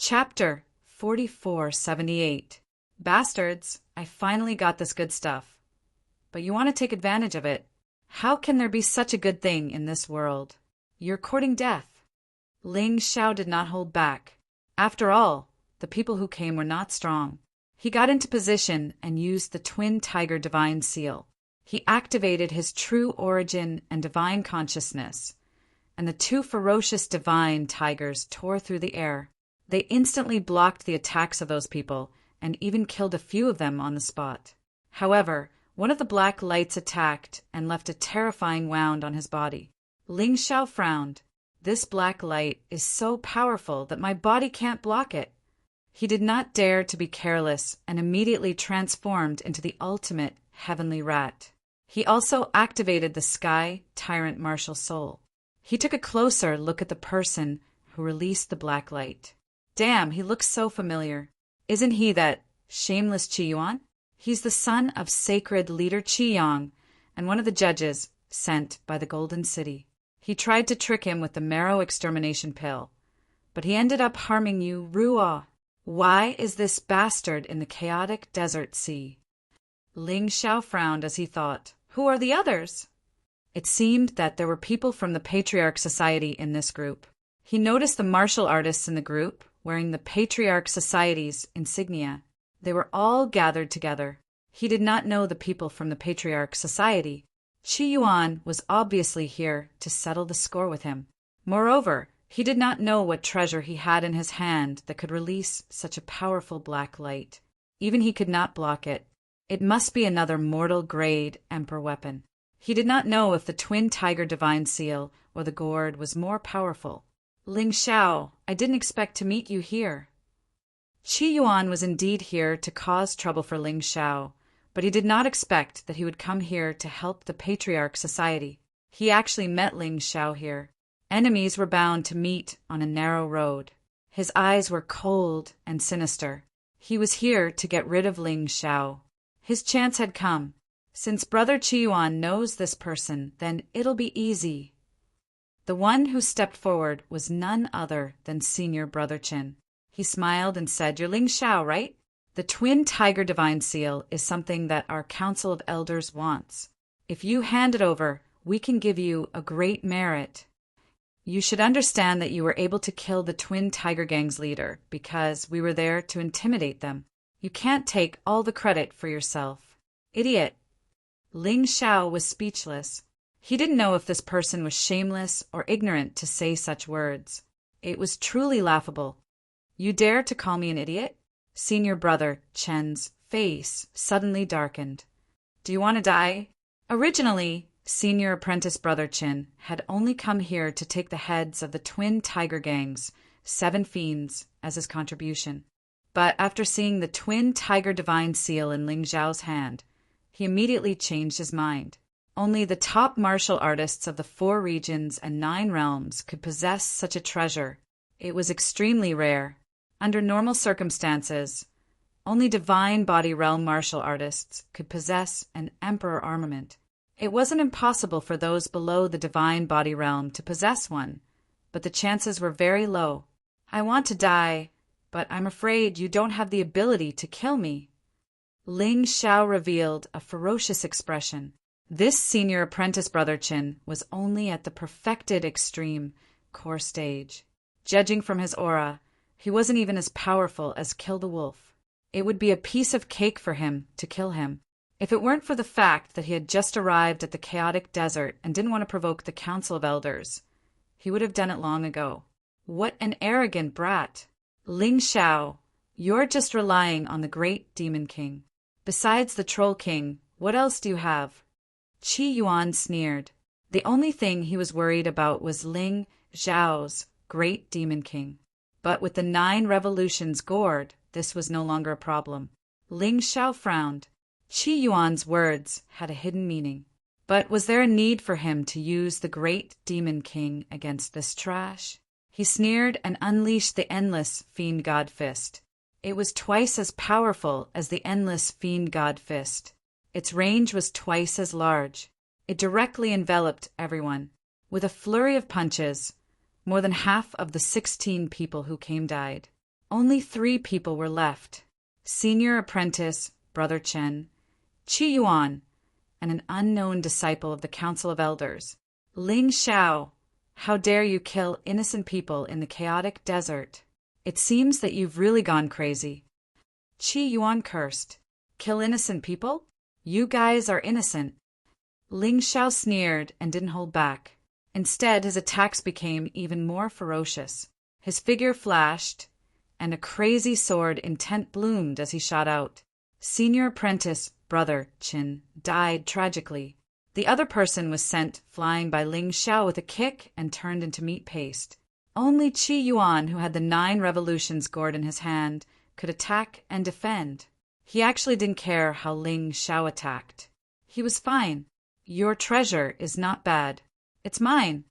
Chapter 4478. Bastards, I finally got this good stuff. But you want to take advantage of it. How can there be such a good thing in this world? You're courting death. Ling Xiao did not hold back. After all, the people who came were not strong. He got into position and used the twin tiger divine seal. He activated his true origin and divine consciousness, and the two ferocious divine tigers tore through the air. They instantly blocked the attacks of those people and even killed a few of them on the spot. However, one of the black lights attacked and left a terrifying wound on his body. Ling Xiao frowned. This black light is so powerful that my body can't block it. He did not dare to be careless and immediately transformed into the ultimate heavenly rat. He also activated the Sky Tyrant Martial Soul. He took a closer look at the person who released the black light. Damn, he looks so familiar. Isn't he that shameless Qi Yuan? He's the son of sacred leader Qi Yang and one of the judges sent by the Golden City. He tried to trick him with the marrow extermination pill, but he ended up harming you, Ruo. Why is this bastard in the chaotic desert sea? Ling Xiao frowned as he thought, who are the others? It seemed that there were people from the Patriarch Society in this group. He noticed the martial artists in the group wearing the Patriarch Society's insignia. They were all gathered together. He did not know the people from the Patriarch Society. Qi Yuan was obviously here to settle the score with him. Moreover, he did not know what treasure he had in his hand that could release such a powerful black light. Even he could not block it. It must be another mortal-grade Emperor weapon. He did not know if the Twin Tiger Divine Seal or the gourd was more powerful. Ling Xiao, I didn't expect to meet you here. Qi Yuan was indeed here to cause trouble for Ling Xiao, but he did not expect that he would come here to help the Patriarch Society. He actually met Ling Xiao here. Enemies were bound to meet on a narrow road. His eyes were cold and sinister. He was here to get rid of Ling Xiao. His chance had come. Since Brother Qi Yuan knows this person, then it'll be easy. The one who stepped forward was none other than Senior Brother Qin. He smiled and said, You're Ling Xiao, right? The Twin Tiger Divine Seal is something that our Council of Elders wants. If you hand it over, we can give you a great merit. You should understand that you were able to kill the Twin Tiger Gang's leader because we were there to intimidate them. You can't take all the credit for yourself. Idiot. Ling Xiao was speechless. He didn't know if this person was shameless or ignorant to say such words. It was truly laughable. You dare to call me an idiot? Senior Brother Chen's face suddenly darkened. Do you want to die? Originally, Senior Apprentice Brother Qin had only come here to take the heads of the Twin Tiger Gang's 7 fiends as his contribution. But after seeing the Twin Tiger Divine Seal in Ling Xiao's hand, he immediately changed his mind. Only the top martial artists of the 4 regions and 9 realms could possess such a treasure. It was extremely rare. Under normal circumstances, only Divine Body Realm martial artists could possess an Emperor armament. It wasn't impossible for those below the Divine Body Realm to possess one, but the chances were very low. I want to die, but I'm afraid you don't have the ability to kill me. Ling Xiao revealed a ferocious expression. This Senior Apprentice Brother Qin was only at the perfected extreme core stage. Judging from his aura, he wasn't even as powerful as Kill the Wolf. It would be a piece of cake for him to kill him. If it weren't for the fact that he had just arrived at the chaotic desert and didn't want to provoke the Council of Elders, he would have done it long ago. What an arrogant brat! Ling Xiao, you're just relying on the great Demon King. Besides the Troll King, what else do you have? Qi Yuan sneered. The only thing he was worried about was Ling Xiao's great Demon King. But with the 9 revolutions gourd, this was no longer a problem. Ling Xiao frowned. Qi Yuan's words had a hidden meaning. But was there a need for him to use the great Demon King against this trash? He sneered and unleashed the endless Fiend God Fist. It was twice as powerful as the endless Fiend God Fist. Its range was twice as large. It directly enveloped everyone. With a flurry of punches, more than half of the 16 people who came died. Only 3 people were left: senior apprentice, Brother Chen, Qi Yuan, and an unknown disciple of the Council of Elders. Ling Xiao, how dare you kill innocent people in the chaotic desert? It seems that you've really gone crazy. Qi Yuan cursed. Kill innocent people? You guys are innocent. Ling Xiao sneered and didn't hold back. Instead, his attacks became even more ferocious. His figure flashed, and a crazy sword intent bloomed as he shot out. Senior apprentice, Brother Qin, died tragically. The other person was sent flying by Ling Xiao with a kick and turned into meat paste. Only Qi Yuan, who had the 9 revolutions gourd in his hand, could attack and defend. He actually didn't care how Ling Xiao attacked. He was fine. Your treasure is not bad. It's mine.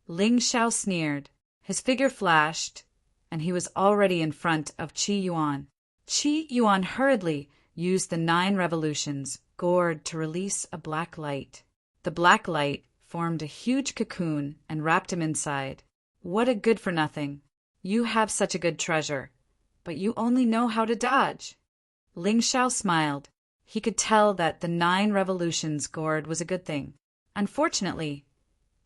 Ling Xiao sneered. His figure flashed, and he was already in front of Qi Yuan. Qi Yuan hurriedly used the 9 revolutions gourd to release a black light. The black light formed a huge cocoon and wrapped him inside. What a good-for-nothing. You have such a good treasure, but you only know how to dodge. Ling Xiao smiled. He could tell that the 9 revolutions gourd was a good thing. Unfortunately,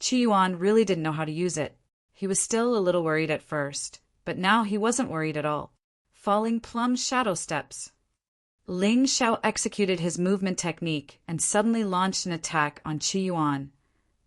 Qi Yuan really didn't know how to use it. He was still a little worried at first, but now he wasn't worried at all. Falling plumb shadow steps. Ling Xiao executed his movement technique and suddenly launched an attack on Qi Yuan,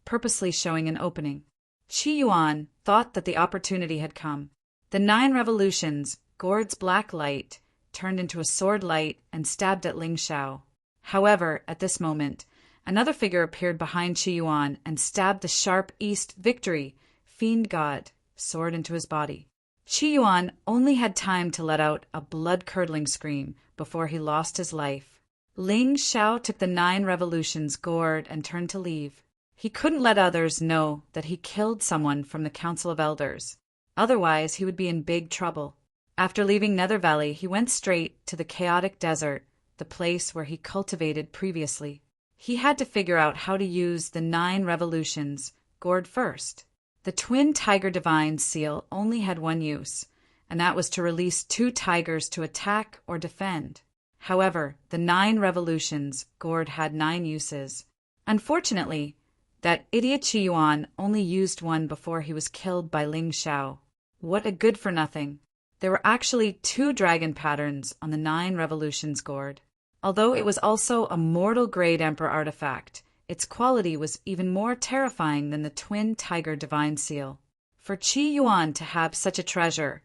purposely showing an opening. Qi Yuan thought that the opportunity had come. The 9 revolutions, gourd's black light, turned into a sword light and stabbed at Ling Xiao. However, at this moment, another figure appeared behind Qi Yuan and stabbed the sharp East Victory, Fiend God, sword into his body. Qi Yuan only had time to let out a blood-curdling scream before he lost his life. Ling Xiao took the 9 revolutions gourd and turned to leave. He couldn't let others know that he killed someone from the Council of Elders. Otherwise, he would be in big trouble. After leaving Nether Valley, he went straight to the chaotic desert, the place where he cultivated previously. He had to figure out how to use the 9 revolutions gourd first. The twin tiger divine seal only had one use, and that was to release 2 tigers to attack or defend. However, the 9 revolutions gourd had 9 uses. Unfortunately, that idiot Qi Yuan only used one before he was killed by Ling Xiao. What a good-for-nothing. There were actually 2 dragon patterns on the 9 revolutions gourd. Although it was also a mortal-grade Emperor artifact, its quality was even more terrifying than the twin tiger divine seal. For Qi Yuan to have such a treasure,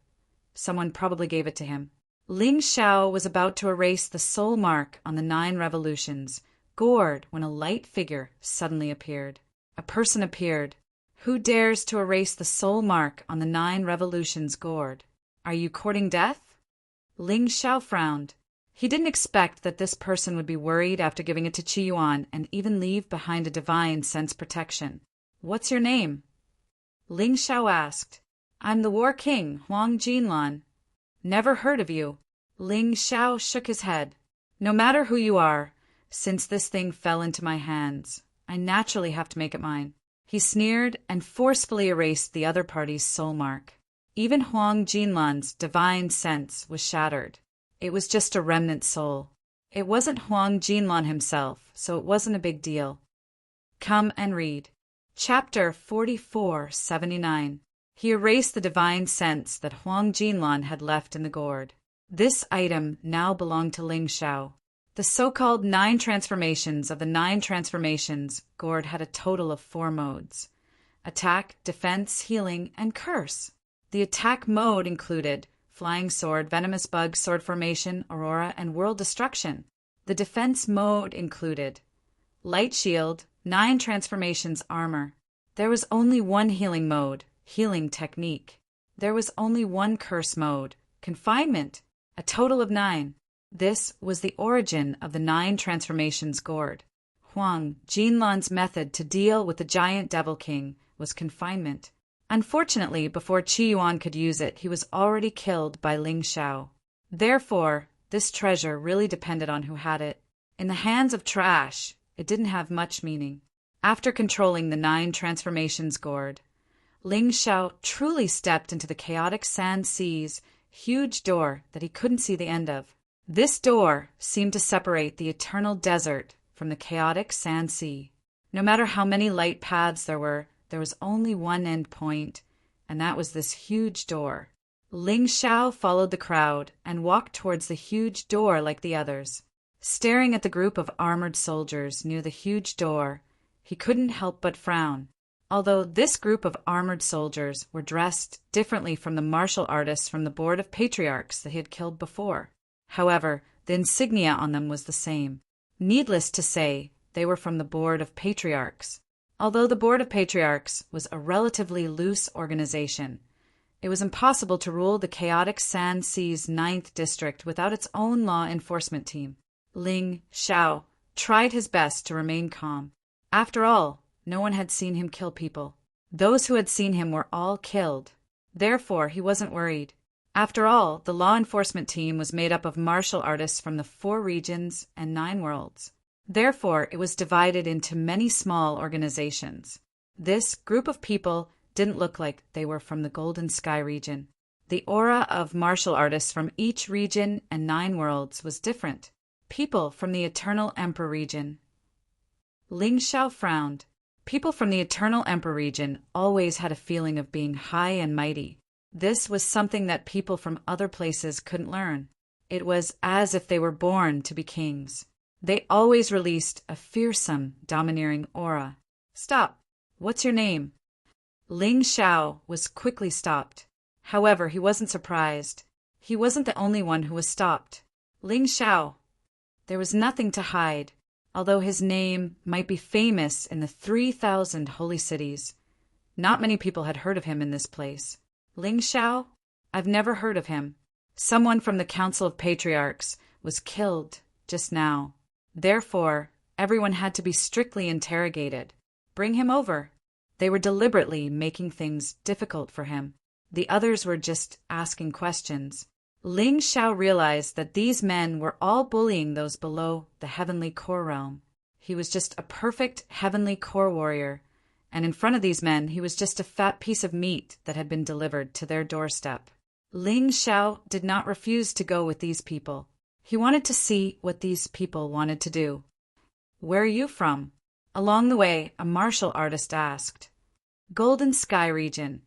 someone probably gave it to him. Ling Xiao was about to erase the soul mark on the 9 revolutions gourd when a light figure suddenly appeared. A person appeared. Who dares to erase the soul mark on the 9 revolutions gourd? Are you courting death? Ling Xiao frowned. He didn't expect that this person would be worried after giving it to Qi Yuan and even leave behind a divine sense protection. What's your name? Ling Xiao asked. I'm the War King, Huang Jinlan. Never heard of you. Ling Xiao shook his head. No matter who you are, since this thing fell into my hands, I naturally have to make it mine. He sneered and forcefully erased the other party's soul mark. Even Huang Jinlan's divine sense was shattered. It was just a remnant soul. It wasn't Huang Jinlan himself, so it wasn't a big deal. Come and read. Chapter 4479. He erased the divine sense that Huang Jinlan had left in the gourd. This item now belonged to Ling Xiao. The so-called 9 transformations of the 9 transformations gourd had a total of 4 modes: attack, defense, healing, and curse. The attack mode included flying sword, venomous bug, sword formation, aurora, and world destruction. The defense mode included light shield, 9 transformations armor. There was only one healing mode, healing technique. There was only one curse mode, confinement, a total of 9. This was the origin of the 9 transformations gourd. Huang Jinlan's method to deal with the giant devil king was confinement. Unfortunately, before Qi Yuan could use it, he was already killed by Ling Xiao. Therefore, this treasure really depended on who had it. In the hands of trash, it didn't have much meaning. After controlling the 9 transformations gourd, Ling Xiao truly stepped into the chaotic sand seas huge door that he couldn't see the end of. This door seemed to separate the eternal desert from the chaotic sand sea. No matter how many light paths there was only one end point, and that was this huge door. Ling Xiao followed the crowd and walked towards the huge door like the others. Staring at the group of armored soldiers near the huge door, he couldn't help but frown. Although this group of armored soldiers were dressed differently from the martial artists from the Board of Patriarchs that he had killed before. However, the insignia on them was the same. Needless to say, they were from the Board of Patriarchs. Although the Board of Patriarchs was a relatively loose organization, it was impossible to rule the chaotic Sand Sea's 9th district without its own law enforcement team. Ling Xiao tried his best to remain calm. After all, no one had seen him kill people. Those who had seen him were all killed. Therefore, he wasn't worried. After all, the law enforcement team was made up of martial artists from the 4 regions and 9 worlds. Therefore, it was divided into many small organizations. This group of people didn't look like they were from the Golden Sky region. The aura of martial artists from each region and 9 worlds was different. People from the Eternal Emperor region. Ling Xiao frowned. People from the Eternal Emperor region always had a feeling of being high and mighty. This was something that people from other places couldn't learn. It was as if they were born to be kings. They always released a fearsome, domineering aura. Stop. What's your name? Ling Xiao was quickly stopped. However, he wasn't surprised. He wasn't the only one who was stopped. Ling Xiao. There was nothing to hide. Although his name might be famous in the 3,000 holy cities, not many people had heard of him in this place. Ling Xiao? I've never heard of him. Someone from the Council of Patriarchs was killed just now. Therefore, everyone had to be strictly interrogated. Bring him over. They were deliberately making things difficult for him. The others were just asking questions. Ling Xiao realized that these men were all bullying those below the heavenly core realm. He was just a perfect heavenly core warrior, and in front of these men he was just a fat piece of meat that had been delivered to their doorstep. Ling Xiao did not refuse to go with these people. He wanted to see what these people wanted to do. Where are you from? Along the way, a martial artist asked. Golden Sky region,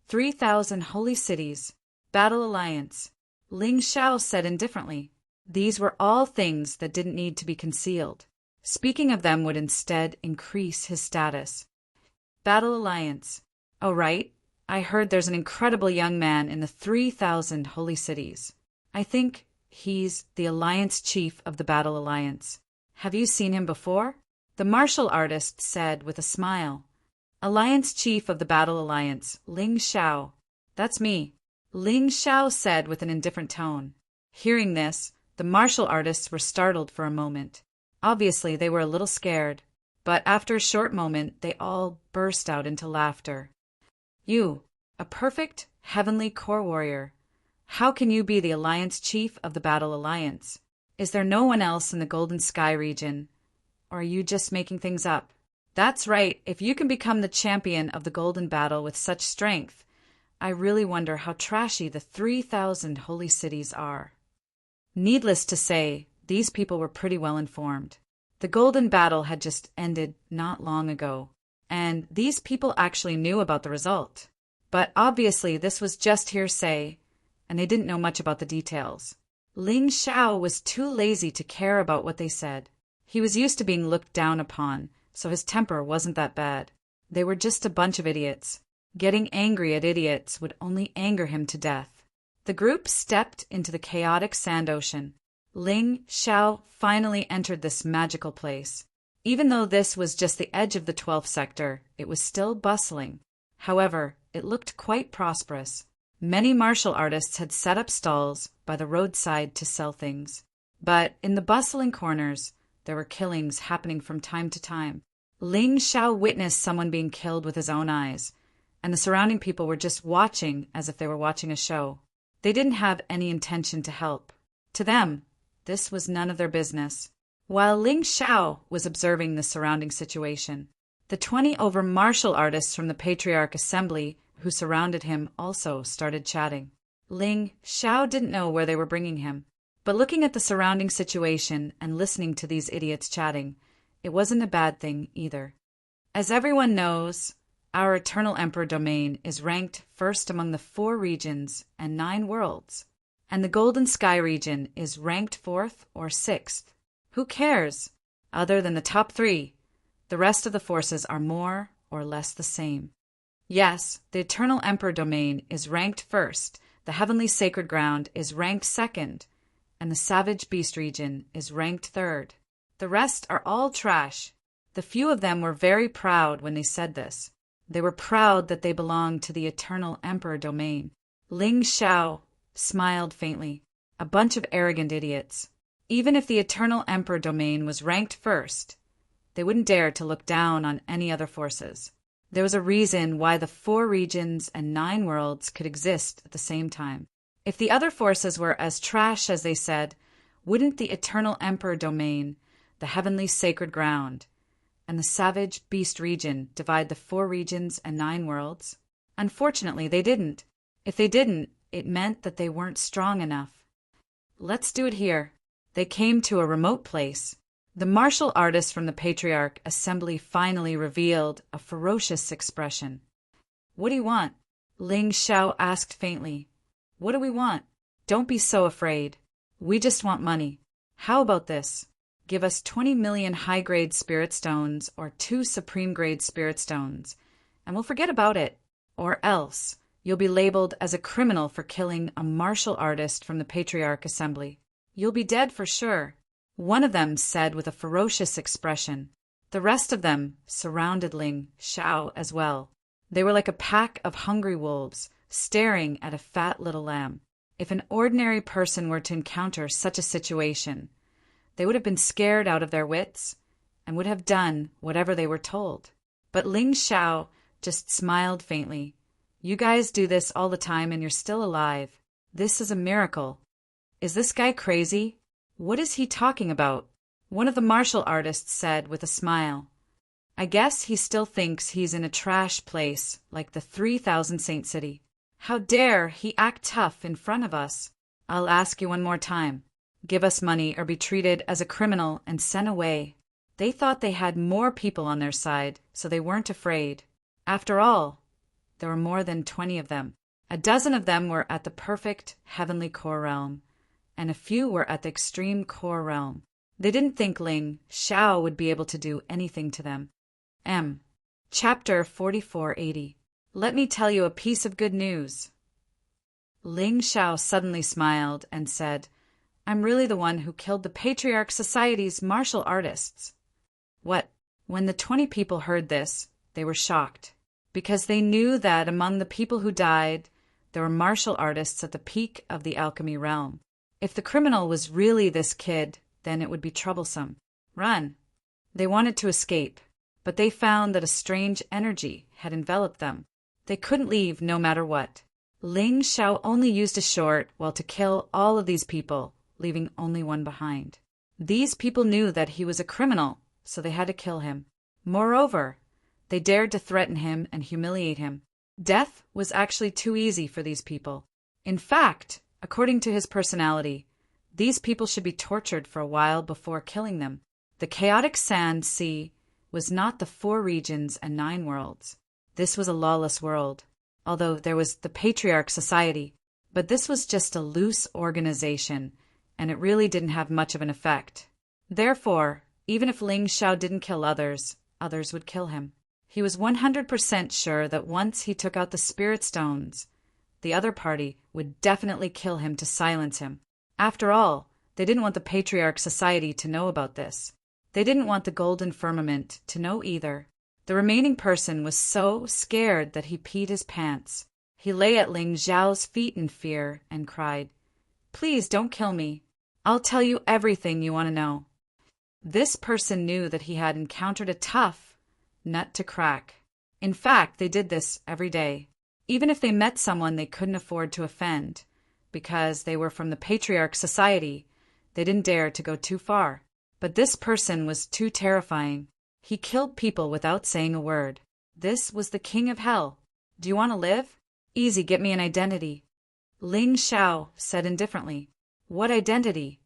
3,000 holy cities, Battle Alliance. Ling Xiao said indifferently. These were all things that didn't need to be concealed. Speaking of them would instead increase his status. Battle Alliance. Oh, right. I heard there's an incredible young man in the 3,000 holy cities. I think he's the Alliance Chief of the Battle Alliance. Have you seen him before? The martial artist said with a smile. Alliance Chief of the Battle Alliance, Ling Xiao. That's me. Ling Xiao said with an indifferent tone. Hearing this, the martial artists were startled for a moment. Obviously, they were a little scared, but after a short moment, they all burst out into laughter. You, a perfect heavenly core warrior. How can you be the Alliance Chief of the Battle Alliance? Is there no one else in the Golden Sky region? Or are you just making things up? That's right, if you can become the champion of the Golden Battle with such strength, I really wonder how trashy the 3,000 holy cities are. Needless to say, these people were pretty well informed. The Golden Battle had just ended not long ago, and these people actually knew about the result. But obviously this was just hearsay, and they didn't know much about the details. Ling Xiao was too lazy to care about what they said. He was used to being looked down upon, so his temper wasn't that bad. They were just a bunch of idiots. Getting angry at idiots would only anger him to death. The group stepped into the chaotic sand ocean. Ling Xiao finally entered this magical place. Even though this was just the edge of the 12th sector, it was still bustling. However, it looked quite prosperous. Many martial artists had set up stalls by the roadside to sell things. But in the bustling corners, there were killings happening from time to time. Ling Xiao witnessed someone being killed with his own eyes, and the surrounding people were just watching as if they were watching a show. They didn't have any intention to help. To them, this was none of their business. While Ling Xiao was observing the surrounding situation, the 20 over martial artists from the Patriarch Assembly who surrounded him also started chatting. Ling Xiao didn't know where they were bringing him. But looking at the surrounding situation and listening to these idiots chatting, it wasn't a bad thing either. As everyone knows, our Eternal Emperor domain is ranked first among the 4 regions and 9 worlds, and the Golden Sky region is ranked 4th or 6th. Who cares? Other than the top 3, the rest of the forces are more or less the same. Yes, the Eternal Emperor domain is ranked 1st, the Heavenly Sacred Ground is ranked 2nd, and the Savage Beast region is ranked 3rd. The rest are all trash. The few of them were very proud when they said this. They were proud that they belonged to the Eternal Emperor domain. Ling Xiao smiled faintly. A bunch of arrogant idiots. Even if the Eternal Emperor domain was ranked 1st, they wouldn't dare to look down on any other forces. There was a reason why the 4 regions and 9 worlds could exist at the same time. If the other forces were as trash as they said, wouldn't the Eternal Emperor domain, the Heavenly Sacred Ground, and the Savage Beast region divide the 4 regions and 9 worlds? Unfortunately, they didn't. If they didn't, it meant that they weren't strong enough. Let's do it here. They came to a remote place. The martial artist from the Patriarch Assembly finally revealed a ferocious expression. What do you want? Ling Xiao asked faintly. What do we want? Don't be so afraid. We just want money. How about this? Give us 20 million high-grade spirit stones or 2 supreme-grade spirit stones, and we'll forget about it. Or else, you'll be labeled as a criminal for killing a martial artist from the Patriarch Assembly. You'll be dead for sure. One of them said with a ferocious expression. The rest of them surrounded Ling Xiao as well. They were like a pack of hungry wolves, staring at a fat little lamb. If an ordinary person were to encounter such a situation, they would have been scared out of their wits and would have done whatever they were told. But Ling Xiao just smiled faintly. You guys do this all the time and you're still alive. This is a miracle. Is this guy crazy? What is he talking about? One of the martial artists said with a smile. I guess he still thinks he's in a trash place like the 3000 Saint City. How dare he act tough in front of us? I'll ask you one more time. Give us money or be treated as a criminal and sent away. They thought they had more people on their side, so they weren't afraid. After all, there were more than 20 of them. A dozen of them were at the perfect heavenly core realm, and a few were at the extreme core realm. They didn't think Ling Xiao would be able to do anything to them. Chapter 4480. Let me tell you a piece of good news. Ling Xiao suddenly smiled and said, I'm really the one who killed the Patriarch Society's martial artists. What? When the 20 people heard this, they were shocked, because they knew that among the people who died, there were martial artists at the peak of the alchemy realm. If the criminal was really this kid, then it would be troublesome. Run. They wanted to escape, but they found that a strange energy had enveloped them. They couldn't leave no matter what. Ling Xiao only used a short while to kill all of these people, leaving only one behind. These people knew that he was a criminal, so they had to kill him. Moreover, they dared to threaten him and humiliate him. Death was actually too easy for these people. In fact, according to his personality, these people should be tortured for a while before killing them. The chaotic sand sea was not the 4 regions and 9 worlds. This was a lawless world, although there was the Patriarch Society. But this was just a loose organization, and it really didn't have much of an effect. Therefore, even if Ling Xiao didn't kill others, others would kill him. He was 100% sure that once he took out the spirit stones, the other party would definitely kill him to silence him. After all, they didn't want the Patriarch Society to know about this. They didn't want the Golden Firmament to know either. The remaining person was so scared that he peed his pants. He lay at Ling Xiao's feet in fear and cried, Please don't kill me. I'll tell you everything you want to know. This person knew that he had encountered a tough nut to crack. In fact, they did this every day. Even if they met someone they couldn't afford to offend, because they were from the Patriarch Society, they didn't dare to go too far. But this person was too terrifying. He killed people without saying a word. This was the king of hell. Do you want to live? Easy, get me an identity. Ling Xiao said indifferently. What identity?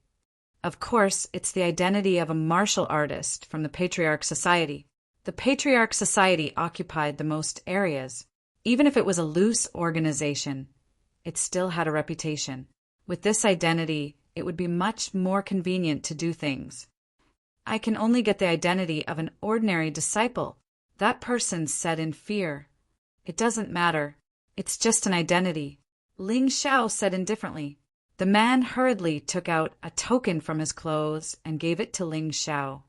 Of course, it's the identity of a martial artist from the Patriarch Society. The Patriarch Society occupied the most areas. Even if it was a loose organization, it still had a reputation. With this identity, it would be much more convenient to do things. I can only get the identity of an ordinary disciple, that person said in fear. It doesn't matter. It's just an identity. Ling Xiao said indifferently. The man hurriedly took out a token from his clothes and gave it to Ling Xiao.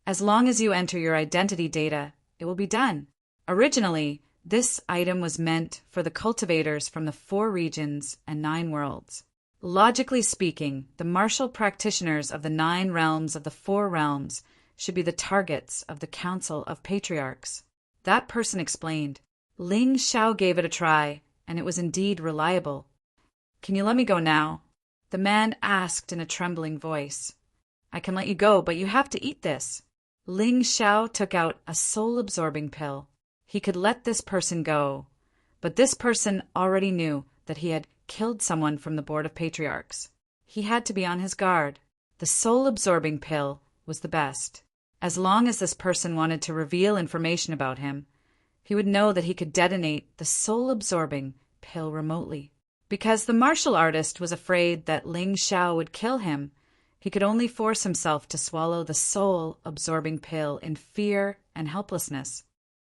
As long as you enter your identity data, it will be done. Originally, this item was meant for the cultivators from the 4 regions and 9 worlds. Logically speaking, the martial practitioners of the 9 realms of the 4 realms should be the targets of the Council of Patriarchs. That person explained. Ling Xiao gave it a try, and it was indeed reliable. Can you let me go now? The man asked in a trembling voice. I can let you go, but you have to eat this. Ling Xiao took out a soul-absorbing pill. He could let this person go, but this person already knew that he had killed someone from the Board of Patriarchs. He had to be on his guard. The soul-absorbing pill was the best. As long as this person wanted to reveal information about him, he would know that he could detonate the soul-absorbing pill remotely. Because the martial artist was afraid that Ling Xiao would kill him, he could only force himself to swallow the soul-absorbing pill in fear and helplessness.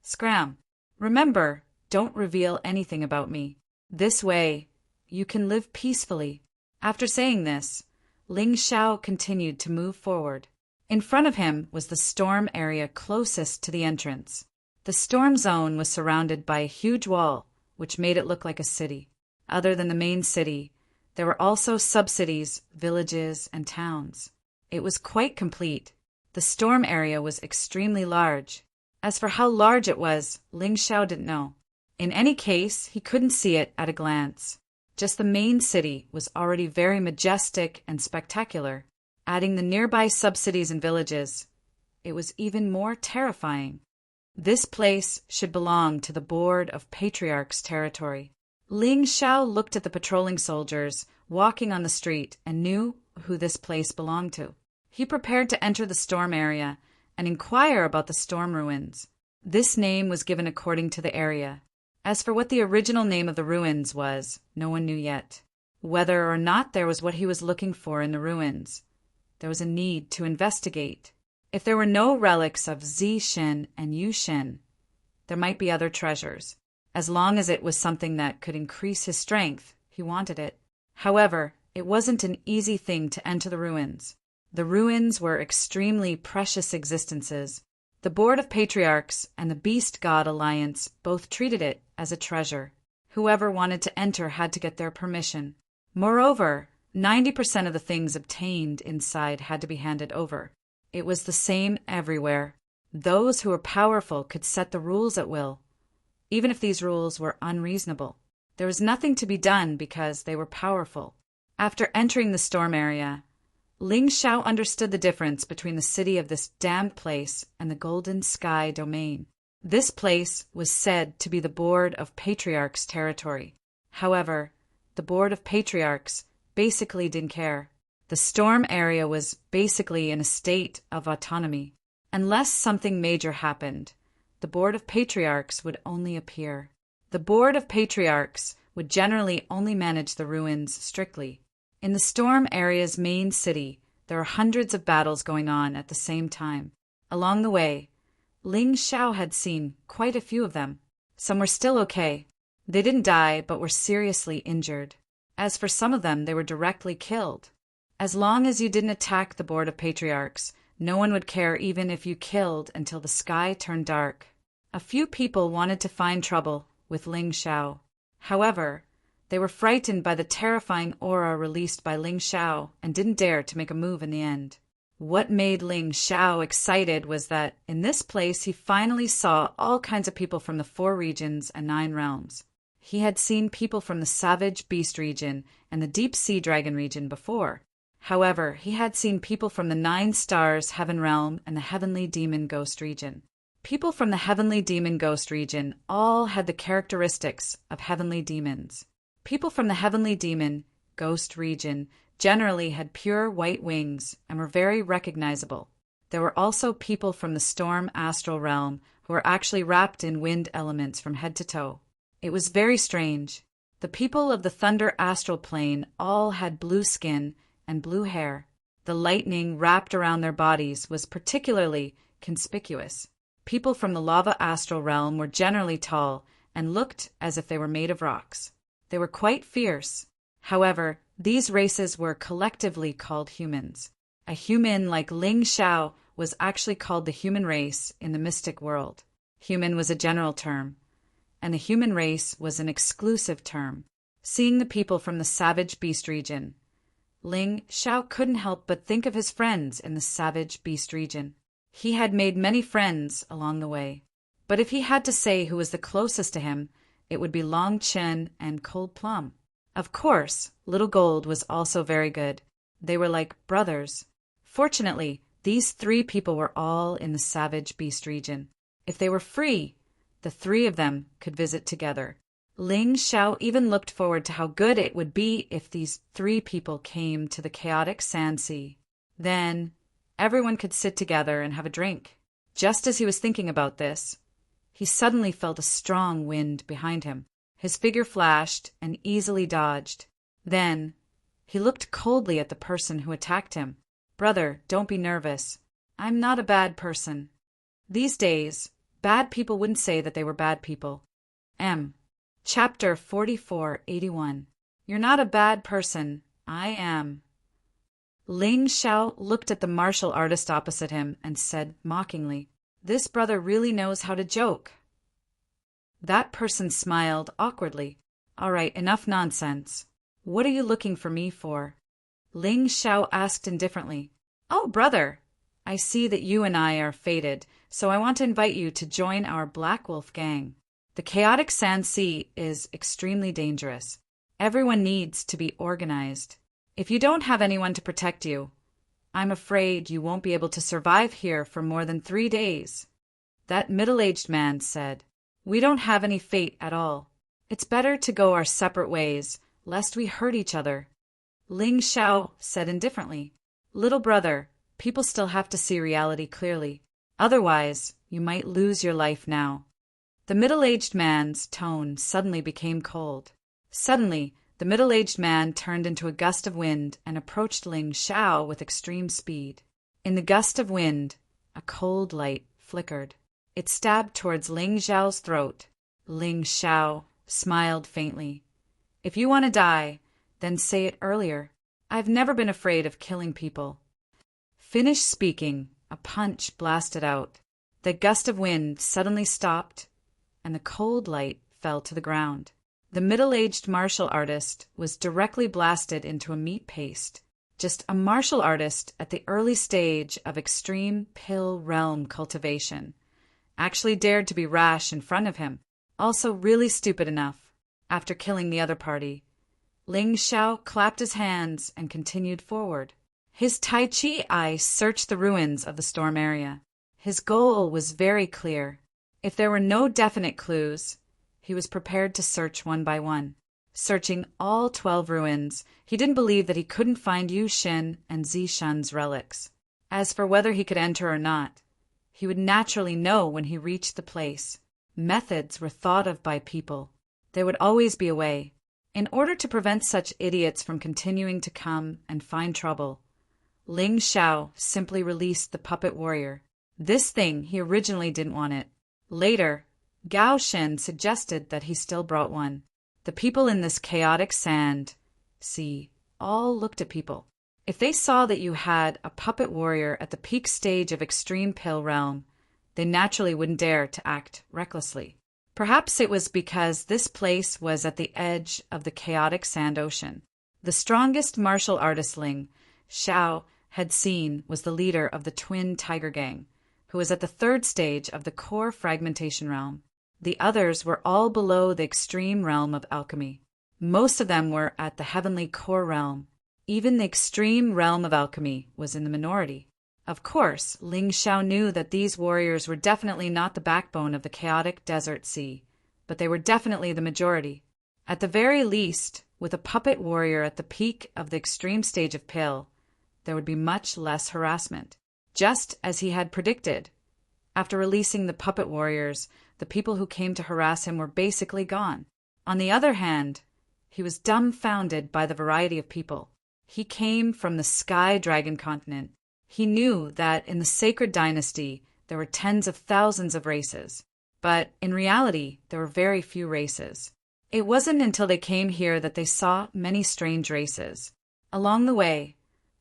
Scram. Remember, don't reveal anything about me. This way, you can live peacefully. After saying this, Ling Xiao continued to move forward. In front of him was the storm area closest to the entrance. The storm zone was surrounded by a huge wall, which made it look like a city. Other than the main city, there were also sub-cities, villages, and towns. It was quite complete. The storm area was extremely large. As for how large it was, Ling Xiao didn't know. In any case, he couldn't see it at a glance. Just the main city was already very majestic and spectacular. Adding the nearby sub-cities and villages, it was even more terrifying. This place should belong to the Board of Patriarchs territory. Ling Xiao looked at the patrolling soldiers walking on the street and knew who this place belonged to. He prepared to enter the storm area and inquire about the storm ruins. This name was given according to the area. As for what the original name of the ruins was, no one knew yet. Whether or not there was what he was looking for in the ruins, there was a need to investigate. If there were no relics of Zishin and Yushin, there might be other treasures. As long as it was something that could increase his strength, he wanted it. However, it wasn't an easy thing to enter the ruins. The ruins were extremely precious existences. The Board of Patriarchs and the Beast God Alliance both treated it as a treasure. Whoever wanted to enter had to get their permission. Moreover, 90% of the things obtained inside had to be handed over. It was the same everywhere. Those who were powerful could set the rules at will, even if these rules were unreasonable. There was nothing to be done because they were powerful. After entering the storm area, Ling Xiao understood the difference between the city of this damned place and the Golden Sky domain. This place was said to be the Board of Patriarchs territory. However, the Board of Patriarchs basically didn't care. The storm area was basically in a state of autonomy. Unless something major happened, the Board of Patriarchs would only appear. The Board of Patriarchs would generally only manage the ruins strictly. In the storm area's main city, there are hundreds of battles going on at the same time. Along the way, Ling Xiao had seen quite a few of them. Some were still okay. They didn't die, but were seriously injured. As for some of them, they were directly killed. As long as you didn't attack the Board of Patriarchs, no one would care even if you killed until the sky turned dark. A few people wanted to find trouble with Ling Xiao. However, they were frightened by the terrifying aura released by Ling Xiao and didn't dare to make a move in the end. What made Ling Xiao excited was that in this place he finally saw all kinds of people from the 4 regions and 9 realms. He had seen people from the Savage Beast region and the Deep Sea Dragon region before. However, he had seen people from the 9 Stars Heaven Realm and the Heavenly Demon Ghost region. People from the Heavenly Demon Ghost region all had the characteristics of heavenly demons. People from the heavenly demon, ghost region, generally had pure white wings and were very recognizable. There were also people from the storm astral realm who were actually wrapped in wind elements from head to toe. It was very strange. The people of the thunder astral plane all had blue skin and blue hair. The lightning wrapped around their bodies was particularly conspicuous. People from the lava astral realm were generally tall and looked as if they were made of rocks. They were quite fierce. However, these races were collectively called humans. A human like Ling Xiao was actually called the human race in the mystic world. Human was a general term, and the human race was an exclusive term. Seeing the people from the savage beast region, Ling Xiao couldn't help but think of his friends in the savage beast region. He had made many friends along the way, but if he had to say who was the closest to him, it would be Long Chen and Cold Plum. Of course, Little Gold was also very good. They were like brothers. Fortunately, these three people were all in the savage beast region. If they were free, the three of them could visit together. Ling Xiao even looked forward to how good it would be if these three people came to the chaotic sand sea. Then, everyone could sit together and have a drink. Just as he was thinking about this, he suddenly felt a strong wind behind him. His figure flashed and easily dodged. Then, he looked coldly at the person who attacked him. "Brother, don't be nervous. I'm not a bad person." These days, bad people wouldn't say that they were bad people. Chapter 4481. You're not a bad person. I am. Ling Xiao looked at the martial artist opposite him and said mockingly, "This brother really knows how to joke." That person smiled awkwardly. "All right, enough nonsense. What are you looking for me for?" Ling Xiao asked indifferently. "Oh, brother, I see that you and I are fated, so I want to invite you to join our Black Wolf gang. The chaotic sand sea is extremely dangerous. Everyone needs to be organized. If you don't have anyone to protect you, I'm afraid you won't be able to survive here for more than 3 days." That middle-aged man said, "We don't have any fate at all. It's better to go our separate ways, lest we hurt each other." Ling Xiao said indifferently, "Little brother, people still have to see reality clearly. Otherwise, you might lose your life now." The middle-aged man's tone suddenly became cold. Suddenly, the middle-aged man turned into a gust of wind and approached Ling Xiao with extreme speed. In the gust of wind, a cold light flickered. It stabbed towards Ling Xiao's throat. Ling Xiao smiled faintly. "If you want to die, then say it earlier. I've never been afraid of killing people." Finished speaking, a punch blasted out. The gust of wind suddenly stopped, and the cold light fell to the ground. The middle-aged martial artist was directly blasted into a meat paste. Just a martial artist at the early stage of extreme pill realm cultivation actually dared to be rash in front of him, also really stupid enough. After killing the other party, Ling Xiao clapped his hands and continued forward. His Tai Chi eye searched the ruins of the storm area. His goal was very clear. If there were no definite clues, he was prepared to search one by one. Searching all 12 ruins, he didn't believe that he couldn't find Yu Xin and Zishan's relics. As for whether he could enter or not, he would naturally know when he reached the place. Methods were thought of by people. There would always be a way. In order to prevent such idiots from continuing to come and find trouble, Ling Xiao simply released the puppet warrior. This thing, he originally didn't want it. Later, Gao Shen suggested that he still brought one. The people in this chaotic sand sea all looked at people. If they saw that you had a puppet warrior at the peak stage of extreme pill realm, they naturally wouldn't dare to act recklessly. Perhaps it was because this place was at the edge of the chaotic sand ocean. The strongest martial artist Ling Xiao had seen was the leader of the twin tiger gang, who was at the 3rd stage of the core fragmentation realm. The others were all below the extreme realm of alchemy. Most of them were at the heavenly core realm. Even the extreme realm of alchemy was in the minority. Of course, Ling Xiao knew that these warriors were definitely not the backbone of the chaotic desert sea, but they were definitely the majority. At the very least, with a puppet warrior at the peak of the extreme stage of Pill, there would be much less harassment. Just as he had predicted. After releasing the puppet warriors, the people who came to harass him were basically gone. On the other hand, he was dumbfounded by the variety of people. He came from the Sky Dragon continent. He knew that in the Sacred Dynasty there were tens of thousands of races, but in reality there were very few races. It wasn't until they came here that they saw many strange races. Along the way,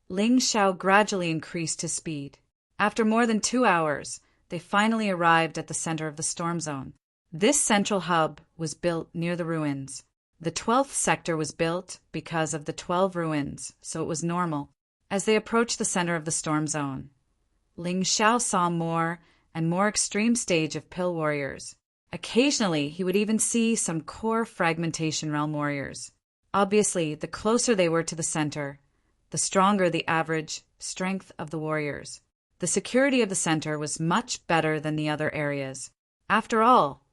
Ling Xiao gradually increased his speed. After more than 2 hours, they finally arrived at the center of the storm zone. This central hub was built near the ruins. The 12th sector was built because of the 12 ruins, so it was normal. As they approached the center of the storm zone, Ling Xiao saw more and more extreme stage of Pill warriors. Occasionally, he would even see some core fragmentation realm warriors. Obviously, the closer they were to the center, the stronger the average strength of the warriors. The security of the center was much better than the other areas. After all,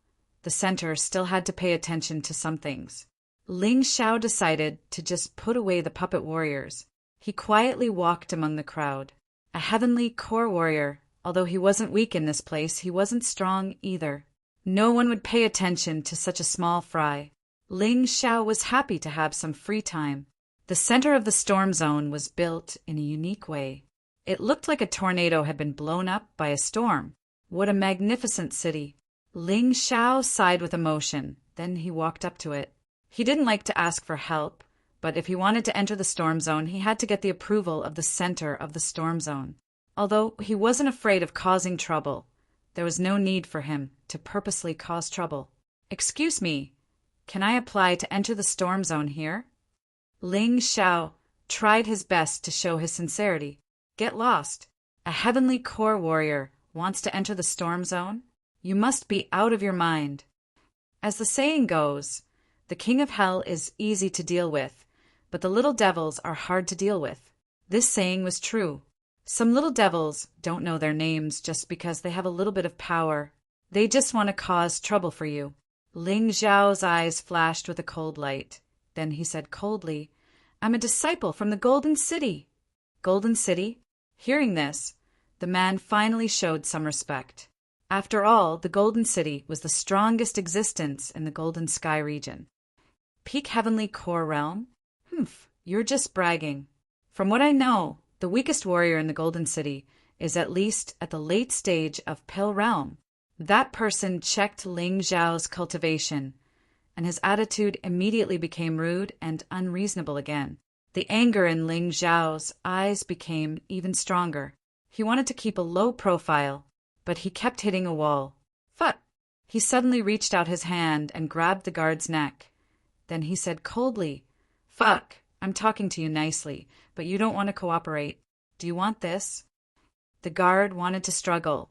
the center still had to pay attention to some things. Ling Xiao decided to just put away the puppet warriors. He quietly walked among the crowd. A heavenly core warrior, although he wasn't weak in this place, he wasn't strong either. No one would pay attention to such a small fry. Ling Xiao was happy to have some free time. The center of the storm zone was built in a unique way. It looked like a tornado had been blown up by a storm. What a magnificent city! Ling Xiao sighed with emotion. Then he walked up to it. He didn't like to ask for help, but if he wanted to enter the storm zone, he had to get the approval of the center of the storm zone. Although he wasn't afraid of causing trouble, there was no need for him to purposely cause trouble. "Excuse me, can I apply to enter the storm zone here?" Ling Xiao tried his best to show his sincerity. Get lost. A heavenly core warrior wants to enter the storm zone? You must be out of your mind. As the saying goes, the king of hell is easy to deal with, but the little devils are hard to deal with. This saying was true. Some little devils don't know their names just because they have a little bit of power. They just want to cause trouble for you. Ling Xiao's eyes flashed with a cold light. Then he said coldly, "I'm a disciple from the Golden City." Golden City? Hearing this, the man finally showed some respect. After all, the Golden City was the strongest existence in the Golden Sky region. Peak Heavenly Core Realm? You're just bragging. From what I know, the weakest warrior in the Golden City is at least at the late stage of Pill Realm. That person checked Ling Xiao's cultivation, and his attitude immediately became rude and unreasonable again. The anger in Ling Xiao's eyes became even stronger. He wanted to keep a low profile, but he kept hitting a wall. "Fuck!" He suddenly reached out his hand and grabbed the guard's neck. Then he said coldly, "Fuck, I'm talking to you nicely, but you don't want to cooperate. Do you want this?" The guard wanted to struggle,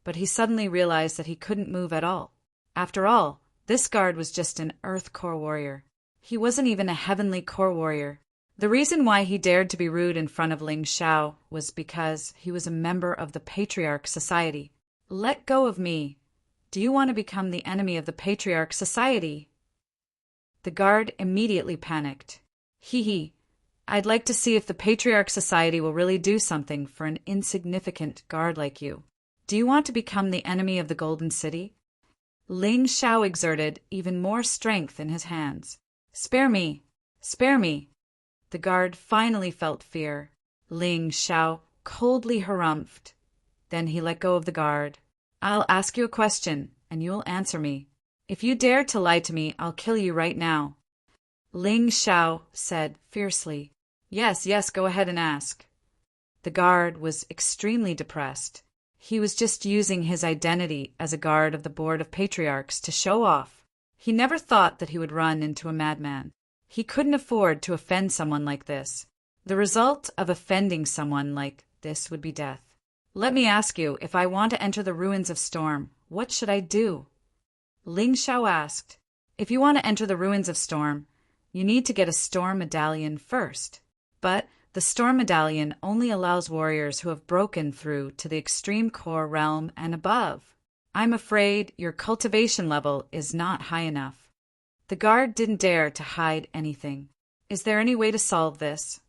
but he suddenly realized that he couldn't move at all. After all, this guard was just an Earth Core warrior. He wasn't even a Heavenly Core warrior. The reason why he dared to be rude in front of Ling Xiao was because he was a member of the Patriarch Society. "Let go of me. Do you want to become the enemy of the Patriarch Society?" The guard immediately panicked. Hee, I'd like to see if the Patriarch Society will really do something for an insignificant guard like you. Do you want to become the enemy of the Golden City?" Ling Xiao exerted even more strength in his hands. "Spare me! Spare me!" The guard finally felt fear. Ling Xiao coldly harumphed. Then he let go of the guard. "I'll ask you a question, and you'll answer me. If you dare to lie to me, I'll kill you right now." Ling Xiao said fiercely. Yes, go ahead and ask." The guard was extremely depressed. He was just using his identity as a guard of the Board of Patriarchs to show off. He never thought that he would run into a madman. He couldn't afford to offend someone like this. The result of offending someone like this would be death. "Let me ask you, if I want to enter the ruins of Storm, what should I do?" Ling Xiao asked. "If you want to enter the ruins of Storm, you need to get a Storm Medallion first. But the Storm Medallion only allows warriors who have broken through to the Extreme Core Realm and above. I'm afraid your cultivation level is not high enough." The guard didn't dare to hide anything. Is there any way to solve this?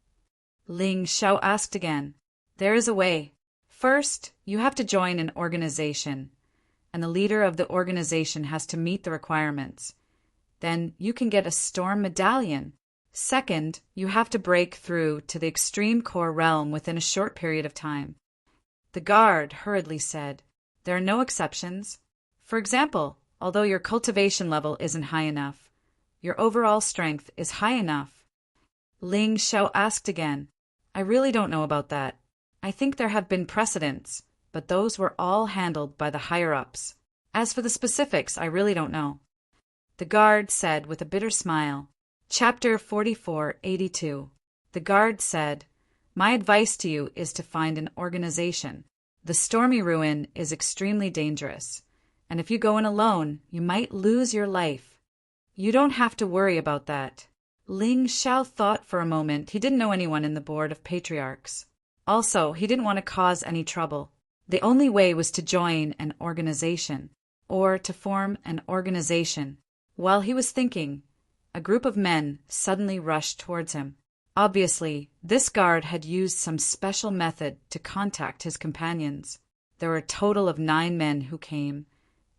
Ling Xiao asked again. There is a way. First, you have to join an organization, and the leader of the organization has to meet the requirements. Then you can get a storm medallion. Second, you have to break through to the extreme core realm within a short period of time. The guard hurriedly said, there are no exceptions. For example, although your cultivation level isn't high enough, your overall strength is high enough. Ling Xiao asked again, I really don't know about that. I think there have been precedents, but those were all handled by the higher-ups. As for the specifics, I really don't know. The guard said with a bitter smile. Chapter 4482. The guard said, my advice to you is to find an organization. The stormy ruin is extremely dangerous, and if you go in alone, you might lose your life. You don't have to worry about that. Ling Xiao thought for a moment. He didn't know anyone in the board of patriarchs. Also, he didn't want to cause any trouble. The only way was to join an organization, or to form an organization. While he was thinking, a group of men suddenly rushed towards him. Obviously, this guard had used some special method to contact his companions. There were a total of 9 men who came,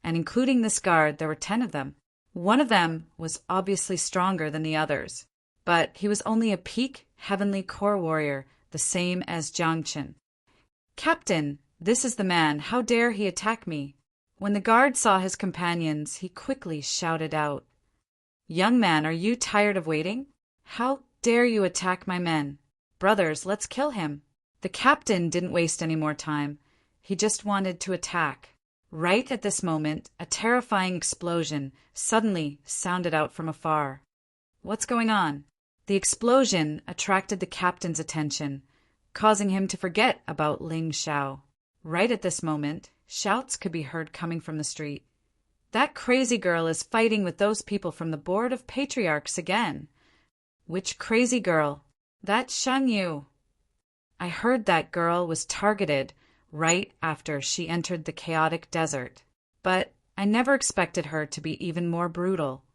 and including this guard, there were 10 of them. One of them was obviously stronger than the others, but he was only a peak heavenly core warrior, the same as Jiang Chen. Captain, this is the man. How dare he attack me? When the guard saw his companions, he quickly shouted out, Young man, are you tired of waiting? How dare you attack my men? Brothers, let's kill him. The captain didn't waste any more time. He just wanted to attack. Right at this moment, a terrifying explosion suddenly sounded out from afar. What's going on? The explosion attracted the captain's attention, causing him to forget about Ling Xiao. Right at this moment, shouts could be heard coming from the street. That crazy girl is fighting with those people from the Board of Patriarchs again. Which crazy girl? That's Shang Yu. I heard that girl was targeted right after she entered the chaotic desert, but I never expected her to be even more brutal.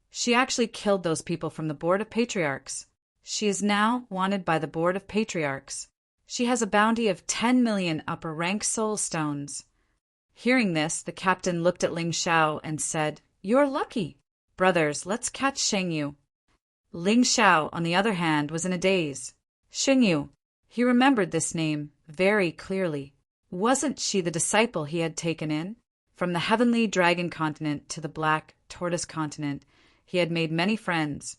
She actually killed those people from the Board of Patriarchs. She is now wanted by the Board of Patriarchs. She has a bounty of 10 million upper-rank soul stones. Hearing this, the captain looked at Ling Xiao and said, You're lucky. Brothers, let's catch Sheng Yu. Ling Xiao, on the other hand, was in a daze. Sheng Yu. He remembered this name very clearly. Wasn't she the disciple he had taken in? From the heavenly dragon continent to the black tortoise continent, he had made many friends,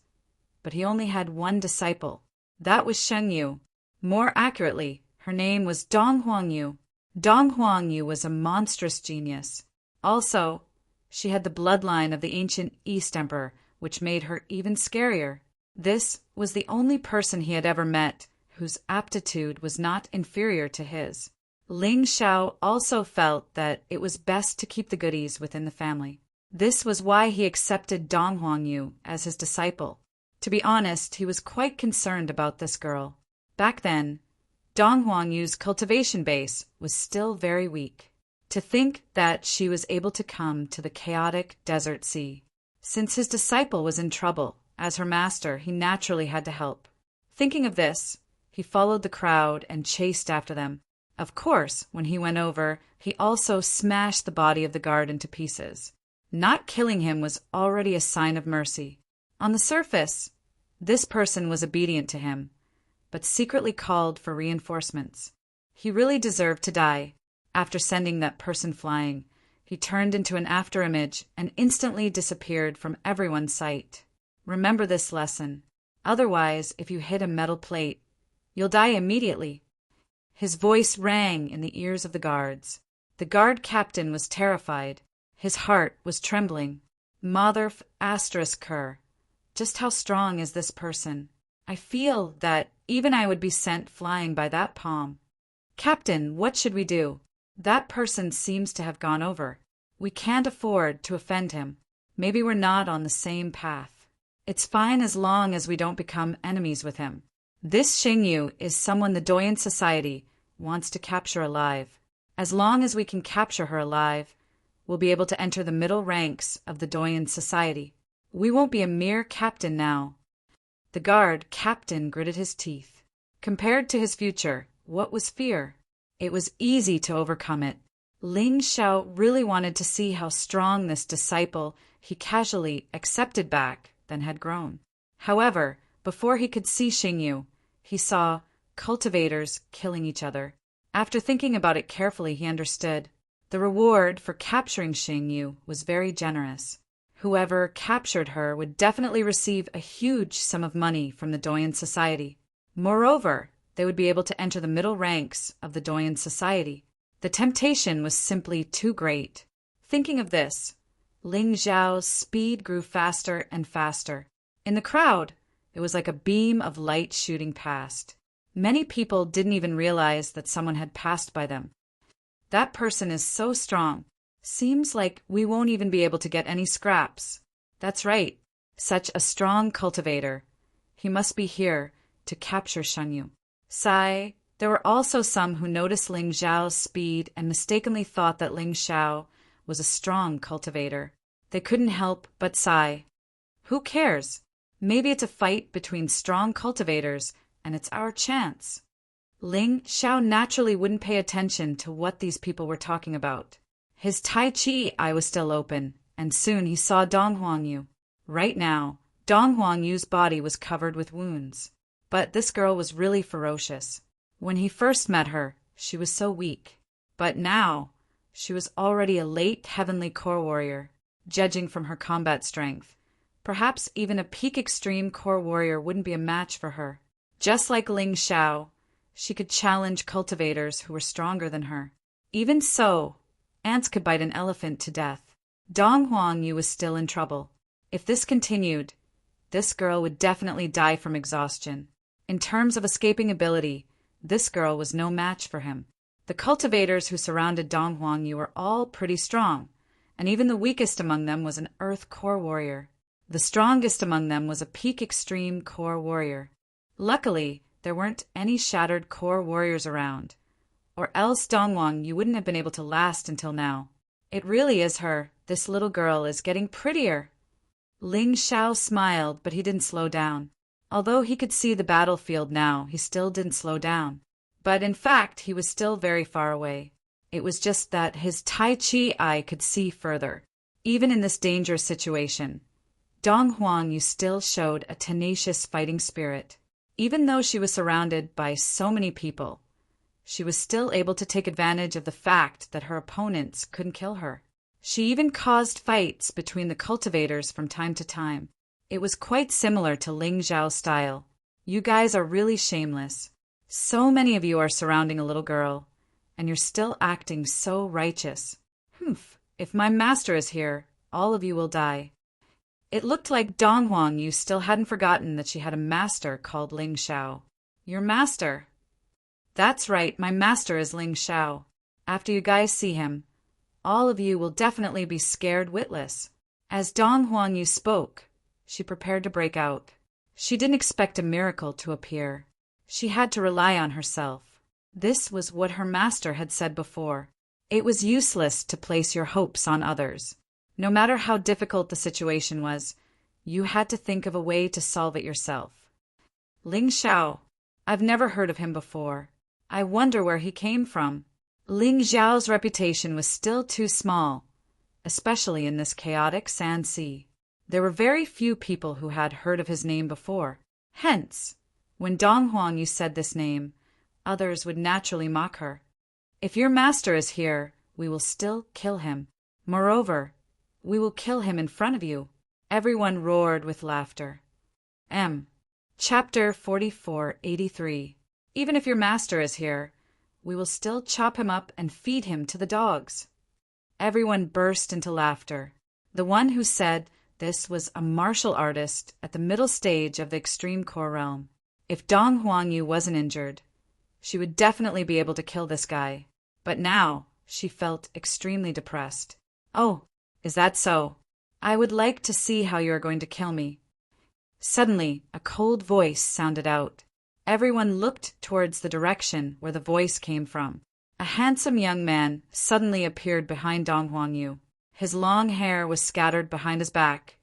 but he only had one disciple. That was Sheng Yu. More accurately, her name was Dong Huangyu. Dong Huangyu was a monstrous genius. Also, she had the bloodline of the ancient East Emperor, which made her even scarier. This was the only person he had ever met whose aptitude was not inferior to his. Ling Xiao also felt that it was best to keep the goodies within the family. This was why he accepted Dong Huangyu as his disciple. To be honest, he was quite concerned about this girl. Back then, Dong Huangyu's cultivation base was still very weak. To think that she was able to come to the chaotic desert sea. Since his disciple was in trouble, as her master, he naturally had to help. Thinking of this, he followed the crowd and chased after them. Of course, when he went over, he also smashed the body of the guard into pieces. Not killing him was already a sign of mercy. On the surface, this person was obedient to him, but secretly called for reinforcements. He really deserved to die. After sending that person flying, he turned into an afterimage and instantly disappeared from everyone's sight. Remember this lesson. Otherwise, if you hit a metal plate, you'll die immediately. His voice rang in the ears of the guards. The guard captain was terrified. His heart was trembling. Mother ****. Just how strong is this person? I feel that even I would be sent flying by that palm. Captain, what should we do? That person seems to have gone over. We can't afford to offend him. Maybe we're not on the same path. It's fine as long as we don't become enemies with him. This Xingyu is someone the Doyan Society wants to capture alive. As long as we can capture her alive, we'll be able to enter the middle ranks of the Doyan Society. We won't be a mere captain now." The guard captain gritted his teeth. Compared to his future, what was fear? It was easy to overcome it. Ling Xiao really wanted to see how strong this disciple he casually accepted back then had grown. However, before he could see Xingyu, he saw cultivators killing each other. After thinking about it carefully, he understood. The reward for capturing Xingyu was very generous. Whoever captured her would definitely receive a huge sum of money from the Doyan Society. Moreover, they would be able to enter the middle ranks of the Doyan Society. The temptation was simply too great. Thinking of this, Ling Xiao's speed grew faster and faster. In the crowd, it was like a beam of light shooting past. Many people didn't even realize that someone had passed by them. That person is so strong. Seems like we won't even be able to get any scraps. That's right. Such a strong cultivator. He must be here to capture Shengyu. Sigh. There were also some who noticed Ling Xiao's speed and mistakenly thought that Ling Xiao was a strong cultivator. They couldn't help but sigh. Who cares? Maybe it's a fight between strong cultivators, and it's our chance. Ling Xiao naturally wouldn't pay attention to what these people were talking about. His Tai Chi eye was still open, and soon he saw Dong Huangyu. Right now, Dong Huangyu's body was covered with wounds. But this girl was really ferocious. When he first met her, she was so weak. But now, she was already a late heavenly core warrior, judging from her combat strength. Perhaps even a peak extreme core warrior wouldn't be a match for her. Just like Ling Xiao, she could challenge cultivators who were stronger than her. Even so, ants could bite an elephant to death. Dong Huangyu was still in trouble. If this continued, this girl would definitely die from exhaustion. In terms of escaping ability, this girl was no match for him. The cultivators who surrounded Dong Huangyu were all pretty strong, and even the weakest among them was an Earth Core warrior. The strongest among them was a Peak Extreme Core warrior. Luckily, there weren't any shattered Core warriors around, or else Dong Huangyu wouldn't have been able to last until now. It really is her. This little girl is getting prettier. Ling Xiao smiled, but he didn't slow down. Although he could see the battlefield now, he still didn't slow down. But in fact, he was still very far away. It was just that his Tai Chi eye could see further. Even in this dangerous situation, Dong Huangyu still showed a tenacious fighting spirit. Even though she was surrounded by so many people, she was still able to take advantage of the fact that her opponents couldn't kill her. She even caused fights between the cultivators from time to time. It was quite similar to Ling Xiao's style. You guys are really shameless. So many of you are surrounding a little girl, and you're still acting so righteous. Humph, if my master is here, all of you will die. It looked like Dong Huangyu still hadn't forgotten that she had a master called Ling Xiao. Your master? That's right, my master is Ling Xiao. After you guys see him, all of you will definitely be scared witless. As Dong Huangyu spoke, she prepared to break out. She didn't expect a miracle to appear. She had to rely on herself. This was what her master had said before. It was useless to place your hopes on others. No matter how difficult the situation was, you had to think of a way to solve it yourself. Ling Xiao. I've never heard of him before. I wonder where he came from. Ling Xiao's reputation was still too small, especially in this chaotic sand sea. There were very few people who had heard of his name before. Hence, when Dong Huangyu said this name, others would naturally mock her. If your master is here, we will still kill him. Moreover, we will kill him in front of you. Everyone roared with laughter. Chapter 4483. Even if your master is here, we will still chop him up and feed him to the dogs. Everyone burst into laughter. The one who said this was a martial artist at the middle stage of the extreme core realm. If Dong Huangyu wasn't injured, she would definitely be able to kill this guy. But now, she felt extremely depressed. Oh, is that so? I would like to see how you are going to kill me. Suddenly, a cold voice sounded out. Everyone looked towards the direction where the voice came from. A handsome young man suddenly appeared behind Dong Huangyu. His long hair was scattered behind his back,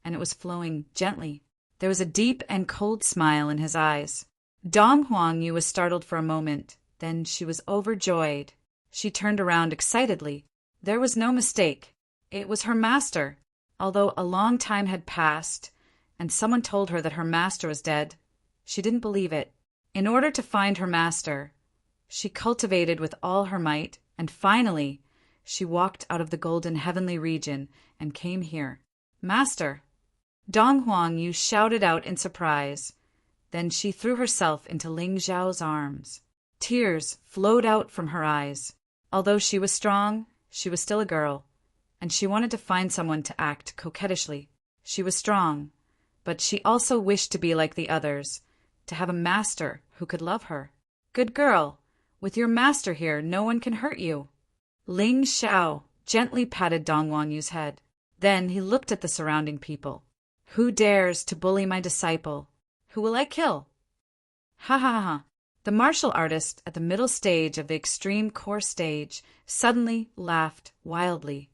and it was flowing gently. There was a deep and cold smile in his eyes. Dong Huangyu was startled for a moment. Then she was overjoyed. She turned around excitedly. There was no mistake. It was her master. Although a long time had passed, and someone told her that her master was dead, she didn't believe it. In order to find her master, she cultivated with all her might, and finally, she walked out of the golden heavenly region and came here. Master! Dong Huangyu shouted out in surprise. Then she threw herself into Ling Zhao's arms. Tears flowed out from her eyes. Although she was strong, she was still a girl, and she wanted to find someone to act coquettishly. She was strong, but she also wished to be like the others, to have a master who could love her. Good girl, with your master here, no one can hurt you. Ling Zhao gently patted Dong Huangyu's head. Then he looked at the surrounding people. Who dares to bully my disciple? Who will I kill? Ha ha ha. The martial artist at the middle stage of the extreme core stage suddenly laughed wildly.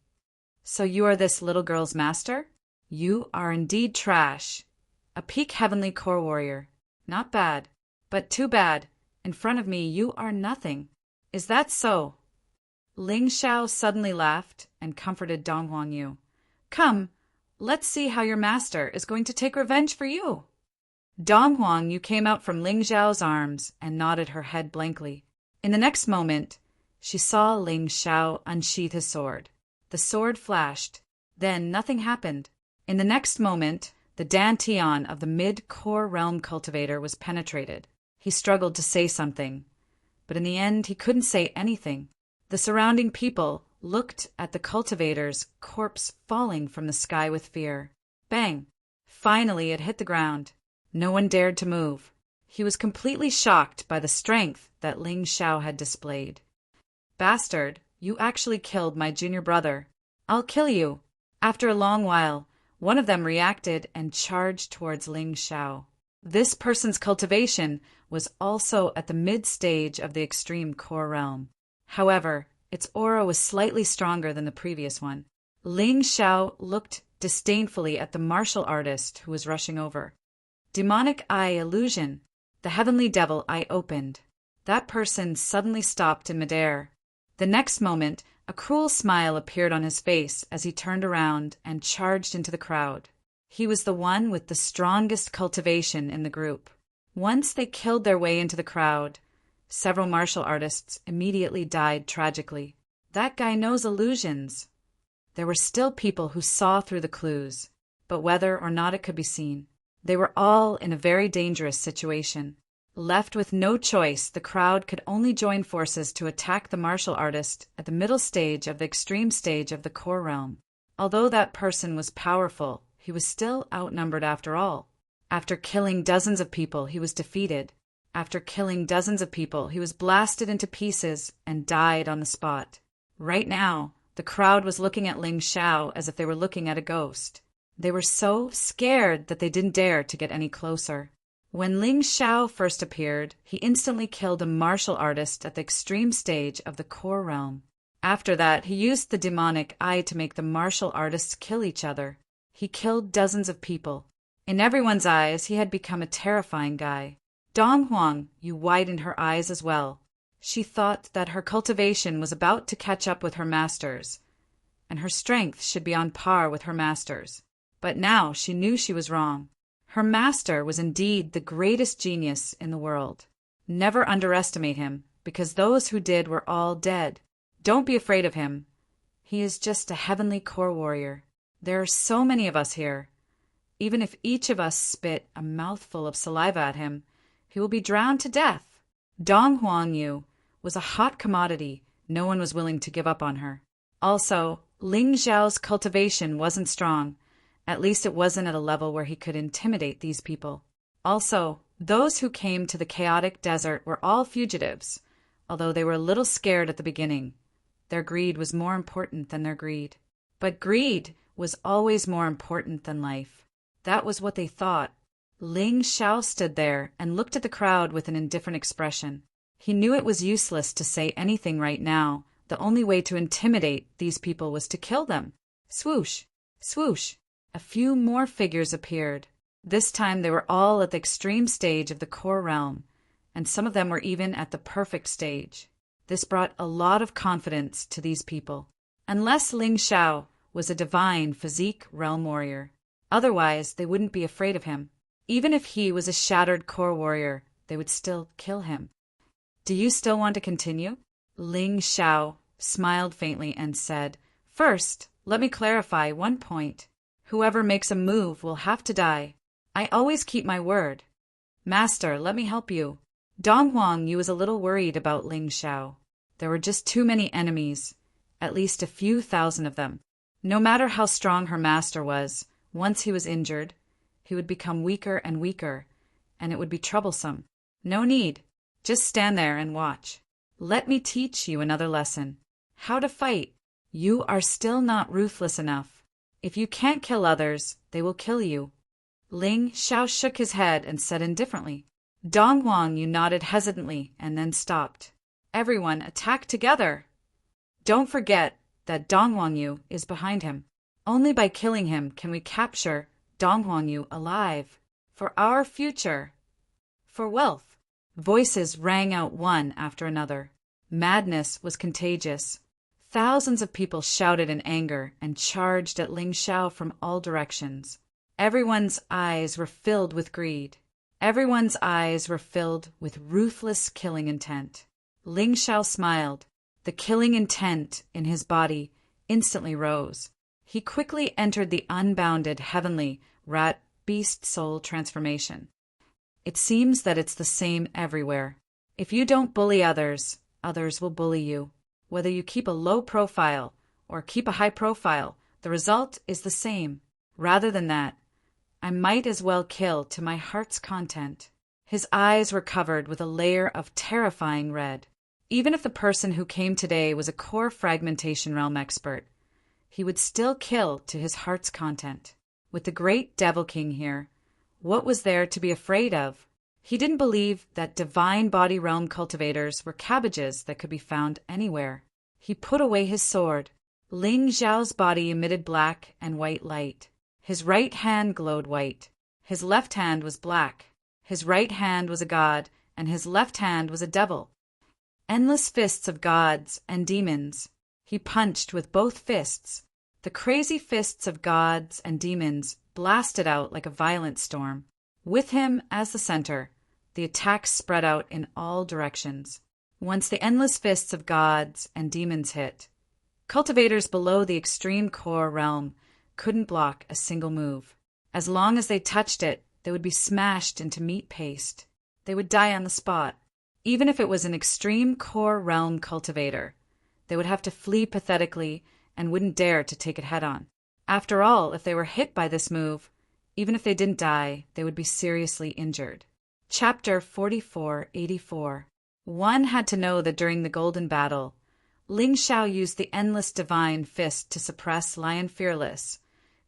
So you are this little girl's master? You are indeed trash. A peak heavenly core warrior. Not bad, but too bad. In front of me you are nothing. Is that so? Ling Zhao suddenly laughed and comforted Dong Huangyu. Come, let's see how your master is going to take revenge for you. Dong Huangyu came out from Ling Zhao's arms and nodded her head blankly. In the next moment, she saw Ling Zhao unsheath his sword. The sword flashed. Then nothing happened. In the next moment, the dantian of the mid-core realm cultivator was penetrated. He struggled to say something, but in the end he couldn't say anything. The surrounding people looked at the cultivator's corpse falling from the sky with fear. Bang! Finally it hit the ground. No one dared to move. He was completely shocked by the strength that Ling Zhao had displayed. Bastard, you actually killed my junior brother. I'll kill you. After a long while, one of them reacted and charged towards Ling Zhao. This person's cultivation was also at the mid-stage of the extreme core realm. However, its aura was slightly stronger than the previous one. Ling Zhao looked disdainfully at the martial artist who was rushing over. Demonic eye illusion. The heavenly devil eye opened. That person suddenly stopped in midair. The next moment, a cruel smile appeared on his face as he turned around and charged into the crowd. He was the one with the strongest cultivation in the group. Once they killed their way into the crowd, several martial artists immediately died tragically. That guy knows illusions. There were still people who saw through the clues, but whether or not it could be seen, they were all in a very dangerous situation. Left with no choice, the crowd could only join forces to attack the martial artist at the middle stage of the extreme stage of the core realm. Although that person was powerful, he was still outnumbered after all. After killing dozens of people, he was defeated. After killing dozens of people, he was blasted into pieces and died on the spot. Right now, the crowd was looking at Ling Zhao as if they were looking at a ghost. They were so scared that they didn't dare to get any closer. When Ling Zhao first appeared, he instantly killed a martial artist at the extreme stage of the core realm. After that, he used the demonic eye to make the martial artists kill each other. He killed dozens of people. In everyone's eyes, he had become a terrifying guy. Dong Huangyu widened her eyes as well. She thought that her cultivation was about to catch up with her master's, and her strength should be on par with her master's. But now she knew she was wrong. Her master was indeed the greatest genius in the world. Never underestimate him, because those who did were all dead. Don't be afraid of him. He is just a heavenly core warrior. There are so many of us here. Even if each of us spit a mouthful of saliva at him, he will be drowned to death. Dong Huangyu was a hot commodity. No one was willing to give up on her. Also, Ling Zhao's cultivation wasn't strong. At least it wasn't at a level where he could intimidate these people. Also, those who came to the chaotic desert were all fugitives, although they were a little scared at the beginning. Their greed was more important than their greed. But greed was always more important than life. That was what they thought. Ling Zhao stood there and looked at the crowd with an indifferent expression. He knew it was useless to say anything right now. The only way to intimidate these people was to kill them. Swoosh! Swoosh! A few more figures appeared. This time they were all at the extreme stage of the core realm, and some of them were even at the perfect stage. This brought a lot of confidence to these people. Unless Ling Xiao was a divine physique realm warrior. Otherwise, they wouldn't be afraid of him. Even if he was a shattered core warrior, they would still kill him. Do you still want to continue? Ling Xiao smiled faintly and said, First, let me clarify one point. Whoever makes a move will have to die. I always keep my word. Master, let me help you. Dong Huangyu was a little worried about Ling Xiao. There were just too many enemies, at least a few thousand of them. No matter how strong her master was, once he was injured, he would become weaker and weaker, and it would be troublesome. No need. Just stand there and watch. Let me teach you another lesson. How to fight. You are still not ruthless enough. If you can't kill others, they will kill you. Ling Xiao shook his head and said indifferently. Dong Huangyu nodded hesitantly and then stopped. Everyone attack together. Don't forget that Dong Huangyu is behind him. Only by killing him can we capture Dong Huangyu alive. For our future. For wealth. Voices rang out one after another. Madness was contagious. Thousands of people shouted in anger and charged at Ling Xiao from all directions. Everyone's eyes were filled with greed. Everyone's eyes were filled with ruthless killing intent. Ling Xiao smiled. The killing intent in his body instantly rose. He quickly entered the unbounded heavenly rat beast soul transformation. It seems that it's the same everywhere. If you don't bully others, others will bully you. Whether you keep a low profile or keep a high profile, the result is the same. Rather than that, I might as well kill to my heart's content. His eyes were covered with a layer of terrifying red. Even if the person who came today was a core fragmentation realm expert, he would still kill to his heart's content. With the great Devil King here, what was there to be afraid of? He didn't believe that divine body realm cultivators were cabbages that could be found anywhere. He put away his sword. Ling Xiao's body emitted black and white light. His right hand glowed white. His left hand was black. His right hand was a god, and his left hand was a devil. Endless fists of gods and demons. He punched with both fists. The crazy fists of gods and demons blasted out like a violent storm. With him as the center, the attacks spread out in all directions. Once the endless fists of gods and demons hit, cultivators below the extreme core realm couldn't block a single move. As long as they touched it, they would be smashed into meat paste. They would die on the spot. Even if it was an extreme core realm cultivator, they would have to flee pathetically and wouldn't dare to take it head-on. After all, if they were hit by this move, even if they didn't die, they would be seriously injured. Chapter 4484. One had to know that during the Golden Battle, Ling Xiao used the endless divine fist to suppress Lion Fearless,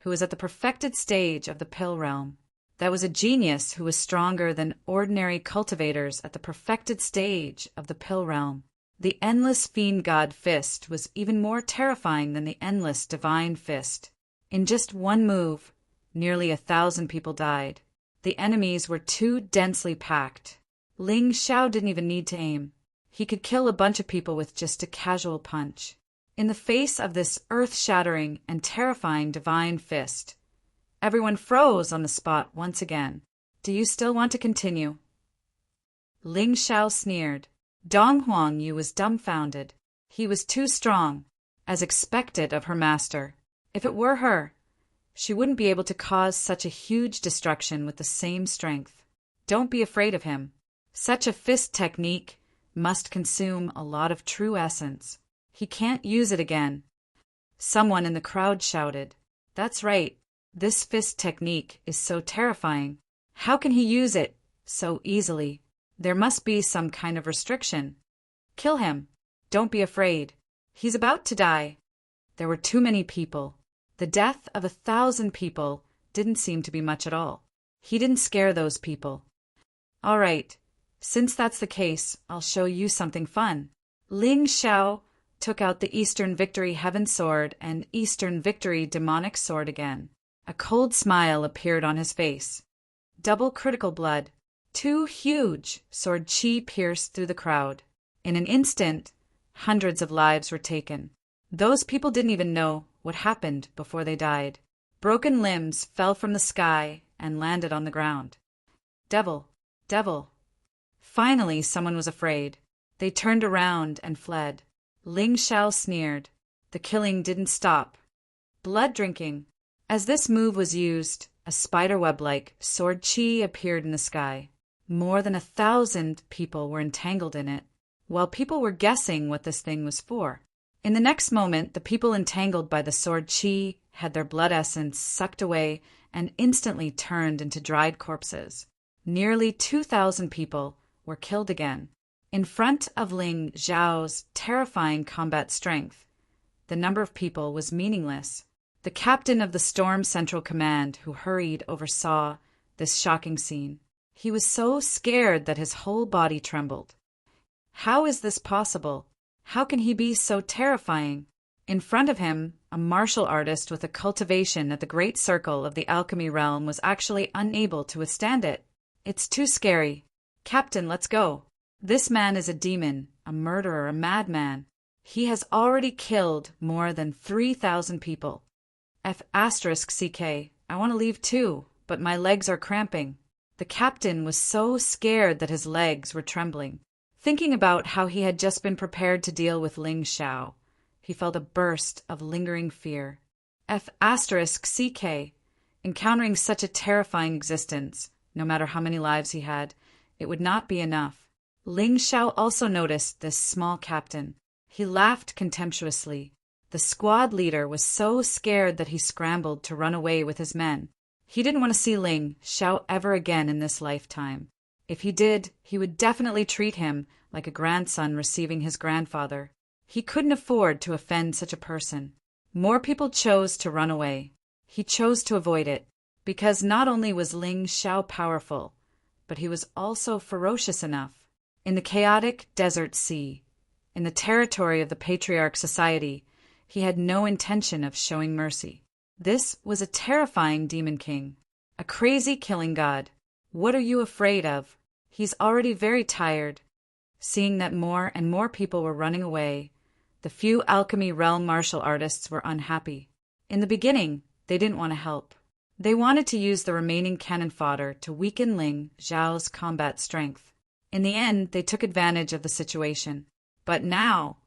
who was at the perfected stage of the Pill Realm. That was a genius who was stronger than ordinary cultivators at the perfected stage of the Pill Realm. The endless fiend god fist was even more terrifying than the endless divine fist. In just one move, nearly 1,000 people died. The enemies were too densely packed. Ling Xiao didn't even need to aim. He could kill a bunch of people with just a casual punch. In the face of this earth-shattering and terrifying divine fist, everyone froze on the spot once again. Do you still want to continue? Ling Xiao sneered. Dong Huangyu was dumbfounded. He was too strong, as expected of her master. If it were her, she wouldn't be able to cause such a huge destruction with the same strength. Don't be afraid of him. Such a fist technique must consume a lot of true essence. He can't use it again. Someone in the crowd shouted. That's right. This fist technique is so terrifying. How can he use it so easily? There must be some kind of restriction. Kill him. Don't be afraid. He's about to die. There were too many people. The death of 1,000 people didn't seem to be much at all. He didn't scare those people. All right. Since that's the case, I'll show you something fun. Ling Xiao took out the Eastern Victory Heaven Sword and Eastern Victory Demonic Sword again. A cold smile appeared on his face. Double critical blood. 2 huge sword chi pierced through the crowd. In an instant, hundreds of lives were taken. Those people didn't even know what happened before they died. Broken limbs fell from the sky and landed on the ground. Devil, devil. Finally, someone was afraid. They turned around and fled. Ling Xiao sneered. The killing didn't stop. Blood drinking. As this move was used, a spiderweb-like sword chi appeared in the sky. More than 1,000 people were entangled in it, while people were guessing what this thing was for. In the next moment, the people entangled by the sword chi had their blood essence sucked away and instantly turned into dried corpses. Nearly 2,000 people were killed again. In front of Ling Xiao's terrifying combat strength, the number of people was meaningless. The captain of the Storm Central Command, who hurried, oversaw this shocking scene. He was so scared that his whole body trembled. How is this possible? How can he be so terrifying? In front of him, a martial artist with a cultivation at the great circle of the alchemy realm was actually unable to withstand it. It's too scary. Captain, let's go. This man is a demon, a murderer, a madman. He has already killed more than 3,000 people. F***CK. I want to leave too, but my legs are cramping. The captain was so scared that his legs were trembling. Thinking about how he had just been prepared to deal with Ling Xiao, he felt a burst of lingering fear. F***CK. Encountering such a terrifying existence, no matter how many lives he had, it would not be enough. Ling Xiao also noticed this small captain. He laughed contemptuously. The squad leader was so scared that he scrambled to run away with his men. He didn't want to see Ling Xiao ever again in this lifetime. If he did, he would definitely treat him like a grandson receiving his grandfather. He couldn't afford to offend such a person. More people chose to run away. He chose to avoid it, because not only was Ling Xiao powerful, but he was also ferocious enough. In the chaotic desert sea, in the territory of the Patriarch Society, he had no intention of showing mercy. This was a terrifying demon king, a crazy killing god. What are you afraid of? He's already very tired. Seeing that more and more people were running away, the few alchemy realm martial artists were unhappy. In the beginning, they didn't want to help. They wanted to use the remaining cannon fodder to weaken Ling Xiao's combat strength. In the end, they took advantage of the situation. But now,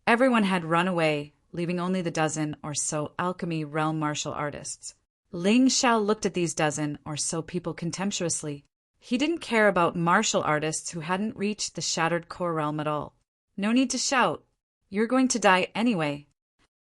everyone had run away, leaving only the dozen or so alchemy realm martial artists. Ling Xiao looked at these dozen or so people contemptuously. He didn't care about martial artists who hadn't reached the shattered core realm at all. No need to shout. You're going to die anyway.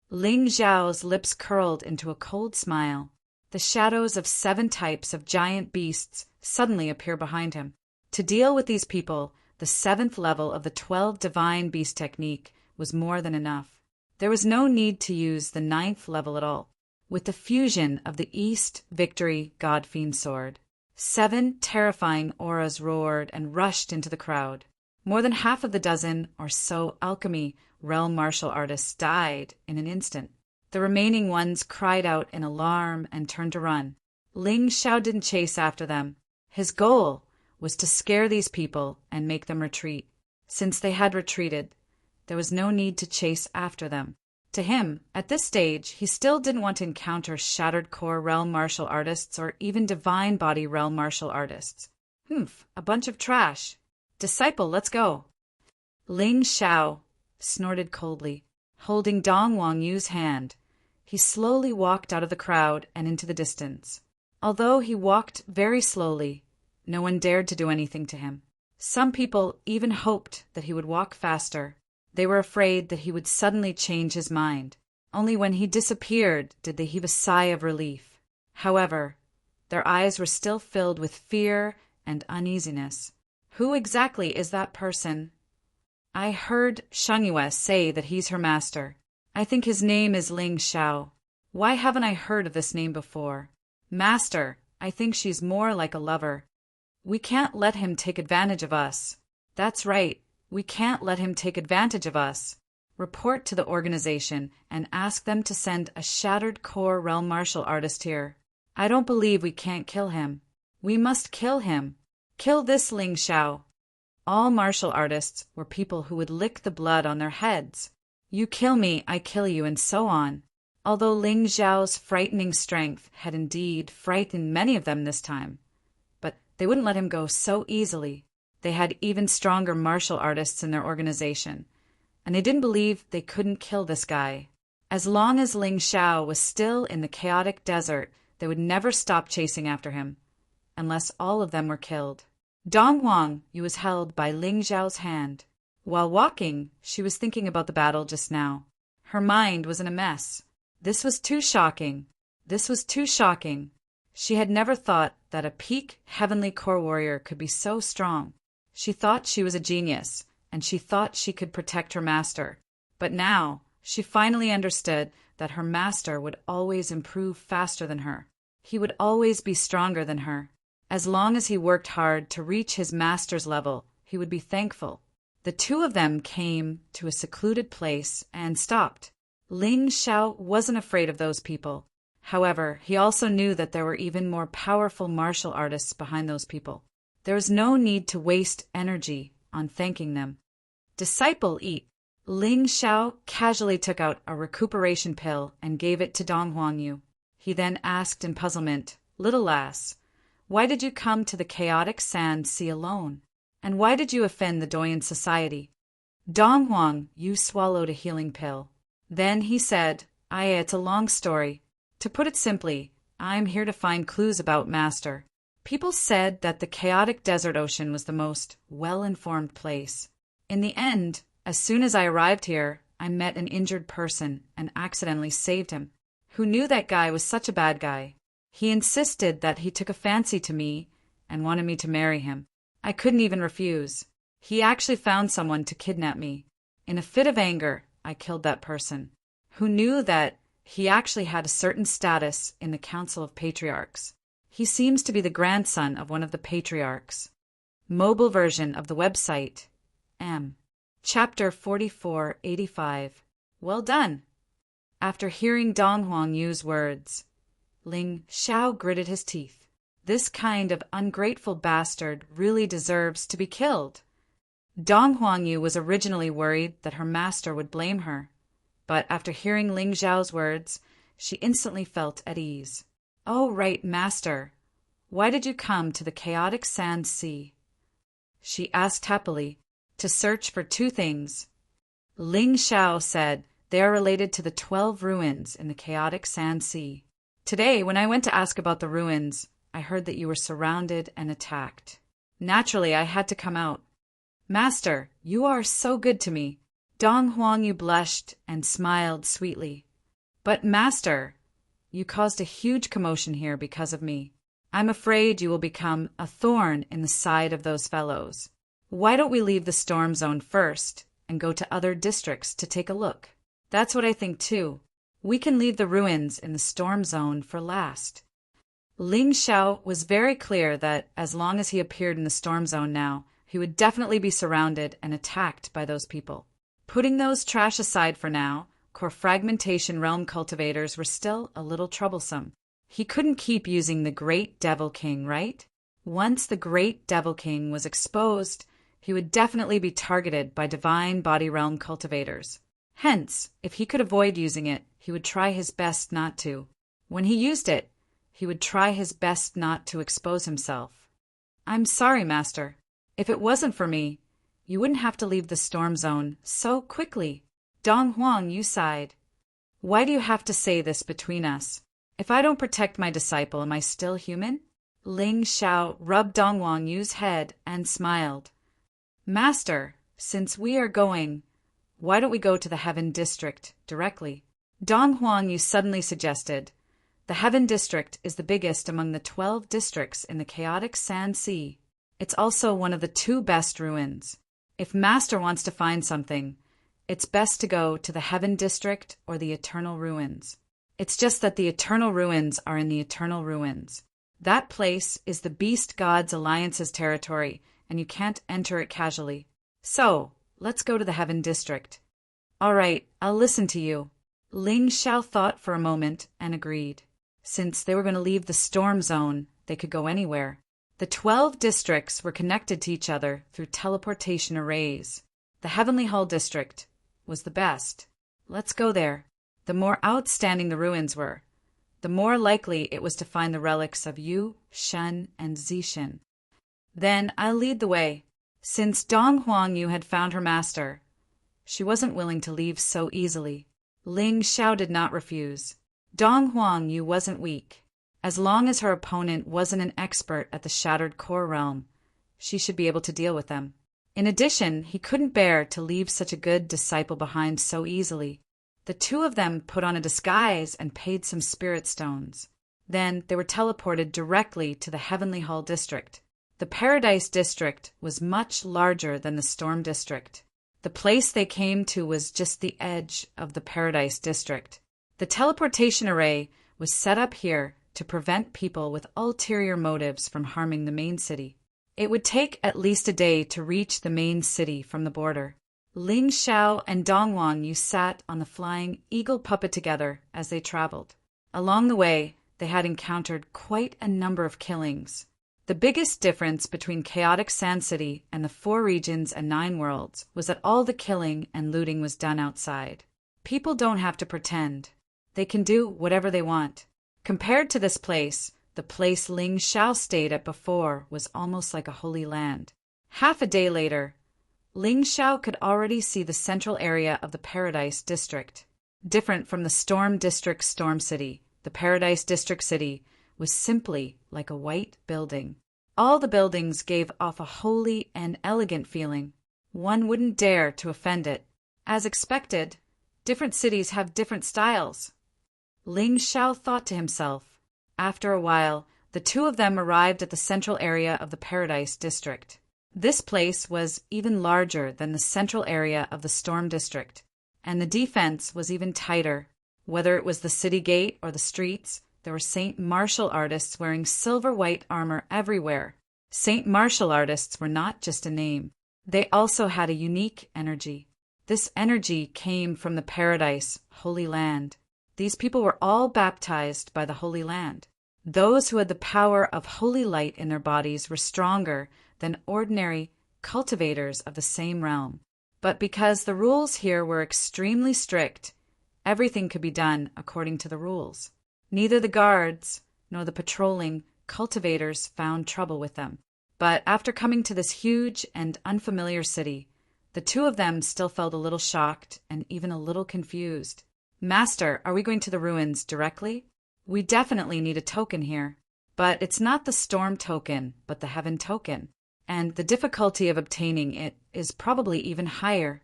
Ling Xiao's lips curled into a cold smile. The shadows of 7 types of giant beasts suddenly appear behind him. To deal with these people, the 7th level of the 12 divine beast technique was more than enough. There was no need to use the 9th level at all. With the fusion of the East Victory God-Fiend sword, 7 terrifying auras roared and rushed into the crowd. More than half of the dozen or so alchemy realm martial artists died in an instant. The remaining ones cried out in alarm and turned to run. Ling Xiao didn't chase after them. His goal was to scare these people and make them retreat. Since they had retreated, there was no need to chase after them. To him, at this stage, he still didn't want to encounter Shattered Core realm martial artists or even Divine Body realm martial artists. A bunch of trash. Disciple, let's go. Ling Xiao snorted coldly. Holding Dong Wang Yu's hand, he slowly walked out of the crowd and into the distance. Although he walked very slowly, no one dared to do anything to him. Some people even hoped that he would walk faster. They were afraid that he would suddenly change his mind. Only when he disappeared did they heave a sigh of relief. However, their eyes were still filled with fear and uneasiness. Who exactly is that person? I heard Shangyue say that he's her master. I think his name is Ling Xiao. Why haven't I heard of this name before? Master, I think she's more like a lover. We can't let him take advantage of us. That's right. We can't let him take advantage of us. Report to the organization and ask them to send a Shattered Core realm martial artist here. I don't believe we can't kill him. We must kill him. Kill this Ling Xiao. All martial artists were people who would lick the blood on their heads. You kill me, I kill you, and so on. Although Ling Xiao's frightening strength had indeed frightened many of them this time. But they wouldn't let him go so easily. They had even stronger martial artists in their organization, and they didn't believe they couldn't kill this guy. As long as Ling Xiao was still in the chaotic desert, they would never stop chasing after him, unless all of them were killed. Dong Huangyu was held by Ling Xiao's hand. While walking, she was thinking about the battle just now. Her mind was in a mess. This was too shocking. This was too shocking. She had never thought that a peak heavenly core warrior could be so strong. She thought she was a genius, and she thought she could protect her master. But now, she finally understood that her master would always improve faster than her. He would always be stronger than her. As long as he worked hard to reach his master's level, he would be thankful. The two of them came to a secluded place and stopped. Ling Xiao wasn't afraid of those people. However, he also knew that there were even more powerful martial artists behind those people. There was no need to waste energy on thanking them. Disciple, eat. Ling Xiao casually took out a recuperation pill and gave it to Dong Huangyu. He then asked in puzzlement, "Little lass, why did you come to the chaotic sand sea alone? And why did you offend the Doyan society?" Dong Huangyu swallowed a healing pill. Then he said, It's a long story. To put it simply, I'm here to find clues about Master. People said that the chaotic desert ocean was the most well-informed place. In the end, as soon as I arrived here, I met an injured person and accidentally saved him. Who knew that guy was such a bad guy? He insisted that he took a fancy to me and wanted me to marry him. I couldn't even refuse. He actually found someone to kidnap me. In a fit of anger, I killed that person. Who knew that he actually had a certain status in the Council of Patriarchs? He seems to be the grandson of one of the patriarchs. Mobile version of the website. M. Chapter 4485. Well done. After hearing Dong Huangyu's words, Ling Xiao gritted his teeth. This kind of ungrateful bastard really deserves to be killed. Dong Huangyu was originally worried that her master would blame her, but after hearing Ling Xiao's words, she instantly felt at ease. "Oh, right, master. Why did you come to the chaotic sand sea?" she asked happily. "To search for two things." Ling Xiao said they are related to the 12 ruins in the chaotic sand sea. "Today, when I went to ask about the ruins, I heard that you were surrounded and attacked. Naturally, I had to come out. Master, you are so good to me." Dong Huangyu blushed and smiled sweetly. "But master, you caused a huge commotion here because of me. I'm afraid you will become a thorn in the side of those fellows. Why don't we leave the storm zone first and go to other districts to take a look?" "That's what I think too. We can leave the ruins in the storm zone for last." Ling Xiao was very clear that as long as he appeared in the storm zone now, he would definitely be surrounded and attacked by those people. Putting those trash aside for now, core fragmentation realm cultivators were still a little troublesome. He couldn't keep using the Great Devil King, right? Once the Great Devil King was exposed, he would definitely be targeted by divine body realm cultivators. Hence, if he could avoid using it, he would try his best not to. When he used it, he would try his best not to expose himself. "I'm sorry, master. If it wasn't for me, you wouldn't have to leave the storm zone so quickly." Dong Huangyu sighed. "Why do you have to say this between us? If I don't protect my disciple, am I still human?" Ling Xiao rubbed Dong Huangyu's head and smiled. "Master, since we are going, why don't we go to the Heaven District directly?" Dong Huangyu suddenly suggested. The Heaven District is the biggest among the 12 districts in the chaotic Sand Sea. It's also one of the 2 best ruins. If Master wants to find something, it's best to go to the Heaven District or the Eternal Ruins. It's just that the Eternal Ruins are in the Eternal Ruins. That place is the Beast Gods Alliance's territory, and you can't enter it casually. So, let's go to the Heaven District. "All right, I'll listen to you." Ling Xiao thought for a moment and agreed. Since they were going to leave the storm zone, they could go anywhere. The 12 districts were connected to each other through teleportation arrays. The Heavenly Hall district was the best. Let's go there. The more outstanding the ruins were, the more likely it was to find the relics of Yu, Shen, and Zixin. Then I'll lead the way. Since Dong Huangyu had found her master, she wasn't willing to leave so easily. Ling Xiao did not refuse. Dong Huangyu wasn't weak. As long as her opponent wasn't an expert at the Shattered Core realm, she should be able to deal with them. In addition, he couldn't bear to leave such a good disciple behind so easily. The two of them put on a disguise and paid some spirit stones. Then they were teleported directly to the Heavenly Hall district. The Paradise district was much larger than the Storm district. The place they came to was just the edge of the Paradise district. The teleportation array was set up here to prevent people with ulterior motives from harming the main city. It would take at least a day to reach the main city from the border. Ling Xiao and Dong Huangyu sat on the flying eagle puppet together as they traveled. Along the way, they had encountered quite a number of killings. The biggest difference between Chaotic Sand City and the 4 regions and 9 worlds was that all the killing and looting was done outside. People don't have to pretend. They can do whatever they want. Compared to this place, the place Ling Xiao stayed at before was almost like a holy land. Half a day later, Ling Xiao could already see the central area of the Paradise District. Different from the Storm District Storm City, the Paradise District City was simply like a white building. All the buildings gave off a holy and elegant feeling. One wouldn't dare to offend it. As expected, different cities have different styles. Ling Xiao thought to himself. After a while, the two of them arrived at the central area of the Paradise District. This place was even larger than the central area of the Storm District, and the defense was even tighter. Whether it was the city gate or the streets, there were Saint Martial artists wearing silver-white armor everywhere. Saint Martial artists were not just a name. They also had a unique energy. This energy came from the Paradise, Holy Land. These people were all baptized by the Holy Land. Those who had the power of holy light in their bodies were stronger than ordinary cultivators of the same realm. But because the rules here were extremely strict, everything could be done according to the rules. Neither the guards nor the patrolling cultivators found trouble with them. But after coming to this huge and unfamiliar city, the two of them still felt a little shocked and even a little confused. Master, are we going to the ruins directly? We definitely need a token here. But it's not the storm token, but the heaven token. And the difficulty of obtaining it is probably even higher.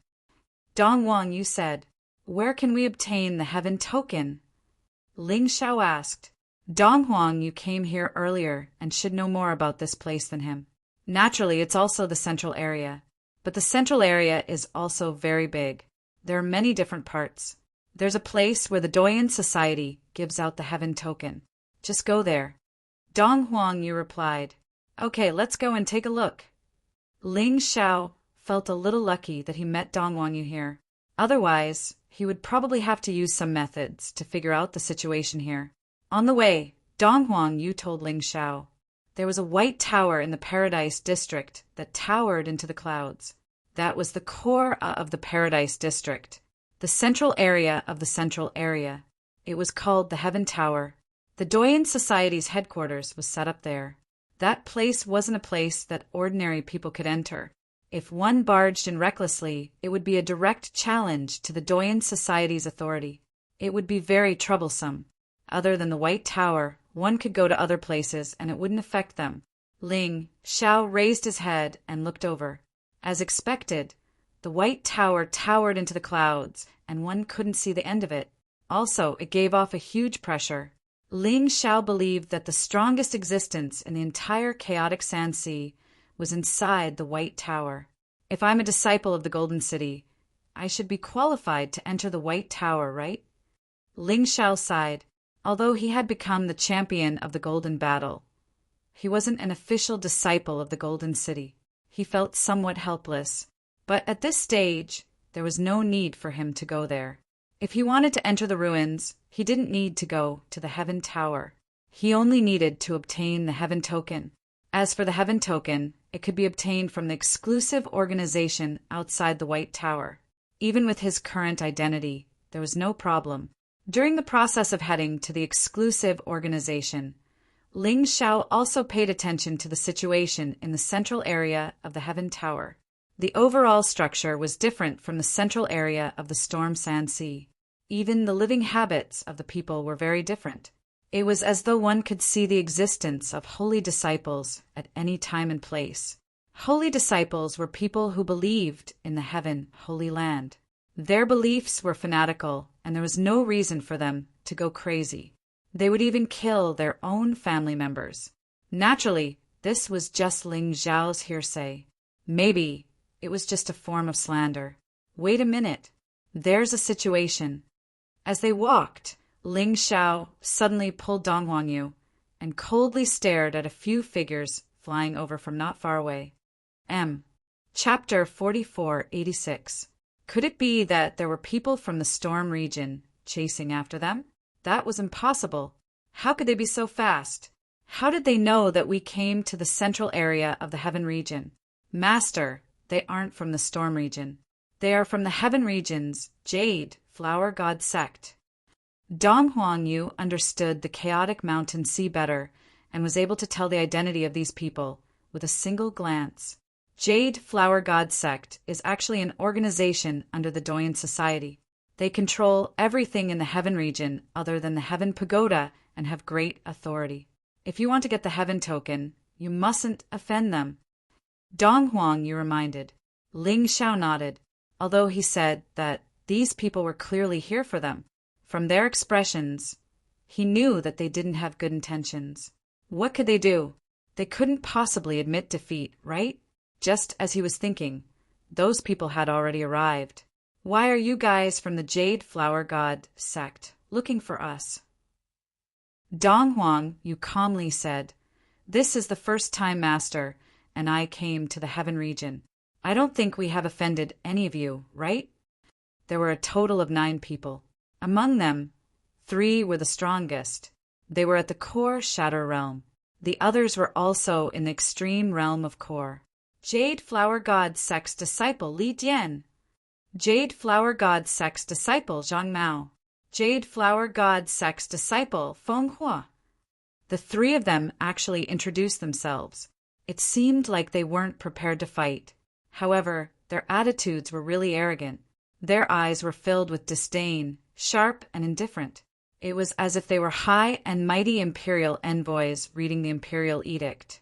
Dong Huangyu said, "Where can we obtain the heaven token?" Ling Xiao asked. Dong Huangyu came here earlier and should know more about this place than him. Naturally, it's also the central area. But the central area is also very big. There are many different parts. There's a place where the Doyen Society gives out the heaven token. Just go there. Dong Huangyu replied, "Okay, let's go and take a look." Ling Xiao felt a little lucky that he met Dong Huangyu here. Otherwise, he would probably have to use some methods to figure out the situation here. On the way, Dong Huangyu told Ling Xiao, there was a white tower in the Paradise District that towered into the clouds. That was the core of the Paradise District, the central area of the central area. It was called the Heaven Tower. The Doyen Society's headquarters was set up there. That place wasn't a place that ordinary people could enter. If one barged in recklessly, it would be a direct challenge to the Doyen Society's authority. It would be very troublesome. Other than the White Tower, one could go to other places and it wouldn't affect them. Ling Xiao raised his head and looked over. As expected, the White Tower towered into the clouds and one couldn't see the end of it. Also, it gave off a huge pressure. Ling Xiao believed that the strongest existence in the entire Chaotic Sand Sea was inside the White Tower. If I'm a disciple of the Golden City, I should be qualified to enter the White Tower, right? Ling Xiao sighed. Although he had become the champion of the Golden Battle, he wasn't an official disciple of the Golden City. He felt somewhat helpless, but at this stage, there was no need for him to go there. If he wanted to enter the ruins, he didn't need to go to the Heaven Tower. He only needed to obtain the Heaven Token. As for the Heaven Token, it could be obtained from the exclusive organization outside the White Tower. Even with his current identity, there was no problem. During the process of heading to the exclusive organization, Ling Xiao also paid attention to the situation in the central area of the Heaven Tower. The overall structure was different from the central area of the Storm Sand Sea. Even the living habits of the people were very different. It was as though one could see the existence of holy disciples at any time and place. Holy disciples were people who believed in the Heaven Holy Land. Their beliefs were fanatical, and there was no reason for them to go crazy. They would even kill their own family members. Naturally, this was just Ling Xiao's hearsay. Maybe it was just a form of slander. Wait a minute. There's a situation. As they walked, Ling Xiao suddenly pulled Dong Huangyu and coldly stared at a few figures flying over from not far away. Chapter 4486. Could it be that there were people from the storm region chasing after them? That was impossible. How could they be so fast? How did they know that we came to the central area of the Heaven region? Master, they aren't from the storm region. They are from the Heaven region's Jade Flower God sect. Dong Huangyu understood the chaotic mountain sea better and was able to tell the identity of these people with a single glance. Jade Flower God sect is actually an organization under the Doyan Society. They control everything in the Heaven region other than the Heaven Pagoda and have great authority. If you want to get the Heaven Token, you mustn't offend them. Dong Huangyu reminded. Ling Xiao nodded, although he said that these people were clearly here for them. From their expressions, he knew that they didn't have good intentions. What could they do? They couldn't possibly admit defeat, right? Just as he was thinking, those people had already arrived. Why are you guys from the Jade Flower God sect looking for us? Dong Huangyu calmly said, This is the first time, Master, and I came to the Heaven region. I don't think we have offended any of you, right? There were a total of 9 people. Among them, 3 were the strongest. They were at the core Shatter realm. The others were also in the extreme realm of core. Jade Flower God sect's disciple Li Dian. Jade Flower God sect's disciple Zhang Mao. Jade Flower God sect's disciple Feng Hua. The 3 of them actually introduced themselves. It seemed like they weren't prepared to fight. However, their attitudes were really arrogant. Their eyes were filled with disdain, sharp and indifferent. It was as if they were high and mighty imperial envoys reading the imperial edict.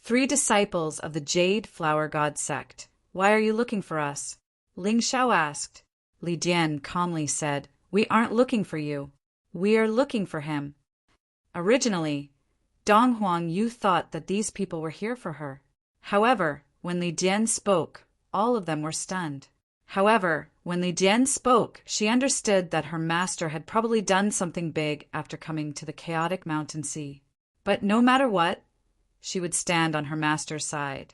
3 disciples of the Jade Flower God sect. Why are you looking for us? Ling Xiao asked. Li Dian calmly said, We aren't looking for you. We are looking for him. Originally, Dong Huangyu thought that these people were here for her. However, when Li Dian spoke, all of them were stunned. She understood that her master had probably done something big after coming to the chaotic mountain sea. But no matter what, she would stand on her master's side.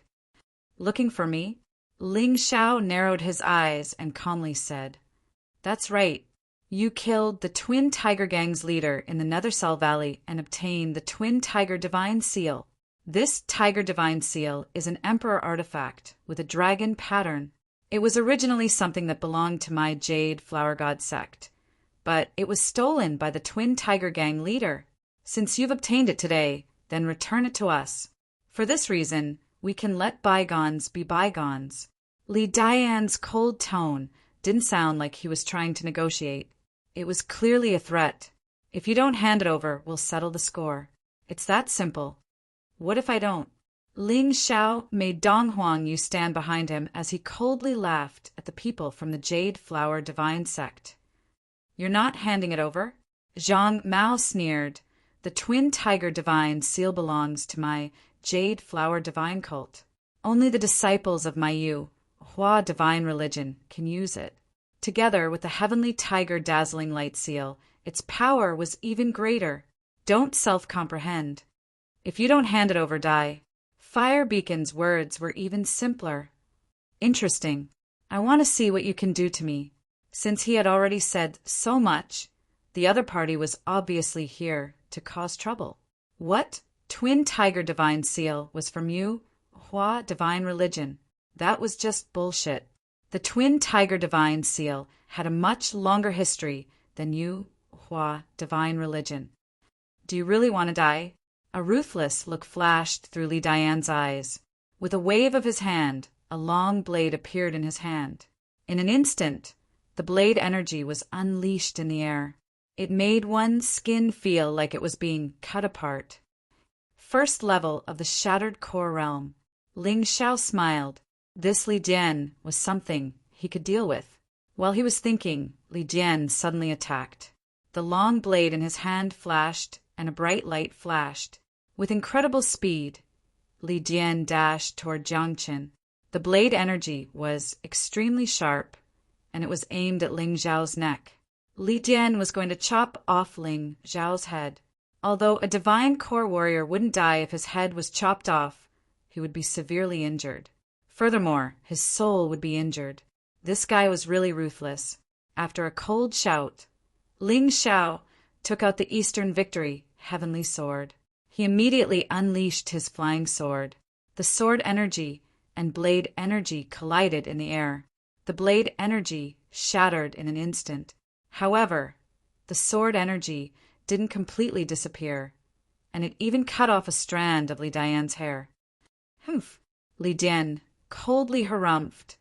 Looking for me? Ling Xiao narrowed his eyes and calmly said, That's right. You killed the Twin Tiger Gang's leader in the Nether Cell Valley and obtained the Twin Tiger Divine Seal. This Tiger Divine Seal is an Emperor artifact with a dragon pattern. It was originally something that belonged to my Jade Flower God sect, but it was stolen by the Twin Tiger Gang leader. Since you've obtained it today, then return it to us. For this reason, we can let bygones be bygones. Li Dian's cold tone didn't sound like he was trying to negotiate. It was clearly a threat. If you don't hand it over, we'll settle the score. It's that simple. What if I don't? Ling Xiao made Dong Huangyu stand behind him as he coldly laughed at the people from the Jade Flower Divine sect. You're not handing it over? Zhang Mao sneered. The Twin Tiger Divine Seal belongs to my Jade Flower Divine cult. Only the disciples of my Hua Divine religion can use it. Together with the Heavenly Tiger Dazzling Light Seal, its power was even greater. Don't self-comprehend. If you don't hand it over, die. Fire Beacon's words were even simpler. Interesting. I want to see what you can do to me. Since he had already said so much, the other party was obviously here to cause trouble. What? Twin Tiger Divine Seal was from Yu Hua Divine Religion. That was just bullshit. The Twin Tiger Divine Seal had a much longer history than Yu Hua Divine Religion. Do you really want to die? A ruthless look flashed through Li Dian's eyes. With a wave of his hand, a long blade appeared in his hand. In an instant, the blade energy was unleashed in the air. It made one's skin feel like it was being cut apart. First level of the Shattered Core Realm. Ling Xiao smiled. This Li Jian was something he could deal with. While he was thinking, Li Jian suddenly attacked. The long blade in his hand flashed, and a bright light flashed. With incredible speed, Li Jian dashed toward Jiang Qin. The blade energy was extremely sharp, and it was aimed at Ling Xiao's neck. Li Jian was going to chop off Ling Xiao's head. Although a divine core warrior wouldn't die if his head was chopped off, he would be severely injured. Furthermore, his soul would be injured. This guy was really ruthless. After a cold shout, Ling Xiao took out the Eastern Victory Heavenly Sword. He immediately unleashed his flying sword. The sword energy and blade energy collided in the air. The blade energy shattered in an instant. However, the sword energy didn't completely disappear, and it even cut off a strand of Li Dian's hair. Humph! Li Dian coldly harumphed.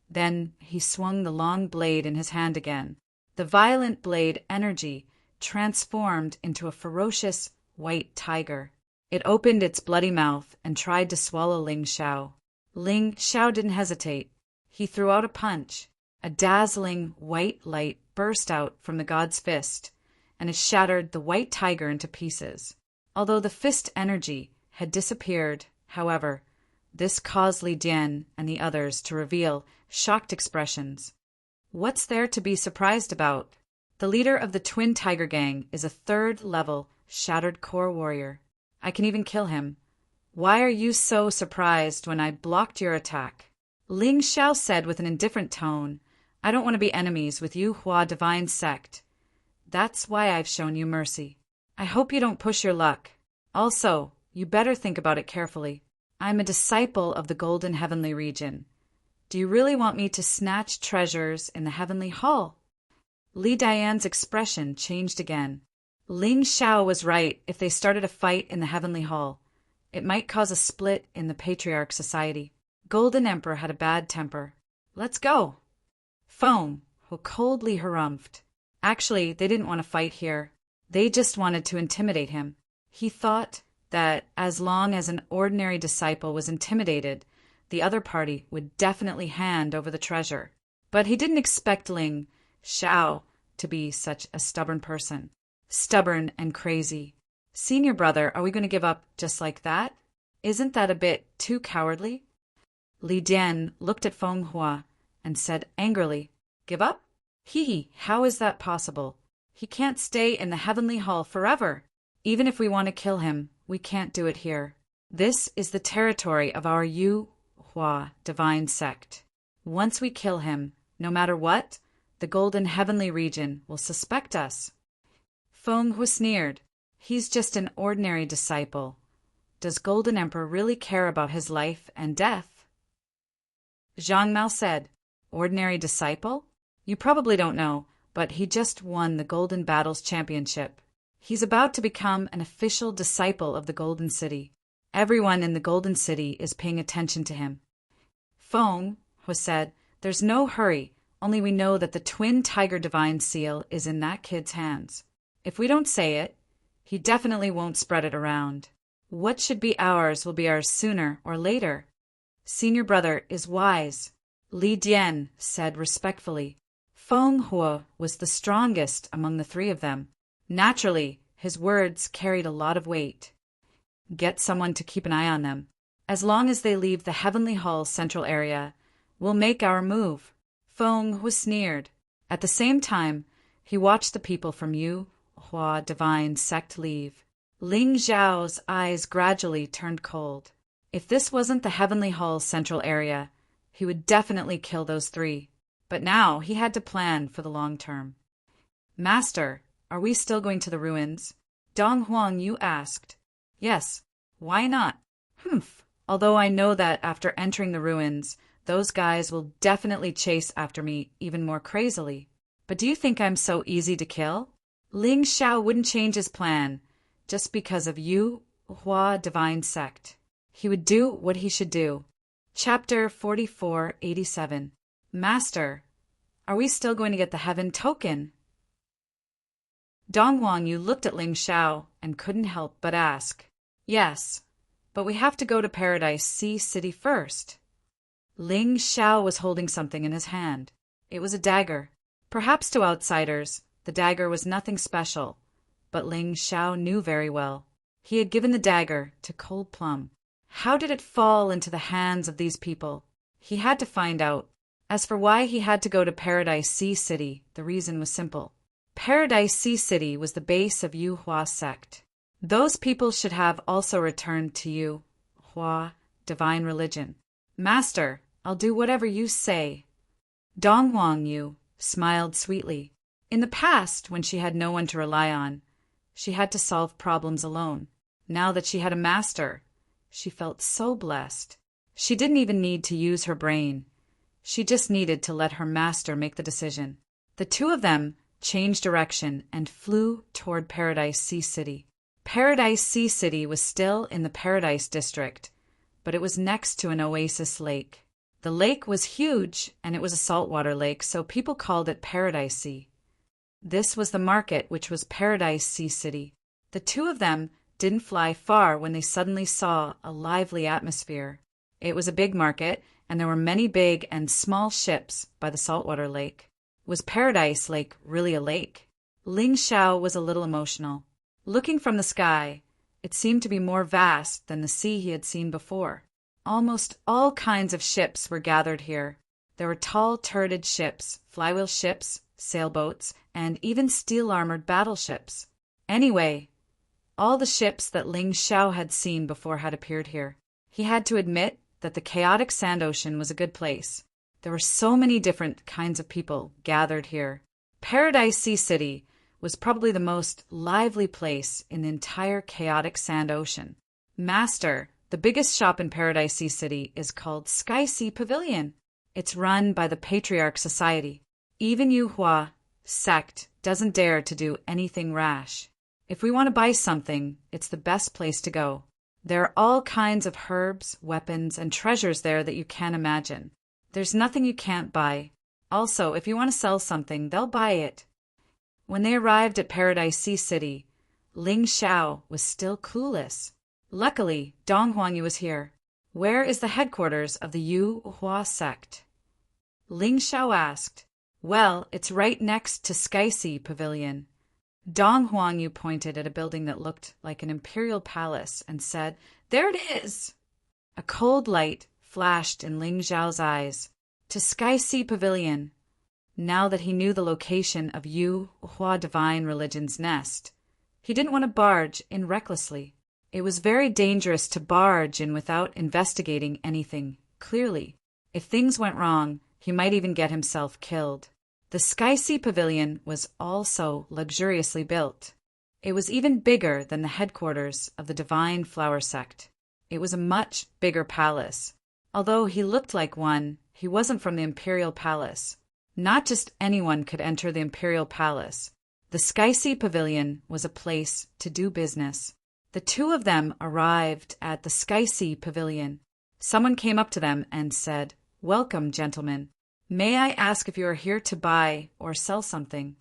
Then he swung the long blade in his hand again. The violent blade energy transformed into a ferocious white tiger. It opened its bloody mouth and tried to swallow Ling Xiao. Ling Xiao didn't hesitate. He threw out a punch. A dazzling white light burst out from the god's fist, and it shattered the white tiger into pieces. Although the fist energy had disappeared, however, this caused Li Dian and the others to reveal shocked expressions. What's there to be surprised about? The leader of the Twin Tiger Gang is a third-level Shattered Core Warrior. I can even kill him. Why are you so surprised when I blocked your attack? Ling Xiao said with an indifferent tone, I don't want to be enemies with Yu Hua Divine Sect. That's why I've shown you mercy. I hope you don't push your luck. Also, you better think about it carefully. I'm a disciple of the Golden Heavenly Region. Do you really want me to snatch treasures in the Heavenly Hall? Li Dian's expression changed again. Ling Xiao was right. If they started a fight in the Heavenly Hall, it might cause a split in the Patriarch Society. Golden Emperor had a bad temper. Let's go. Feng, who coldly harumphed. Actually, they didn't want to fight here. They just wanted to intimidate him. He thought that as long as an ordinary disciple was intimidated, the other party would definitely hand over the treasure. But he didn't expect Ling Xiao to be such a stubborn person. Stubborn and crazy. Senior brother, are we going to give up just like that? Isn't that a bit too cowardly? Li Dian looked at Feng Hua and said angrily, Give up? How is that possible? He can't stay in the Heavenly Hall forever. Even if we want to kill him, we can't do it here. This is the territory of our Yu Hua Divine Sect. Once we kill him, no matter what, the Golden Heavenly Region will suspect us. Feng Hua sneered. He's just an ordinary disciple. Does Golden Emperor really care about his life and death? Zhang Mao said, Ordinary disciple? You probably don't know, but he just won the Golden Battles Championship. He's about to become an official disciple of the Golden City. Everyone in the Golden City is paying attention to him. Feng Hua said, There's no hurry, only we know that the Twin Tiger Divine Seal is in that kid's hands. If we don't say it, he definitely won't spread it around. What should be ours will be ours sooner or later. Senior brother is wise, Li Dian said respectfully. Feng Hua was the strongest among the three of them. Naturally, his words carried a lot of weight. Get someone to keep an eye on them. As long as they leave the Heavenly Hall central area, we'll make our move. Feng Hua sneered. At the same time, he watched the people from Yu Hua Divine Sect leave. Ling Xiao's eyes gradually turned cold. If this wasn't the Heavenly Hall central area, he would definitely kill those three. But now he had to plan for the long term. Master, are we still going to the ruins? Dong Huang Yu asked. Yes, why not? Humph, although I know that after entering the ruins, those guys will definitely chase after me even more crazily. But do you think I'm so easy to kill? Ling Xiao wouldn't change his plan just because of Yu Hua divine sect. He would do what he should do. Chapter 4487. Master, are we still going to get the heaven token? Dong Huang Yu looked at Ling Xiao and couldn't help but ask. Yes, but we have to go to Paradise Sea City first. Ling Xiao was holding something in his hand. It was a dagger. Perhaps to outsiders, the dagger was nothing special, but Ling Xiao knew very well. He had given the dagger to Cold Plum. How did it fall into the hands of these people? He had to find out. As for why he had to go to Paradise Sea City, the reason was simple. Paradise Sea City was the base of Yu Hua sect. Those people should have also returned to Yu Hua divine religion. Master, I'll do whatever you say. Dong Huang Yu smiled sweetly. In the past, when she had no one to rely on, she had to solve problems alone. Now that she had a master, she felt so blessed. She didn't even need to use her brain. She just needed to let her master make the decision. The two of them changed direction and flew toward Paradise Sea City. Paradise Sea City was still in the Paradise District, but it was next to an oasis lake. The lake was huge, and it was a saltwater lake, so people called it Paradise Sea. This was the market, which was Paradise Sea City. The two of them didn't fly far when they suddenly saw a lively atmosphere. It was a big market, and there were many big and small ships by the saltwater lake. Was Paradise Lake really a lake? Ling Xiao was a little emotional. Looking from the sky, it seemed to be more vast than the sea he had seen before. Almost all kinds of ships were gathered here. There were tall, turreted ships, flywheel ships, sailboats, and even steel-armored battleships. Anyway, all the ships that Ling Xiao had seen before had appeared here. He had to admit that the chaotic sand ocean was a good place. There were so many different kinds of people gathered here. Paradise Sea City was probably the most lively place in the entire chaotic sand ocean. Master, the biggest shop in Paradise Sea City is called Sky Sea Pavilion. It's run by the Patriarch Society. Even Yu Hua sect doesn't dare to do anything rash. If we want to buy something, it's the best place to go. There are all kinds of herbs, weapons, and treasures there that you can't imagine. There's nothing you can't buy. Also, if you want to sell something, they'll buy it. When they arrived at Paradise Sea City, Ling Xiao was still clueless. Luckily, Dong Huangyu was here. Where is the headquarters of the Yu Hua sect? Ling Xiao asked. Well, it's right next to Sky Sea Pavilion. Dong Huangyu pointed at a building that looked like an imperial palace and said, There it is! A cold light flashed in Ling Xiao's eyes. To Sky Sea Pavilion. Now that he knew the location of Yu Hua divine religion's nest, he didn't want to barge in recklessly. It was very dangerous to barge in without investigating anything clearly. If things went wrong, he might even get himself killed. The Sky Sea Pavilion was also luxuriously built. It was even bigger than the headquarters of the Divine Flower Sect. It was a much bigger palace. Although he looked like one, he wasn't from the Imperial Palace. Not just anyone could enter the Imperial Palace. The Sky Sea Pavilion was a place to do business. The two of them arrived at the Sky Sea Pavilion. Someone came up to them and said, Welcome, gentlemen. May I ask if you are here to buy or sell something?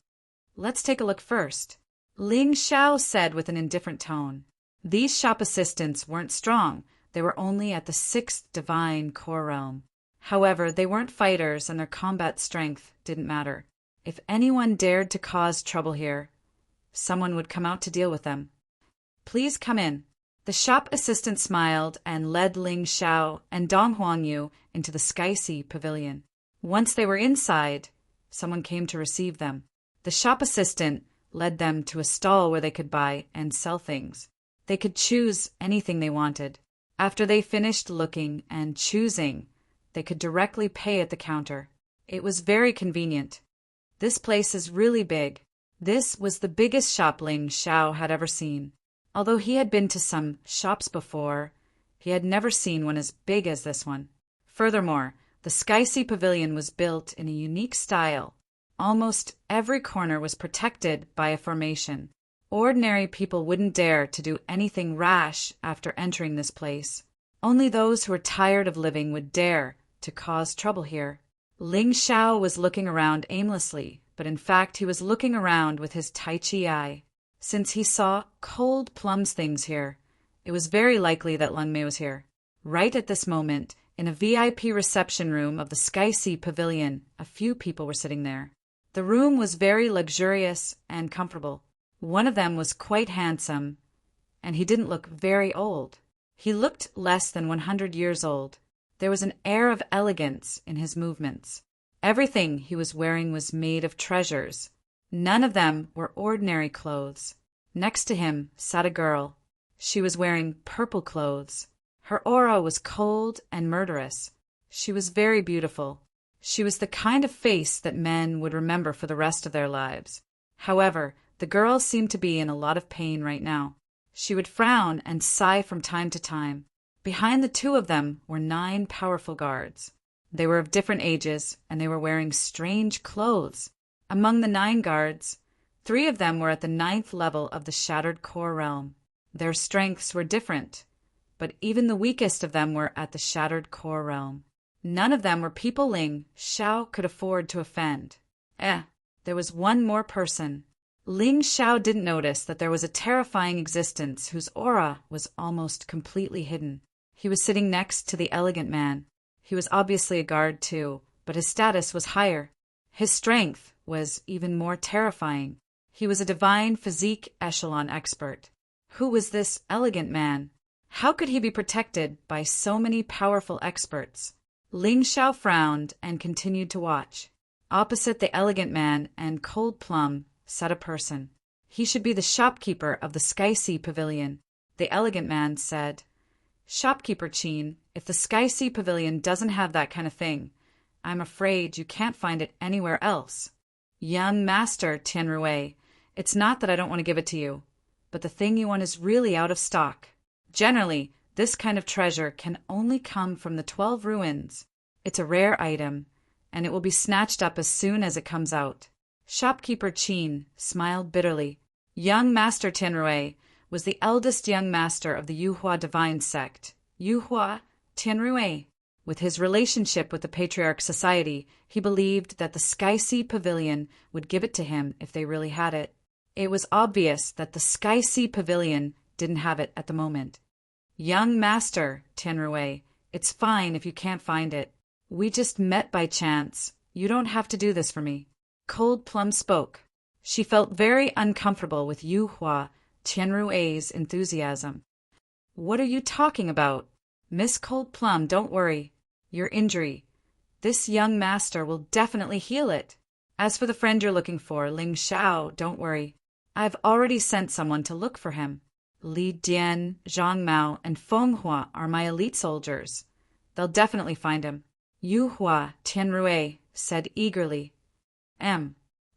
Let's take a look first. Ling Xiao said with an indifferent tone. These shop assistants weren't strong. They were only at the 6th divine core realm. However, they weren't fighters and their combat strength didn't matter. If anyone dared to cause trouble here, someone would come out to deal with them. Please come in. The shop assistant smiled and led Ling Xiao and Dong Huangyu into the Sky Sea Pavilion. Once they were inside, someone came to receive them. The shop assistant led them to a stall where they could buy and sell things. They could choose anything they wanted. After they finished looking and choosing, they could directly pay at the counter. It was very convenient. This place is really big. This was the biggest shop Ling Xiao had ever seen. Although he had been to some shops before, he had never seen one as big as this one. Furthermore, the Sky Sea Pavilion was built in a unique style. Almost every corner was protected by a formation. Ordinary people wouldn't dare to do anything rash after entering this place. Only those who were tired of living would dare to cause trouble here. Ling Xiao was looking around aimlessly, but in fact he was looking around with his Tai Chi eye. Since he saw Cold Plum's things here, it was very likely that Lung Mei was here. Right at this moment, in a VIP reception room of the Sky Sea Pavilion, a few people were sitting there. The room was very luxurious and comfortable. One of them was quite handsome, and he didn't look very old. He looked less than 100 years old. There was an air of elegance in his movements. Everything he was wearing was made of treasures. None of them were ordinary clothes. Next to him sat a girl. She was wearing purple clothes. Her aura was cold and murderous. She was very beautiful. She was the kind of face that men would remember for the rest of their lives. However, the girl seemed to be in a lot of pain right now. She would frown and sigh from time to time. Behind the two of them were 9 powerful guards. They were of different ages, and they were wearing strange clothes. Among the 9 guards, 3 of them were at the 9th level of the Shattered Core Realm. Their strengths were different, but even the weakest of them were at the Shattered Core Realm. None of them were people Ling Xiao could afford to offend. There was one more person. Ling Xiao didn't notice that there was a terrifying existence whose aura was almost completely hidden. He was sitting next to the elegant man. He was obviously a guard too, but his status was higher. His strength was even more terrifying. He was a divine physique echelon expert. Who was this elegant man? How could he be protected by so many powerful experts? Ling Xiao frowned and continued to watch. Opposite the elegant man and Cold Plum sat a person. He should be the shopkeeper of the Sky Sea Pavilion. The elegant man said, "Shopkeeper Qin, if the Sky Sea Pavilion doesn't have that kind of thing, I'm afraid you can't find it anywhere else." "Young Master Tianrui, it's not that I don't want to give it to you, but the thing you want is really out of stock. Generally, this kind of treasure can only come from the 12 ruins. It's a rare item, and it will be snatched up as soon as it comes out." Shopkeeper Qin smiled bitterly. Young Master Tianrui was the eldest young master of the Yuhua divine sect. Yuhua Tianrui. With his relationship with the Patriarch Society, he believed that the Sky Sea Pavilion would give it to him if they really had it. It was obvious that the Sky Sea Pavilion didn't have it at the moment. "Young Master Tianrui, it's fine if you can't find it. We just met by chance. You don't have to do this for me." Cold Plum spoke. She felt very uncomfortable with Yuhua Tianrui's enthusiasm. "What are you talking about? Miss Cold Plum, don't worry. Your injury. This young master will definitely heal it. As for the friend you're looking for, Ling Xiao, don't worry. I've already sent someone to look for him. Li Dian, Zhang Mao, and Feng Hua are my elite soldiers. They'll definitely find him." Yuhua Tianrui said eagerly.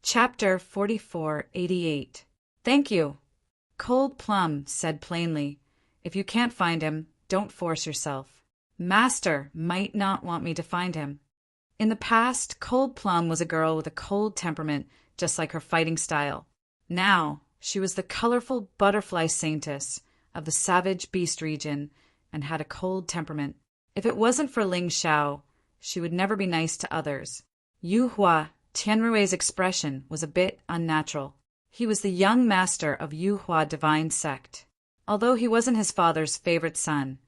Chapter 4488. "Thank you." Cold Plum said plainly, "If you can't find him, don't force yourself. Master might not want me to find him." In the past, Cold Plum was a girl with a cold temperament, just like her fighting style. Now, she was the colorful butterfly saintess of the savage beast region and had a cold temperament. If it wasn't for Ling Xiao, she would never be nice to others. Yuhua Tianrui's expression was a bit unnatural. He was the young master of Yuhua divine sect. Although he wasn't his father's favorite son,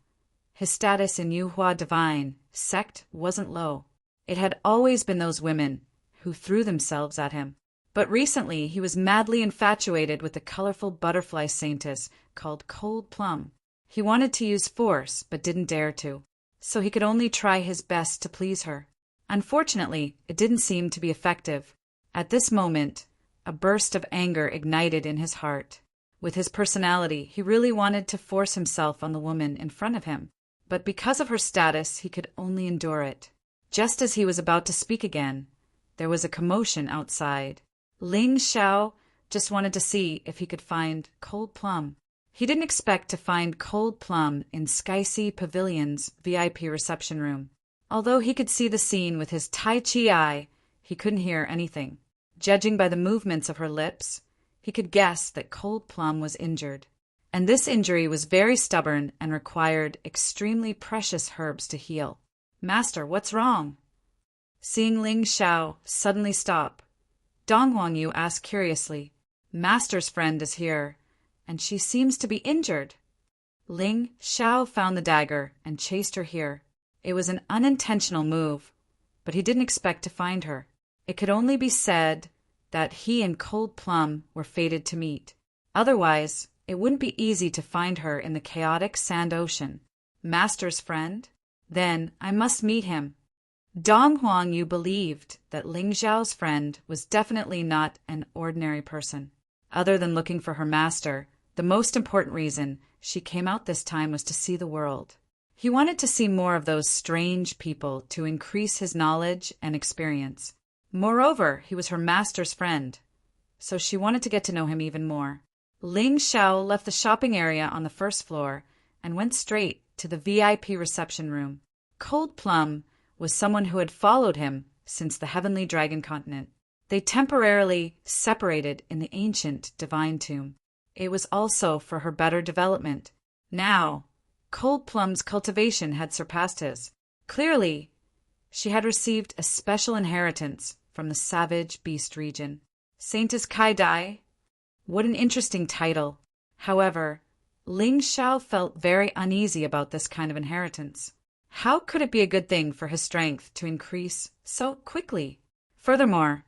his status in Yuhua divine sect wasn't low. It had always been those women who threw themselves at him. But recently he was madly infatuated with the colorful butterfly saintess called Cold Plum. He wanted to use force but didn't dare to, so he could only try his best to please her. Unfortunately, it didn't seem to be effective. At this moment, a burst of anger ignited in his heart. With his personality, he really wanted to force himself on the woman in front of him, but because of her status, he could only endure it. Just as he was about to speak again, there was a commotion outside. Ling Xiao just wanted to see if he could find Cold Plum. He didn't expect to find Cold Plum in Skycey Pavilion's VIP reception room. Although he could see the scene with his Tai Chi eye, he couldn't hear anything. Judging by the movements of her lips, he could guess that Cold Plum was injured. And this injury was very stubborn and required extremely precious herbs to heal. "Master, what's wrong?" Seeing Ling Xiao suddenly stop, Dong Huangyu asked curiously, "Master's friend is here, and she seems to be injured." Ling Xiao found the dagger and chased her here. It was an unintentional move, but he didn't expect to find her. It could only be said that he and Cold Plum were fated to meet. Otherwise, it wouldn't be easy to find her in the chaotic sand ocean. Master's friend? Then I must meet him. Dong Huangyu believed that Ling Xiao's friend was definitely not an ordinary person. Other than looking for her master, the most important reason she came out this time was to see the world. He wanted to see more of those strange people to increase his knowledge and experience. Moreover, he was her master's friend, so she wanted to get to know him even more. Ling Xiao left the shopping area on the first floor and went straight to the VIP reception room. Cold Plum was someone who had followed him since the Heavenly Dragon Continent. They temporarily separated in the ancient divine tomb. It was also for her better development. Now, Cold Plum's cultivation had surpassed his. Clearly, she had received a special inheritance from the savage beast region. Saintess Kai Dai? What an interesting title. However, Ling Xiao felt very uneasy about this kind of inheritance. How could it be a good thing for his strength to increase so quickly? Furthermore,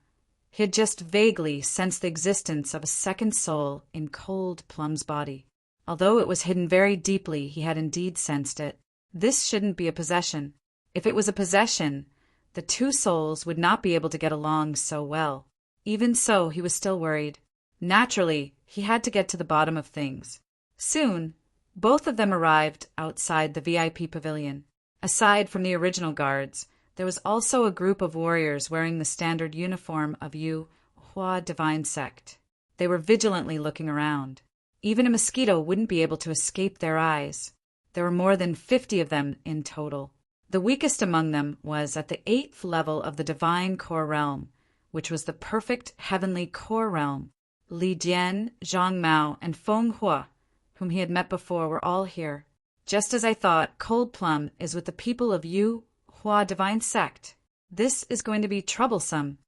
he had just vaguely sensed the existence of a second soul in Cold Plum's body. Although it was hidden very deeply, he had indeed sensed it. This shouldn't be a possession. If it was a possession, the two souls would not be able to get along so well. Even so, he was still worried. Naturally, he had to get to the bottom of things. Soon, both of them arrived outside the VIP pavilion. Aside from the original guards, there was also a group of warriors wearing the standard uniform of Yu Hua Divine Sect. They were vigilantly looking around. Even a mosquito wouldn't be able to escape their eyes. There were more than 50 of them in total. The weakest among them was at the 8th level of the Divine Core Realm, which was the perfect heavenly core realm. Li Jian, Zhang Mao, and Feng Hua, whom he had met before, were all here. Just as I thought, Cold Plum is with the people of Yu Hua Divine Sect. This is going to be troublesome.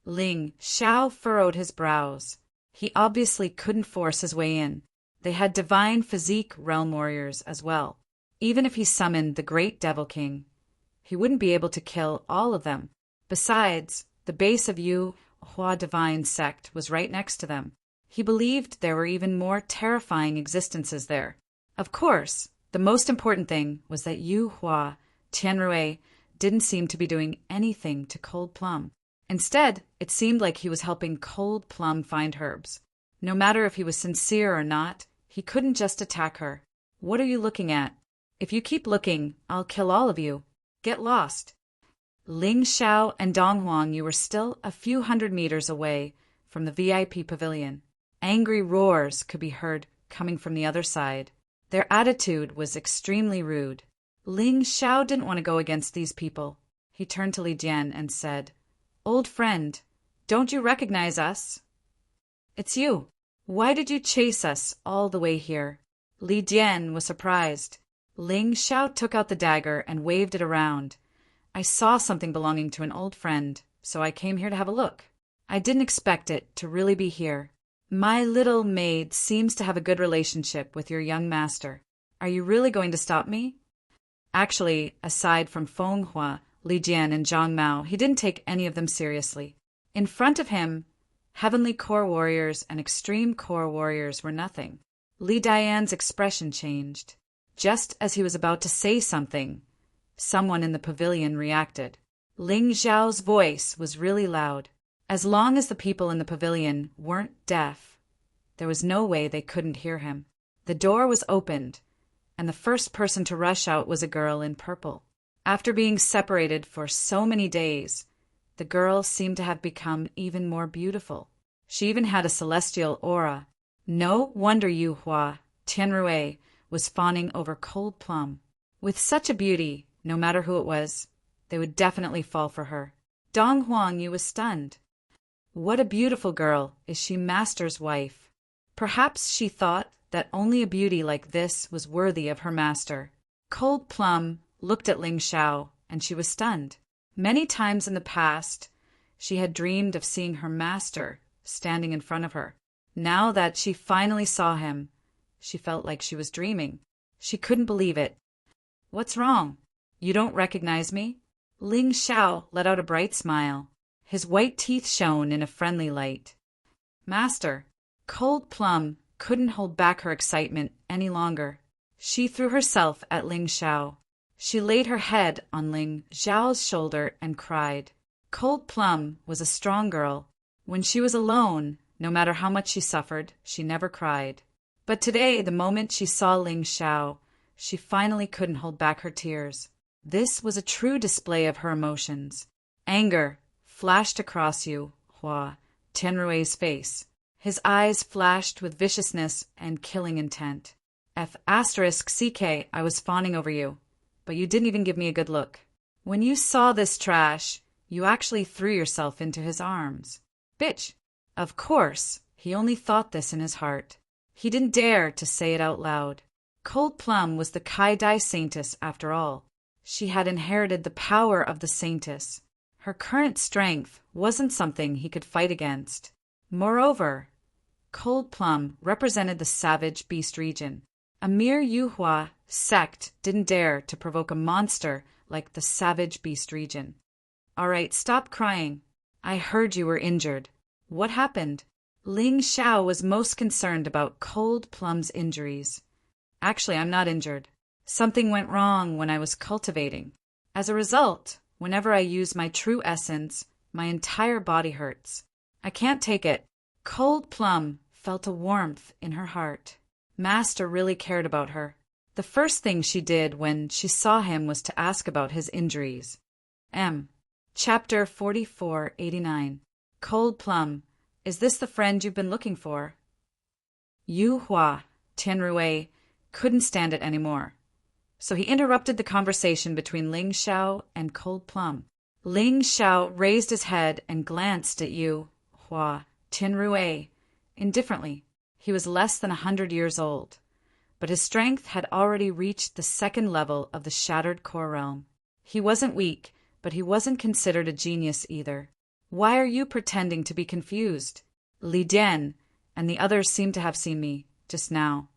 Ling Xiao furrowed his brows. He obviously couldn't force his way in. They had divine physique realm warriors as well. Even if he summoned the Great Devil King, he wouldn't be able to kill all of them. Besides, the base of Yu Hua Divine Sect was right next to them. He believed there were even more terrifying existences there. Of course, the most important thing was that Yu Hua Tianrui didn't seem to be doing anything to Cold Plum. Instead, it seemed like he was helping Cold Plum find herbs. No matter if he was sincere or not, he couldn't just attack her. "What are you looking at? If you keep looking, I'll kill all of you. Get lost." Ling Xiao and Dong Huangyu were still a few hundred meters away from the VIP pavilion. Angry roars could be heard coming from the other side. Their attitude was extremely rude. Ling Xiao didn't want to go against these people. He turned to Li Jian and said, "Old friend, don't you recognize us?" "It's you. Why did you chase us all the way here?" Li Jian was surprised. Ling Xiao took out the dagger and waved it around. "I saw something belonging to an old friend, so I came here to have a look. I didn't expect it to really be here. My little maid seems to have a good relationship with your young master. Are you really going to stop me?" Actually, aside from Feng Hua, Li Jian, and Zhang Mao, he didn't take any of them seriously. In front of him, Heavenly Core Warriors and Extreme Core Warriors were nothing. Li Dian's expression changed. Just as he was about to say something, someone in the pavilion reacted. Ling Xiao's voice was really loud. As long as the people in the pavilion weren't deaf, there was no way they couldn't hear him. The door was opened, and the first person to rush out was a girl in purple. After being separated for so many days, The girl seemed to have become even more beautiful. She even had a celestial aura. No wonder Yu Hua Tianrui was fawning over Cold Plum. With such a beauty, no matter who it was, they would definitely fall for her. Dong Huangyu was stunned. What a beautiful girl! Is she master's wife? Perhaps she thought that only a beauty like this was worthy of her master. Cold Plum looked at Ling Xiao, and she was stunned. Many times in the past, she had dreamed of seeing her master standing in front of her. Now that she finally saw him, she felt like she was dreaming. She couldn't believe it. What's wrong? You don't recognize me? Ling Xiao let out a bright smile. His white teeth shone in a friendly light. Master, Cold Plum couldn't hold back her excitement any longer. She threw herself at Ling Xiao. She laid her head on Ling Xiao's shoulder and cried. Cold Plum was a strong girl. When she was alone, no matter how much she suffered, she never cried. But today, the moment she saw Ling Xiao, she finally couldn't hold back her tears. This was a true display of her emotions. Anger flashed across Yu Hua Tianrui's face. His eyes flashed with viciousness and killing intent. *CK, I was fawning over you, but you didn't even give me a good look. When you saw this trash, you actually threw yourself into his arms. Bitch! Of course, he only thought this in his heart. He didn't dare to say it out loud. Cold Plum was the Kai Dai Saintess after all. She had inherited the power of the Saintess. Her current strength wasn't something he could fight against. Moreover, Cold Plum represented the savage beast region. A mere Yu Hua sect didn't dare to provoke a monster like the savage beast region. All right, stop crying. I heard you were injured. What happened? Ling Xiao was most concerned about Cold Plum's injuries. Actually, I'm not injured. Something went wrong when I was cultivating. As a result, whenever I use my true essence, my entire body hurts. I can't take it. Cold Plum felt a warmth in her heart. Master really cared about her. The first thing she did when she saw him was to ask about his injuries. Chapter 4489. Cold Plum, is this the friend you've been looking for? Yu Hua Tianrui couldn't stand it anymore, so he interrupted the conversation between Ling Xiao and Cold Plum. Ling Xiao raised his head and glanced at Yu Hua Tianrui indifferently. He was less than 100 years old, but his strength had already reached the second level of the Shattered Core Realm. He wasn't weak, but he wasn't considered a genius either. Why are you pretending to be confused? Li Dian and the others seem to have seen me just now.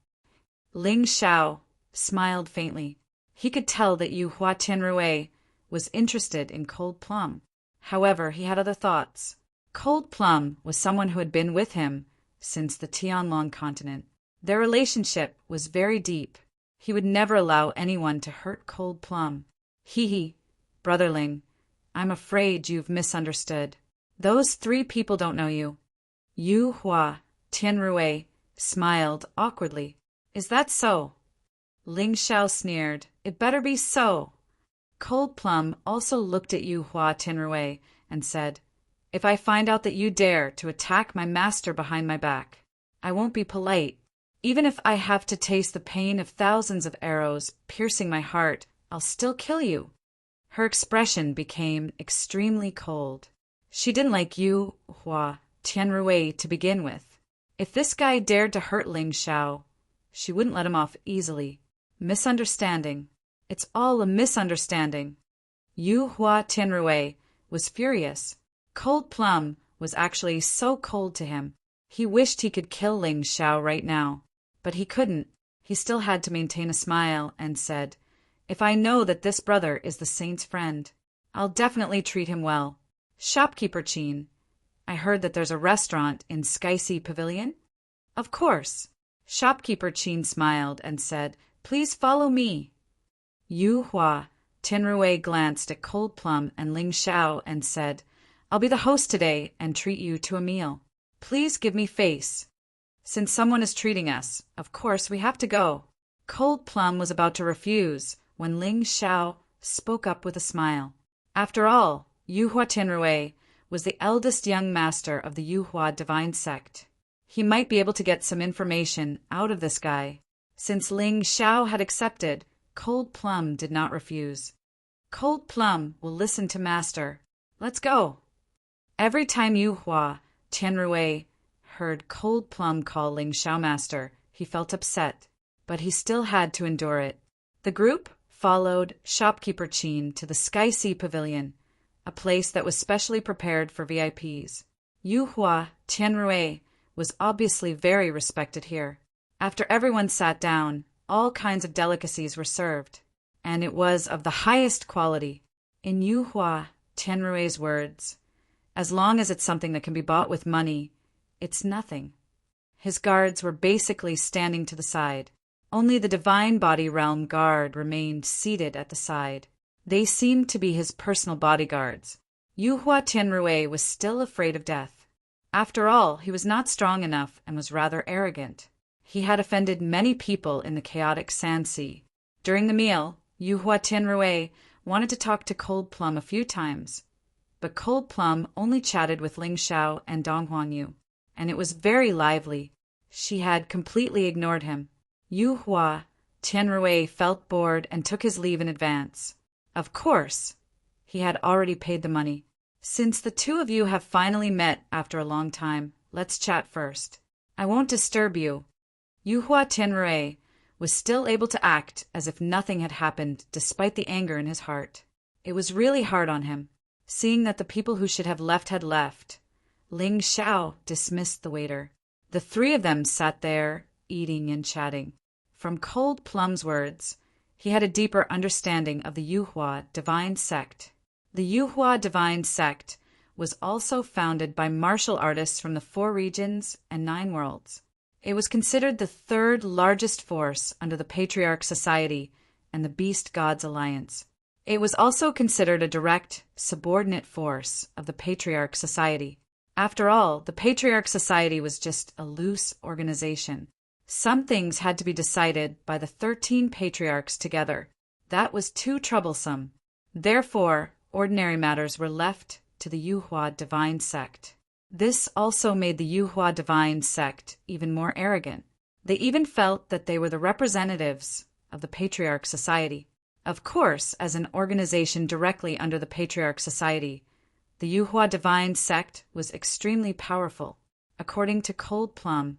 Ling Xiao smiled faintly. He could tell that Yu Hua Tianrui was interested in Cold Plum. However, he had other thoughts. Cold Plum was someone who had been with him since the Tianlong continent. Their relationship was very deep. He would never allow anyone to hurt Cold Plum. Hee, Brother Ling, I'm afraid you've misunderstood. Those three people don't know you. Yu Hua Tianrui smiled awkwardly. Is that so? Ling Xiao sneered. It better be so. Cold Plum also looked at Yu Hua Tianrui and said, if I find out that you dare to attack my master behind my back, I won't be polite. Even if I have to taste the pain of thousands of arrows piercing my heart, I'll still kill you. Her expression became extremely cold. She didn't like Yu Hua Tianrui to begin with. If this guy dared to hurt Ling Xiao, she wouldn't let him off easily. Misunderstanding. It's all a misunderstanding. Yu Hua Tianrui was furious. Cold Plum was actually so cold to him. He wished he could kill Ling Xiao right now, but he couldn't. He still had to maintain a smile and said, if I know that this brother is the saint's friend, I'll definitely treat him well. Shopkeeper Chin, I heard that there's a restaurant in Skycy Pavilion? Of course. Shopkeeper Chin smiled and said, please follow me. Yu Hua Tianrui glanced at Cold Plum and Ling Xiao and said, I'll be the host today and treat you to a meal. Please give me face. Since someone is treating us, of course we have to go. Cold Plum was about to refuse when Ling Xiao spoke up with a smile. After all, Yuhua Tianrui was the eldest young master of the Yuhua divine sect. He might be able to get some information out of this guy. Since Ling Xiao had accepted, Cold Plum did not refuse. Cold Plum will listen to master. Let's go. Every time Yuhua Tianrui heard Cold Plum call Ling Xiao master, he felt upset, but he still had to endure it. The group followed shopkeeper Qin to the Sky Sea Pavilion, a place that was specially prepared for VIPs. Yuhua Tianrui was obviously very respected here. After everyone sat down, all kinds of delicacies were served, and it was of the highest quality. In Yuhua Tianrui's words, as long as it's something that can be bought with money, it's nothing. His guards were basically standing to the side. Only the Divine Body Realm guard remained seated at the side. They seemed to be his personal bodyguards. Yuhua Tianrui was still afraid of death. After all, he was not strong enough and was rather arrogant. He had offended many people in the chaotic Sand Sea. During the meal, Yuhua Tianrui wanted to talk to Cold Plum a few times, but Cold Plum only chatted with Ling Xiao and Dong Huangyu, and it was very lively. She had completely ignored him. Yuhua Tianrui felt bored and took his leave in advance. Of course, he had already paid the money. Since the two of you have finally met after a long time, let's chat first. I won't disturb you. Yuhua Tianrui was still able to act as if nothing had happened despite the anger in his heart. It was really hard on him, seeing that the people who should have left had left. Ling Xiao dismissed the waiter. The three of them sat there, eating and chatting. From Cold Plum's words, he had a deeper understanding of the Yuhua divine sect. The Yuhua divine sect was also founded by martial artists from the 4 regions and 9 worlds. It was considered the 3rd largest force under the Patriarch Society and the Beast Gods Alliance. It was also considered a direct, subordinate force of the Patriarch Society. After all, the Patriarch Society was just a loose organization. Some things had to be decided by the 13 patriarchs together. That was too troublesome. Therefore, ordinary matters were left to the Yuhua divine sect. This also made the Yuhua divine sect even more arrogant. They even felt that they were the representatives of the Patriarch Society. Of course, as an organization directly under the Patriarch Society, the Yuhua divine sect was extremely powerful. According to Cold Plum,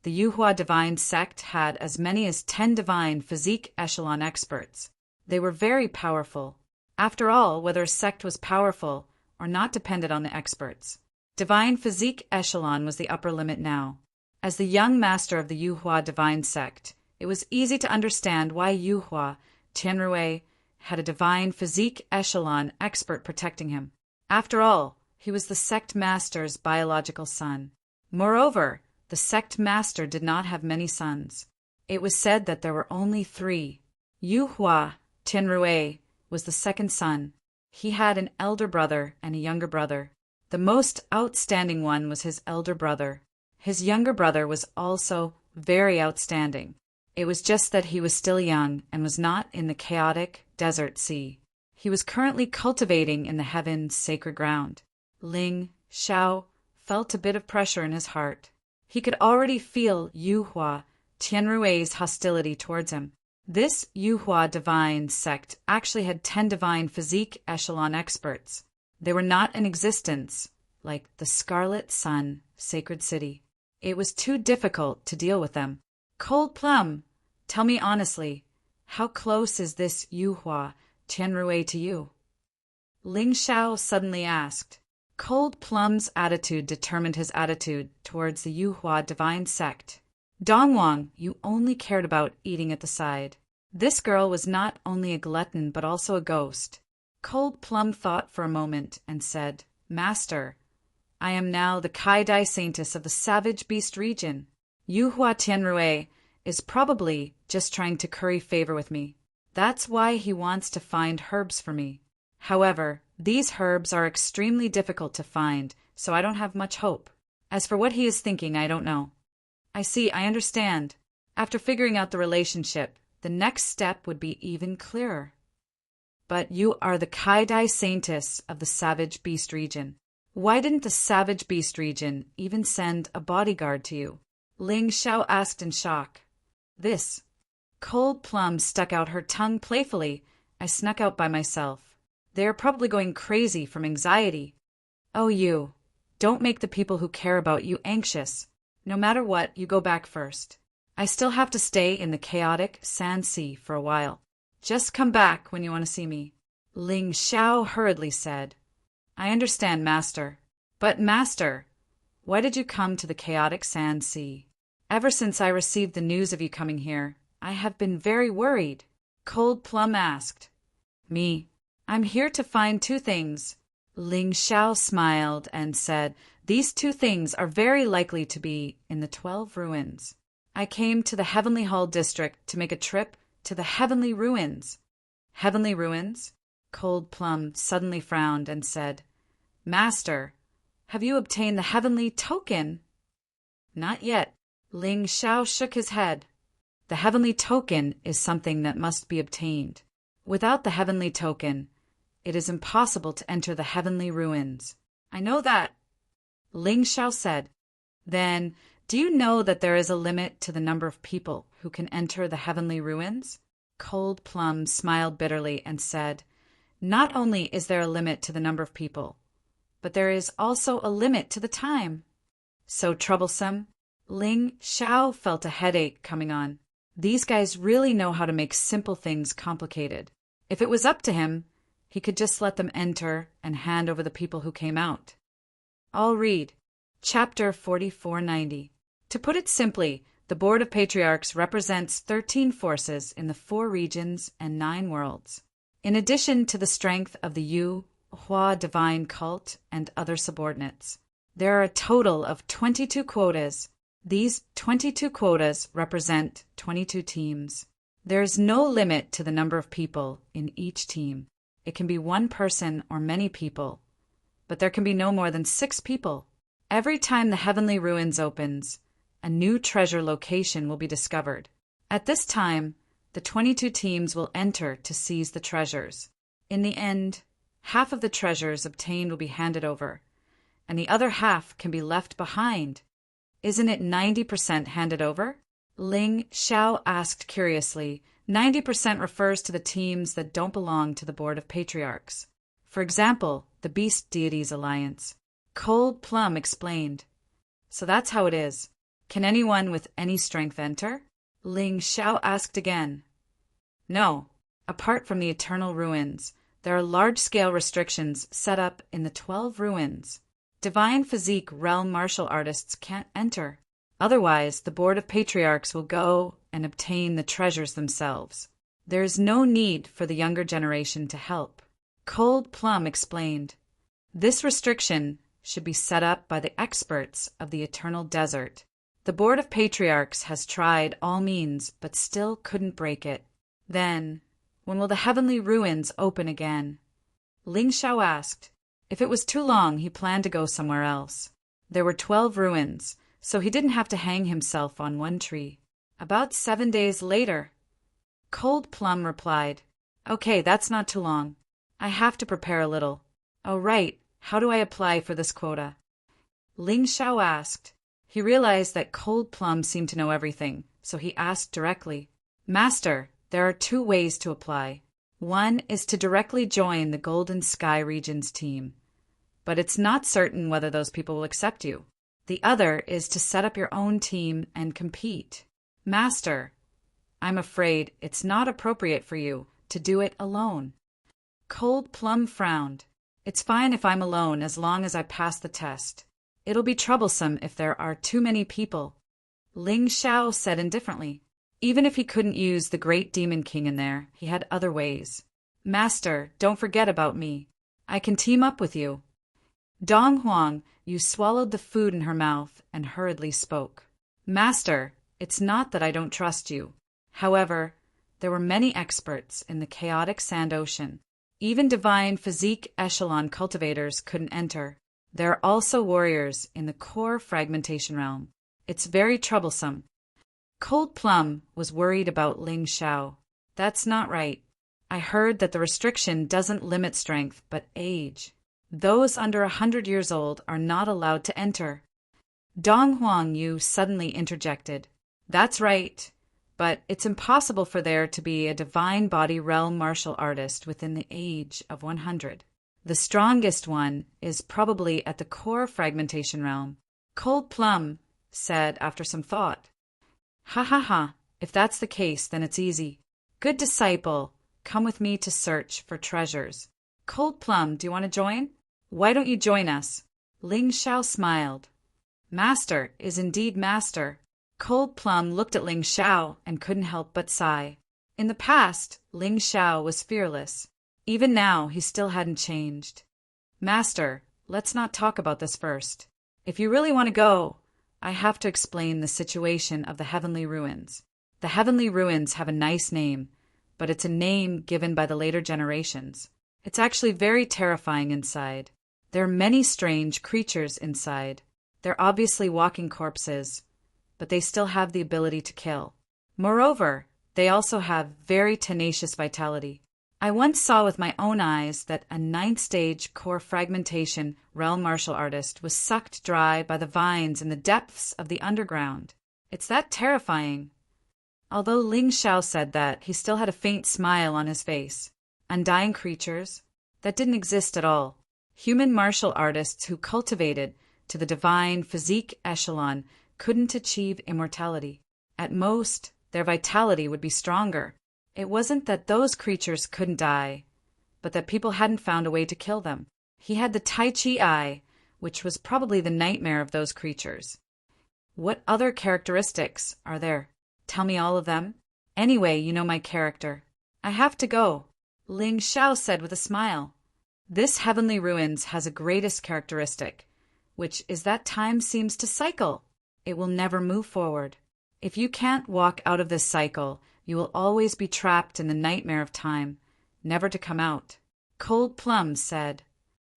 the Yuhua divine sect had as many as 10 divine physique echelon experts. They were very powerful. After all, whether a sect was powerful or not depended on the experts. Divine physique echelon was the upper limit now. As the young master of the Yuhua divine sect, it was easy to understand why Yuhua Tianrui had a divine physique echelon expert protecting him. After all, he was the sect master's biological son. Moreover, the sect master did not have many sons. It was said that there were only 3. Yuhua Tianrui was the second son. He had an elder brother and a younger brother. The most outstanding one was his elder brother. His younger brother was also very outstanding. It was just that he was still young and was not in the chaotic desert sea. He was currently cultivating in the heaven's sacred ground. Ling Xiao felt a bit of pressure in his heart. He could already feel Yuhua Tianrui's hostility towards him. This Yuhua divine sect actually had 10 divine physique echelon experts. They were not in existence, like the Scarlet Sun sacred city. It was too difficult to deal with them. Cold Plum, tell me honestly, how close is this Yuhua Tianrui to you? Ling Xiao suddenly asked. Cold Plum's attitude determined his attitude towards the Yuhua divine sect. Dongwang, you only cared about eating at the side. This girl was not only a glutton but also a ghost. Cold Plum thought for a moment and said, Master, I am now the Kai-Dai Saintess of the Savage Beast region. Yuhua Tianrui is probably just trying to curry favor with me. That's why he wants to find herbs for me. However, these herbs are extremely difficult to find, so I don't have much hope. As for what he is thinking, I don't know. I see, I understand. After figuring out the relationship, the next step would be even clearer. but you are the Kaidai Saintess of the Savage Beast region. Why didn't the Savage Beast region even send a bodyguard to you? Ling Xiao asked in shock. This. Cold Plum stuck out her tongue playfully. I snuck out by myself. They are probably going crazy from anxiety. Oh, you. Don't make the people who care about you anxious. No matter what, you go back first. I still have to stay in the chaotic Sand Sea for a while. Just come back when you want to see me. Ling Xiao hurriedly said. I understand, Master. But, Master, why did you come to the chaotic Sand Sea? Ever since I received the news of you coming here, I have been very worried. Cold Plum asked. Me. I'm here to find two things. Ling Xiao smiled and said, These two things are very likely to be in the 12 ruins. I came to the Heavenly Hall district to make a trip to the Heavenly Ruins. Heavenly Ruins? Cold Plum suddenly frowned and said, Master, have you obtained the Heavenly Token? Not yet. Ling Xiao shook his head. The Heavenly Token is something that must be obtained. Without the Heavenly Token, it is impossible to enter the Heavenly Ruins. I know that. Ling Xiao said. Then, do you know that there is a limit to the number of people who can enter the Heavenly Ruins? Cold Plum smiled bitterly and said, Not only is there a limit to the number of people, but there is also a limit to the time. So troublesome. Ling Xiao felt a headache coming on. These guys really know how to make simple things complicated. If it was up to him, he could just let them enter and hand over the people who came out. I'll read. Chapter 4490. To put it simply, the Board of Patriarchs represents 13 forces in the 4 regions and 9 worlds. In addition to the strength of the Yu, Hua divine cult and other subordinates, there are a total of 22 quotas. These 22 quotas represent 22 teams. There is no limit to the number of people in each team. It can be 1 person or many people, but there can be no more than 6 people. Every time the Heavenly Ruins opens, a new treasure location will be discovered. At this time, the 22 teams will enter to seize the treasures. In the end, half of the treasures obtained will be handed over, and the other half can be left behind. Isn't it 90% handed over? Ling Xiao asked curiously. 90% refers to the teams that don't belong to the Board of Patriarchs. For example, the Beast Deities Alliance. Cold Plum explained. So that's how it is. Can anyone with any strength enter? Ling Xiao asked again. No. Apart from the Eternal Ruins, there are large-scale restrictions set up in the 12 ruins. Divine Physique realm martial artists can't enter. Otherwise, the Board of Patriarchs will go and obtain the treasures themselves. There is no need for the younger generation to help. Cold Plum explained. This restriction should be set up by the experts of the Eternal Desert. The Board of Patriarchs has tried all means, but still couldn't break it. Then, when will the Heavenly Ruins open again? Ling Xiao asked. If it was too long, he planned to go somewhere else. There were 12 ruins, so he didn't have to hang himself on one tree. About 7 days later, Cold Plum replied, Okay, that's not too long. I have to prepare a little. Oh, right. How do I apply for this quota? Ling Xiao asked. He realized that Cold Plum seemed to know everything, so he asked directly. Master, there are 2 ways to apply. One is to directly join the Golden Sky Region's team, but it's not certain whether those people will accept you. The other is to set up your own team and compete. Master, I'm afraid it's not appropriate for you to do it alone. Cold Plum frowned. It's fine if I'm alone as long as I pass the test. It'll be troublesome if there are too many people. Ling Xiao said indifferently. Even if he couldn't use the Great Demon King in there, he had other ways. Master, don't forget about me. I can team up with you. Dong Huang, you swallowed the food in her mouth and hurriedly spoke. Master, it's not that I don't trust you. However, there were many experts in the chaotic Sand Ocean. Even divine physique echelon cultivators couldn't enter. There are also warriors in the core fragmentation realm. It's very troublesome. Cold Plum was worried about Ling Xiao. That's not right. I heard that the restriction doesn't limit strength, but age. Those under 100 years old are not allowed to enter. Dong Huang Yu suddenly interjected. That's right, but it's impossible for there to be a divine body realm martial artist within the age of 100. The strongest one is probably at the core fragmentation realm. Cold Plum said after some thought. Ha ha ha, if that's the case, then it's easy. Good disciple, come with me to search for treasures. Cold Plum, do you want to join? Why don't you join us? Ling Xiao smiled. Master is indeed master. Cold Plum looked at Ling Xiao and couldn't help but sigh. In the past, Ling Xiao was fearless. Even now, he still hadn't changed. Master, let's not talk about this first. If you really want to go, I have to explain the situation of the Heavenly Ruins. The Heavenly Ruins have a nice name, but it's a name given by the later generations. It's actually very terrifying inside. There are many strange creatures inside. They're obviously walking corpses, but they still have the ability to kill. Moreover, they also have very tenacious vitality. I once saw with my own eyes that a 9th-stage core fragmentation realm martial artist was sucked dry by the vines in the depths of the underground. It's that terrifying. Although Ling Xiao said that, he still had a faint smile on his face. Undying creatures? That didn't exist at all. Human martial artists who cultivated to the divine physique echelon couldn't achieve immortality. At most, their vitality would be stronger. It wasn't that those creatures couldn't die, but that people hadn't found a way to kill them. He had the Tai Chi eye, which was probably the nightmare of those creatures. What other characteristics are there? Tell me all of them. Anyway, you know my character. I have to go, Ling Xiao said with a smile. This Heavenly Ruins has a greatest characteristic, which is that time seems to cycle. It will never move forward. If you can't walk out of this cycle, you will always be trapped in the nightmare of time, never to come out. Cold Plum said.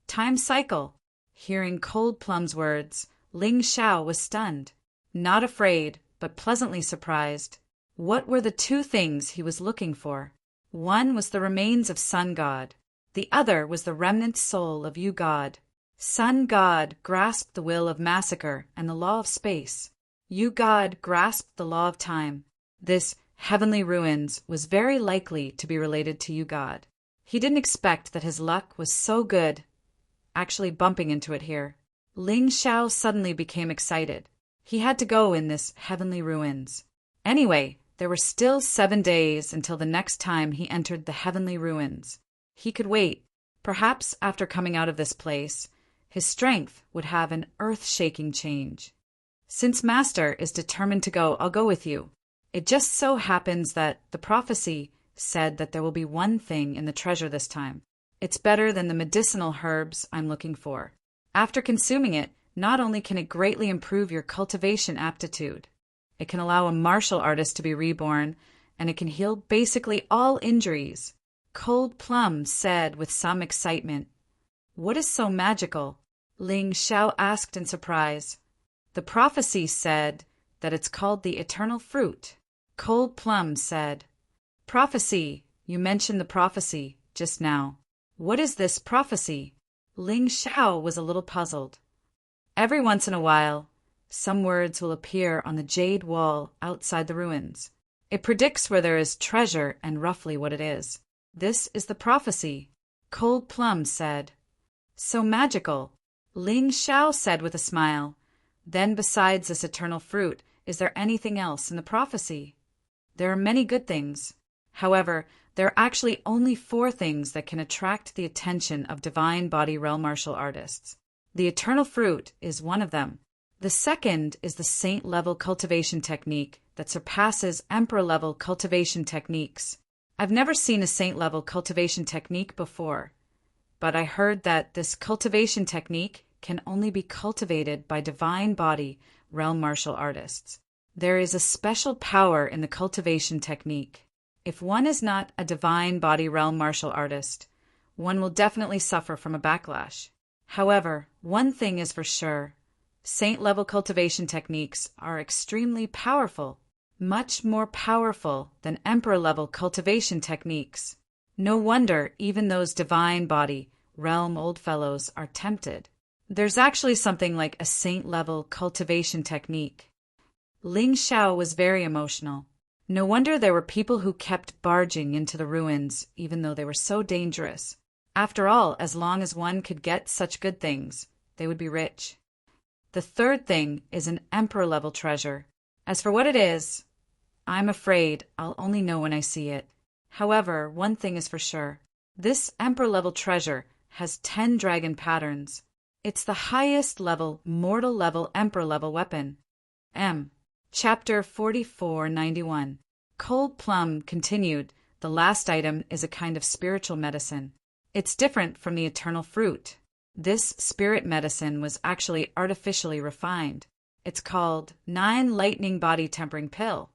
Time cycle. Hearing Cold Plum's words, Ling Xiao was stunned. Not afraid, but pleasantly surprised. What were the two things he was looking for? One was the remains of Sun God. The other was the remnant soul of Yu God. Sun God grasped the will of massacre and the law of space. Yu God grasped the law of time. This Heavenly Ruins was very likely to be related to Yu God. He didn't expect that his luck was so good, actually bumping into it here. Ling Xiao suddenly became excited. He had to go in this Heavenly Ruins. Anyway, there were still 7 days until the next time he entered the Heavenly Ruins. He could wait. Perhaps after coming out of this place, his strength would have an earth-shaking change. Since Master is determined to go, I'll go with you. It just so happens that the prophecy said that there will be one thing in the treasure this time. It's better than the medicinal herbs I'm looking for. After consuming it, not only can it greatly improve your cultivation aptitude, it can allow a martial artist to be reborn, and it can heal basically all injuries. Cold Plum said with some excitement. What is so magical? Ling Xiao asked in surprise. The prophecy said that it's called the eternal fruit. Cold Plum said. Prophecy. You mentioned the prophecy just now. What is this prophecy? Ling Xiao was a little puzzled. Every once in a while, some words will appear on the jade wall outside the ruins. It predicts where there is treasure and roughly what it is. This is the prophecy, Cold Plum said. So magical, Ling Xiao said with a smile. Then besides this eternal fruit, is there anything else in the prophecy? There are many good things. However, there are actually only 4 things that can attract the attention of divine body realm martial artists. The eternal fruit is one of them. The second is the saint-level cultivation technique that surpasses emperor-level cultivation techniques. I've never seen a saint-level cultivation technique before, but I heard that this cultivation technique can only be cultivated by divine body realm martial artists. There is a special power in the cultivation technique. If one is not a divine body realm martial artist, one will definitely suffer from a backlash. However, one thing is for sure. Saint-level cultivation techniques are extremely powerful, much more powerful than emperor-level cultivation techniques. No wonder even those divine body, realm old fellows are tempted. There's actually something like a saint-level cultivation technique. Ling Xiao was very emotional. No wonder there were people who kept barging into the ruins, even though they were so dangerous. After all, as long as one could get such good things, they would be rich. The third thing is an emperor-level treasure. As for what it is, I'm afraid I'll only know when I see it. However, one thing is for sure. This emperor-level treasure has 10 dragon patterns. It's the highest level, mortal-level, emperor-level weapon. Chapter 4491. Cold Plum continued. The last item is a kind of spiritual medicine. It's different from the eternal fruit. This spirit medicine was actually artificially refined. It's called 9 Lightning Body Tempering Pill.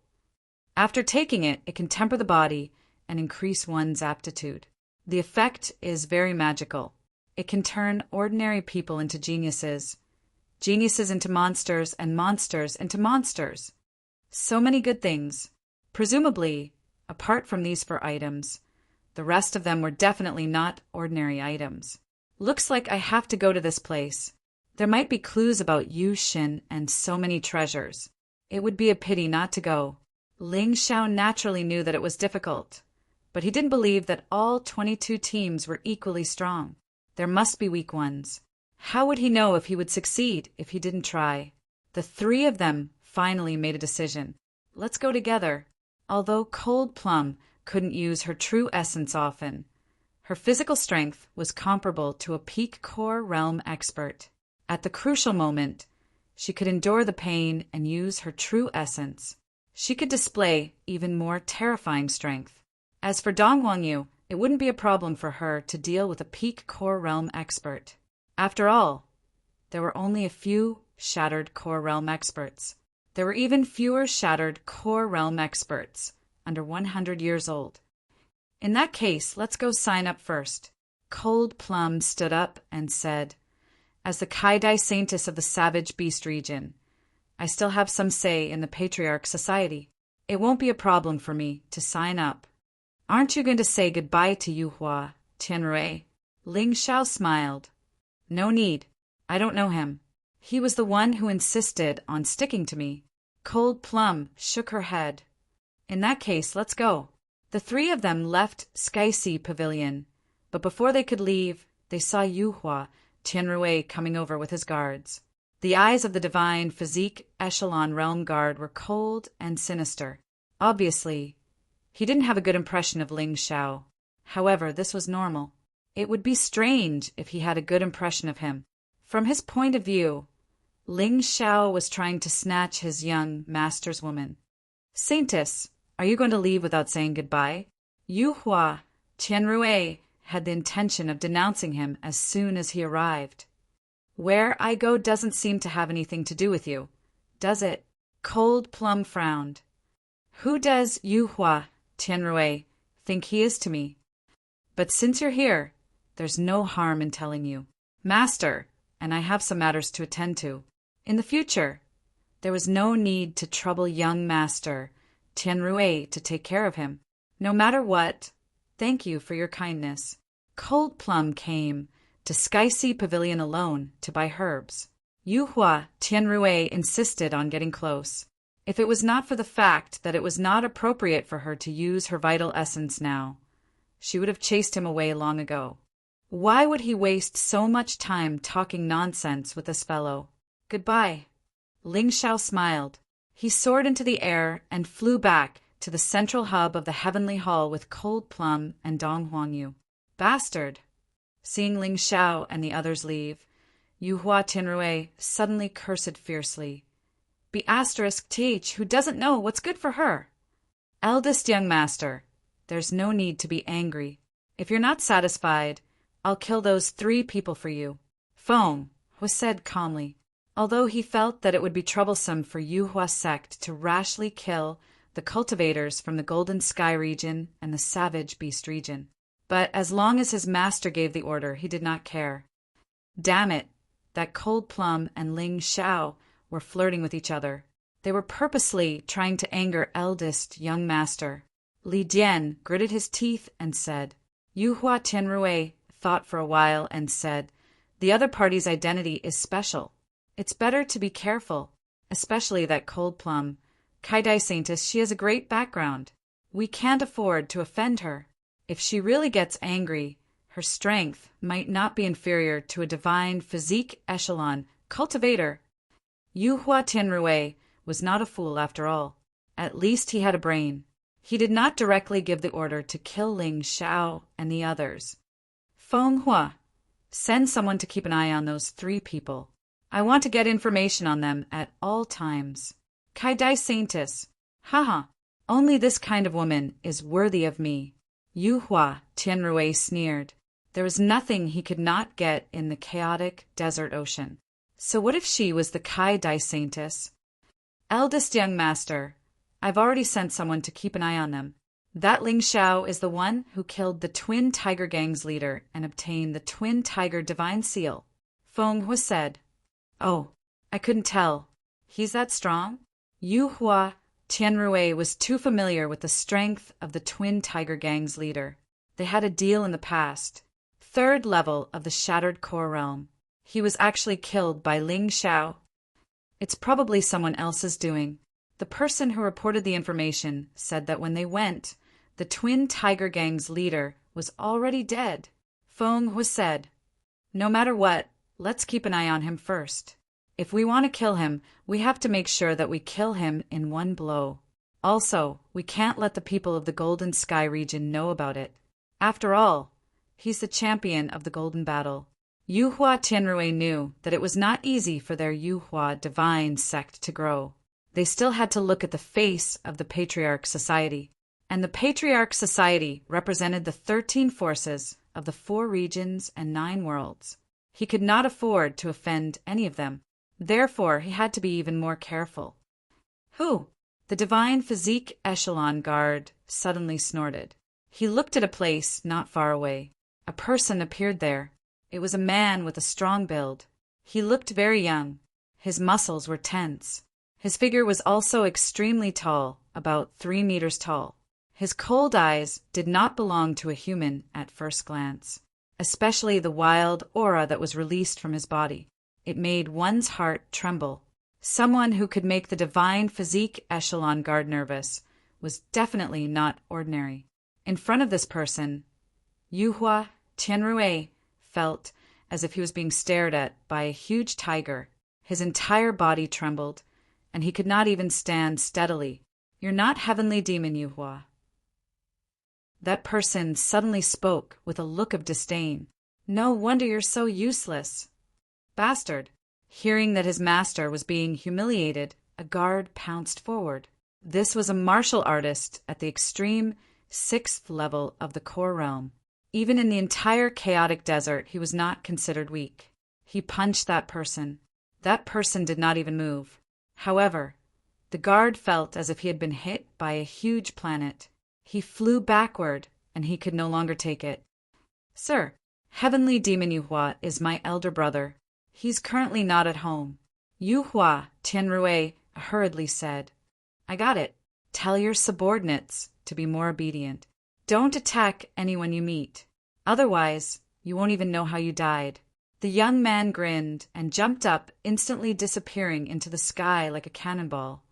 After taking it, it can temper the body and increase one's aptitude. The effect is very magical. It can turn ordinary people into geniuses, geniuses into monsters, and monsters into monsters. So many good things. Presumably, apart from these 4 items, the rest of them were definitely not ordinary items. Looks like I have to go to this place. There might be clues about Yu Xin and so many treasures. It would be a pity not to go. Ling Xiao naturally knew that it was difficult, but he didn't believe that all 22 teams were equally strong. There must be weak ones. How would he know if he would succeed if he didn't try? The 3 of them finally made a decision. Let's go together. Although Cold Plum couldn't use her true essence often, her physical strength was comparable to a peak core realm expert. At the crucial moment, she could endure the pain and use her true essence. She could display even more terrifying strength. As for Dong Huangyu, it wouldn't be a problem for her to deal with a peak core realm expert. After all, there were only a few shattered core realm experts. There were even fewer shattered core realm experts under 100 years old. In that case, let's go sign up first. Cold Plum stood up and said, as the Kaidai Saintess of the Savage Beast region, I still have some say in the Patriarch Society. It won't be a problem for me to sign up. Aren't you going to say goodbye to Yuhua, Tianrui? Ling Xiao smiled. No need. I don't know him. He was the one who insisted on sticking to me. Cold Plum shook her head. In that case, let's go. The 3 of them left Sky Sea Pavilion, but before they could leave, they saw Yuhua, Tianrui, coming over with his guards. The eyes of the divine physique echelon realm guard were cold and sinister. Obviously, he didn't have a good impression of Ling Xiao. However, this was normal. It would be strange if he had a good impression of him. From his point of view, Ling Xiao was trying to snatch his young master's woman. Saintess, are you going to leave without saying goodbye? Yuhua, Tianrui, had the intention of denouncing him as soon as he arrived. Where I go doesn't seem to have anything to do with you, does it? Cold Plum frowned. Who does Yuhua, Tianrui, think he is to me? But since you're here, there's no harm in telling you. Master, and I have some matters to attend to. In the future, there was no need to trouble young Master Tianrui to take care of him. No matter what, thank you for your kindness. Cold Plum came to Sky Sea Pavilion alone to buy herbs. Yuhua Tianrui insisted on getting close. If it was not for the fact that it was not appropriate for her to use her vital essence now, she would have chased him away long ago. Why would he waste so much time talking nonsense with this fellow? Goodbye. Ling Xiao smiled. He soared into the air and flew back to the central hub of the heavenly hall with Cold Plum and Dong Huangyu. Bastard! Seeing Ling Xiao and the others leave, Yuhua Tianrui suddenly cursed fiercely. Be *th who doesn't know what's good for her. Eldest young master, there's no need to be angry. If you're not satisfied, I'll kill those 3 people for you. Feng was said calmly, although he felt that it would be troublesome for Yuhua sect to rashly kill the cultivators from the Golden Sky region and the Savage Beast region. But as long as his master gave the order, he did not care. Damn it, that Cold Plum and Ling Xiao were flirting with each other. They were purposely trying to anger eldest young master. Li Dian gritted his teeth and said, Yu Hua Tianrui thought for a while and said, "The other party's identity is special. It's better to be careful, especially that Cold Plum. Kaidai Saintis, she has a great background. We can't afford to offend her. If she really gets angry, her strength might not be inferior to a divine physique echelon cultivator." Yu Hua Tianrui was not a fool after all. At least he had a brain. He did not directly give the order to kill Ling Xiao and the others. "Feng Hua, send someone to keep an eye on those 3 people. I want to get information on them at all times." Kaidai Saintis, haha, only this kind of woman is worthy of me. Yu Hua Tianrui sneered. There was nothing he could not get in the chaotic desert ocean. So what if she was the Kaidai Saintis? "Eldest young master, I've already sent someone to keep an eye on them. That Ling Xiao is the one who killed the Twin Tiger Gang's leader and obtained the Twin Tiger Divine Seal," Feng Hua said. "Oh, I couldn't tell. He's that strong?" Yu Hua Tianrui was too familiar with the strength of the Twin Tiger Gang's leader. They had a deal in the past. 3rd level of the Shattered Core Realm. He was actually killed by Ling Xiao. "It's probably someone else's doing. The person who reported the information said that when they went, the Twin Tiger Gang's leader was already dead," Feng Hua said. "No matter what, let's keep an eye on him first. If we want to kill him, we have to make sure that we kill him in one blow. Also, we can't let the people of the Golden Sky region know about it. After all, he's the champion of the Golden Battle." Yu Hua Tianrui knew that it was not easy for their Yu Hua divine sect to grow. They still had to look at the face of the Patriarch Society, and the Patriarch Society represented the 13 forces of the 4 regions and 9 worlds. He could not afford to offend any of them. Therefore, he had to be even more careful. "Who?" The Divine Physique Echelon guard suddenly snorted. He looked at a place not far away. A person appeared there. It was a man with a strong build. He looked very young. His muscles were tense. His figure was also extremely tall, about 3 meters tall. His cold eyes did not belong to a human at first glance, especially the wild aura that was released from his body. It made one's heart tremble. Someone who could make the Divine Physique Echelon guard nervous was definitely not ordinary. In front of this person, Yu Hua Tianrui felt as if he was being stared at by a huge tiger. His entire body trembled, and he could not even stand steadily. "You're not Heavenly Demon, Yu Hua." That person suddenly spoke with a look of disdain. "No wonder you're so useless." "Bastard." Hearing that his master was being humiliated, a guard pounced forward. This was a martial artist at the extreme 6th level of the core realm. Even in the entire chaotic desert, he was not considered weak. He punched that person. That person did not even move. However, the guard felt as if he had been hit by a huge planet. He flew backward, and he could no longer take it. "Sir, Heavenly Demon Yu Hua is my elder brother. He's currently not at home." Yu Hua Tianrui hurriedly said, "I got it. Tell your subordinates to be more obedient. Don't attack anyone you meet. Otherwise, you won't even know how you died." The young man grinned and jumped up, instantly disappearing into the sky like a cannonball.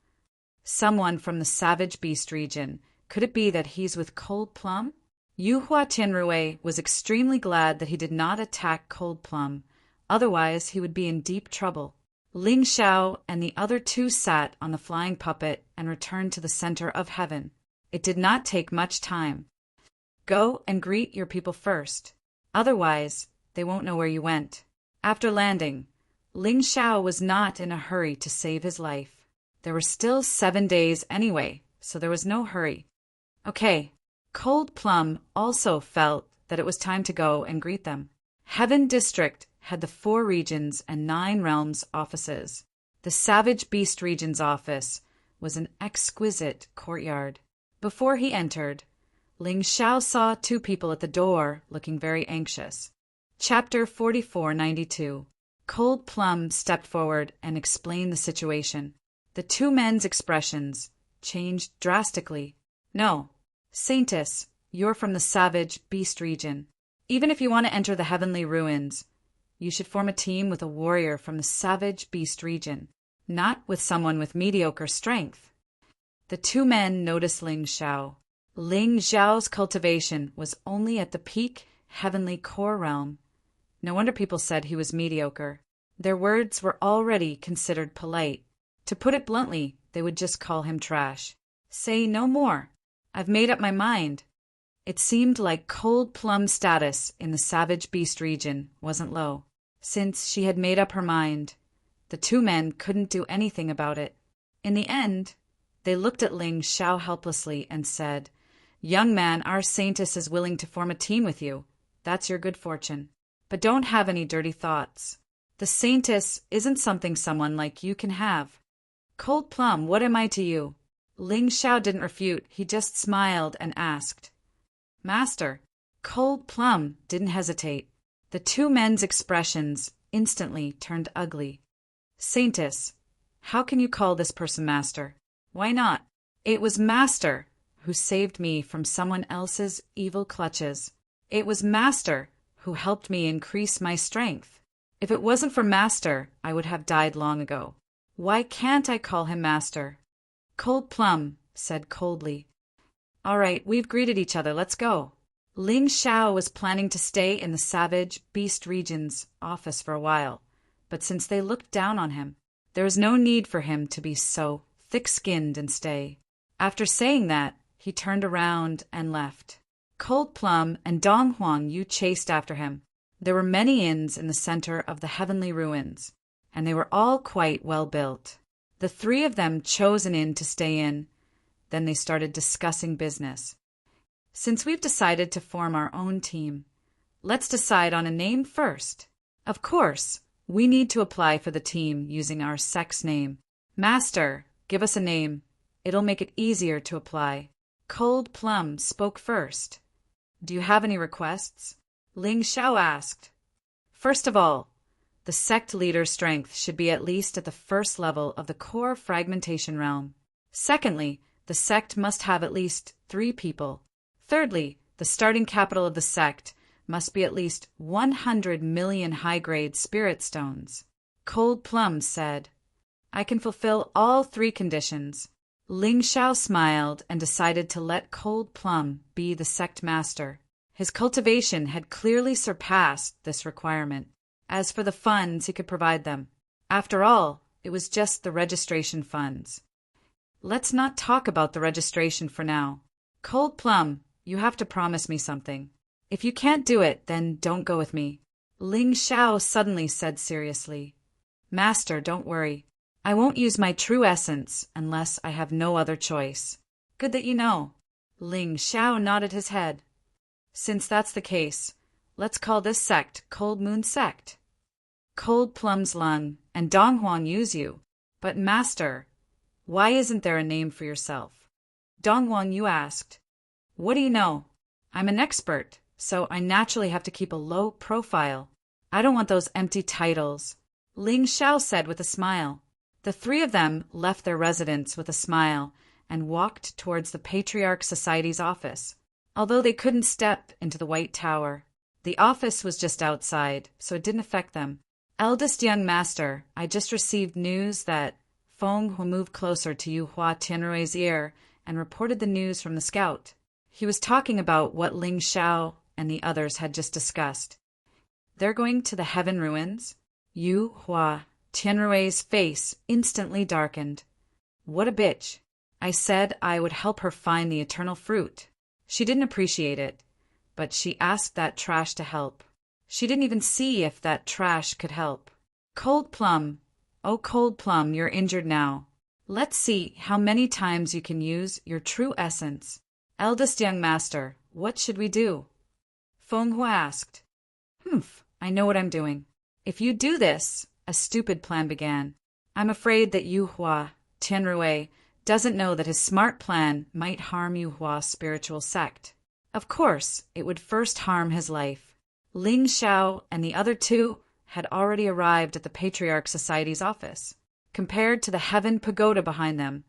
"Someone from the Savage Beast region. Could it be that he's with Cold Plum?" Yu Hua Tianrui was extremely glad that he did not attack Cold Plum. Otherwise, he would be in deep trouble. Ling Xiao and the other 2 sat on the flying puppet and returned to the center of heaven. It did not take much time. "Go and greet your people first. Otherwise, they won't know where you went." After landing, Ling Xiao was not in a hurry to save his life. There were still 7 days anyway, so there was no hurry. Okay, Cold Plum also felt that it was time to go and greet them. Heaven District had the 4 regions and 9 realms offices. The Savage Beast region's office was an exquisite courtyard. Before he entered, Ling Xiao saw 2 people at the door looking very anxious. Chapter 4492. Cold Plum stepped forward and explained the situation. The 2 men's expressions changed drastically. "No, Saintis, You're from the savage beast region. Even if you want to enter the heavenly ruins, you should form a team with a warrior from the savage beast region, not with someone with mediocre strength. The two men noticed Ling Xiao. Ling Xiao's cultivation was only at the peak heavenly core realm. No wonder people said he was mediocre. Their words were already considered polite. To put it bluntly, they would just call him trash. Say no more. I've made up my mind. It seemed like Cold Plum's status in the savage beast region wasn't low. Since she had made up her mind, the two men couldn't do anything about it. In the end, they looked at Ling Xiao helplessly and said, "Young man, our saintess is willing to form a team with you. That's your good fortune. But don't have any dirty thoughts. The saintess isn't something someone like you can have. Cold Plum, what am I to you?" Ling Xiao didn't refute, he just smiled and asked, "Master." Cold Plum didn't hesitate. The two men's expressions instantly turned ugly. "Saintess, how can you call this person master? Why not? It was master who saved me from someone else's evil clutches. It was master who helped me increase my strength. If it wasn't for master, I would have died long ago. Why can't I call him master?" Cold Plum said coldly, "All right, we've greeted each other, let's go." Ling Xiao was planning to stay in the savage beast region's office for a while, but since they looked down on him, there was no need for him to be so thick-skinned and stay. After saying that, he turned around and left. Cold Plum and Dong Huang Yu chased after him. There were many inns in the center of the heavenly ruins, and they were all quite well built. The three of them chose an inn to stay in. Then they started discussing business. "Since we've decided to form our own team, let's decide on a name first. Of course, we need to apply for the team using our sex name. Master, give us a name. It'll make it easier to apply." Cold Plum spoke first. "Do you have any requests?" Ling Xiao asked. "First of all, the sect leader's strength should be at least at the first level of the core fragmentation realm. Secondly, the sect must have at least 3 people. Thirdly, the starting capital of the sect must be at least 100 million high-grade spirit stones." Cold Plum said, "I can fulfill all 3 conditions." Ling Xiao smiled and decided to let Cold Plum be the sect master. His cultivation had clearly surpassed this requirement. As for the funds, he could provide them. After all, it was just the registration funds. "Let's not talk about the registration for now. Cold Plum, you have to promise me something. If you can't do it, then don't go with me." Ling Xiao suddenly said seriously, "Master, don't worry. I won't use my true essence unless I have no other choice." "Good that you know." Ling Xiao nodded his head. "Since that's the case, let's call this sect Cold Moon Sect." Cold Plum's Lung and Dong Huang use you. "But Master, why isn't there a name for yourself?" Dong Huang Yu asked. "What do you know? I'm an expert, so I naturally have to keep a low profile. I don't want those empty titles," Ling Xiao said with a smile. The 3 of them left their residence with a smile and walked towards the Patriarch Society's office. Although they couldn't step into the White Tower, the office was just outside, so it didn't affect them. "Eldest young master, I just received news that Feng will move closer to Yu Hua Tianrui's ear and reported the news from the scout." He was talking about what Ling Xiao and the others had just discussed. "They're going to the heaven ruins?" Yu Hua Tianrui's face instantly darkened. "What a bitch. I said I would help her find the eternal fruit. She didn't appreciate it, but she asked that trash to help. She didn't even see if that trash could help. Cold Plum, oh Cold Plum, you're injured now. Let's see how many times you can use your true essence. Eldest young master, what should we do?" Feng Hua asked. I know what I'm doing." "If you do this," a stupid plan began. "I'm afraid that Yu Hua Tianrui doesn't know that his smart plan might harm Yu Hua's spiritual sect. Of course, it would first harm his life." Ling Xiao and the other 2 had already arrived at the Patriarch Society's office. Compared to the Heaven Pagoda behind them,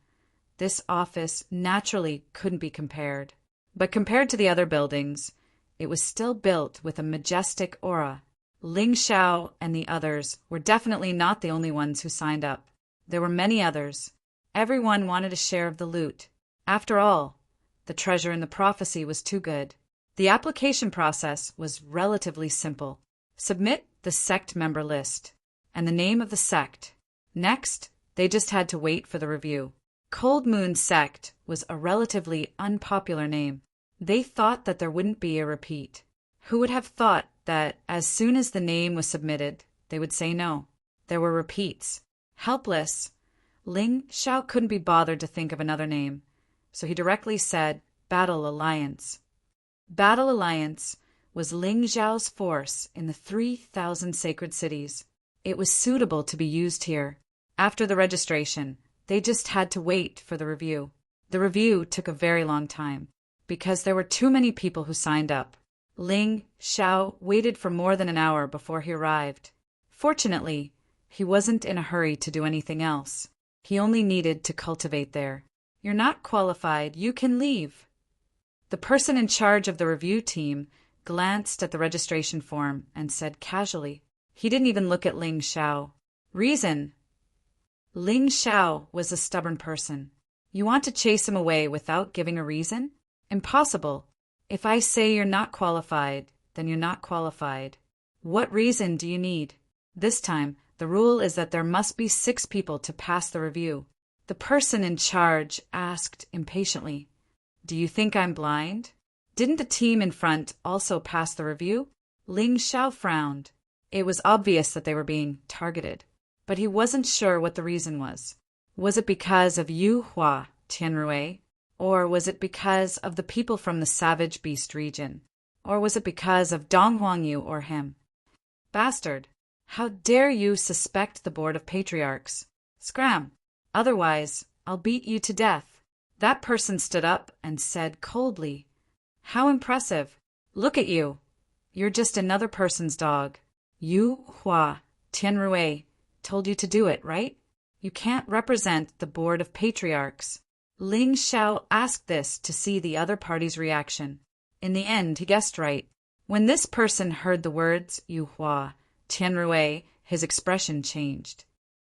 this office naturally couldn't be compared. But compared to the other buildings, it was still built with a majestic aura. Ling Xiao and the others were definitely not the only ones who signed up. There were many others. Everyone wanted a share of the loot. After all, the treasure in the prophecy was too good. The application process was relatively simple. Submit the sect member list and the name of the sect. Next, they just had to wait for the review. Cold Moon Sect was a relatively unpopular name. They thought that there wouldn't be a repeat. Who would have thought that as soon as the name was submitted, they would say no? There were repeats. Helpless, Ling Xiao couldn't be bothered to think of another name, so he directly said Battle Alliance. Battle Alliance was Ling Xiao's force in the 3,000 sacred cities. It was suitable to be used here. After the registration, they just had to wait for the review. The review took a very long time, because there were too many people who signed up. Ling Xiao waited for more than an hour before he arrived. Fortunately, he wasn't in a hurry to do anything else. He only needed to cultivate there. You're not qualified, you can leave. The person in charge of the review team glanced at the registration form and said casually. He didn't even look at Ling Xiao. Reason? Ling Xiao was a stubborn person. You want to chase him away without giving a reason? Impossible. If I say you're not qualified, then you're not qualified. What reason do you need? This time, the rule is that there must be 6 people to pass the review. The person in charge asked impatiently, Do you think I'm blind? Didn't the team in front also pass the review? Ling Xiao frowned. It was obvious that they were being targeted, but he wasn't sure what the reason was. Was it because of Yu Hua Tianrui? Or was it because of the people from the Savage Beast region? Or was it because of Dong Huangyu or him? Bastard! How dare you suspect the Board of Patriarchs? Scram! Otherwise, I'll beat you to death. That person stood up and said coldly, How impressive! Look at you! You're just another person's dog. Yu Hua Tianrui told you to do it, right? You can't represent the Board of Patriarchs. Ling Xiao asked this to see the other party's reaction. In the end, he guessed right. When this person heard the words Yu Hua Tianrui, his expression changed.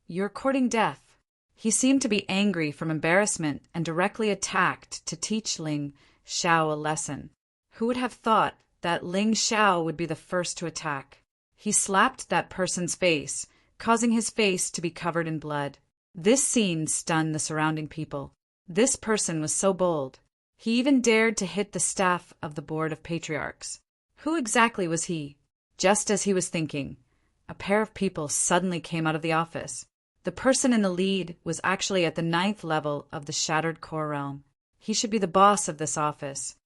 You're courting death. He seemed to be angry from embarrassment and directly attacked to teach Ling Xiao a lesson. Who would have thought that Ling Xiao would be the first to attack? He slapped that person's face, causing his face to be covered in blood. This scene stunned the surrounding people. This person was so bold. He even dared to hit the staff of the Board of Patriarchs. Who exactly was he? Just as he was thinking, a pair of people suddenly came out of the office. The person in the lead was actually at the 9th level of the Shattered Core Realm. He should be the boss of this office.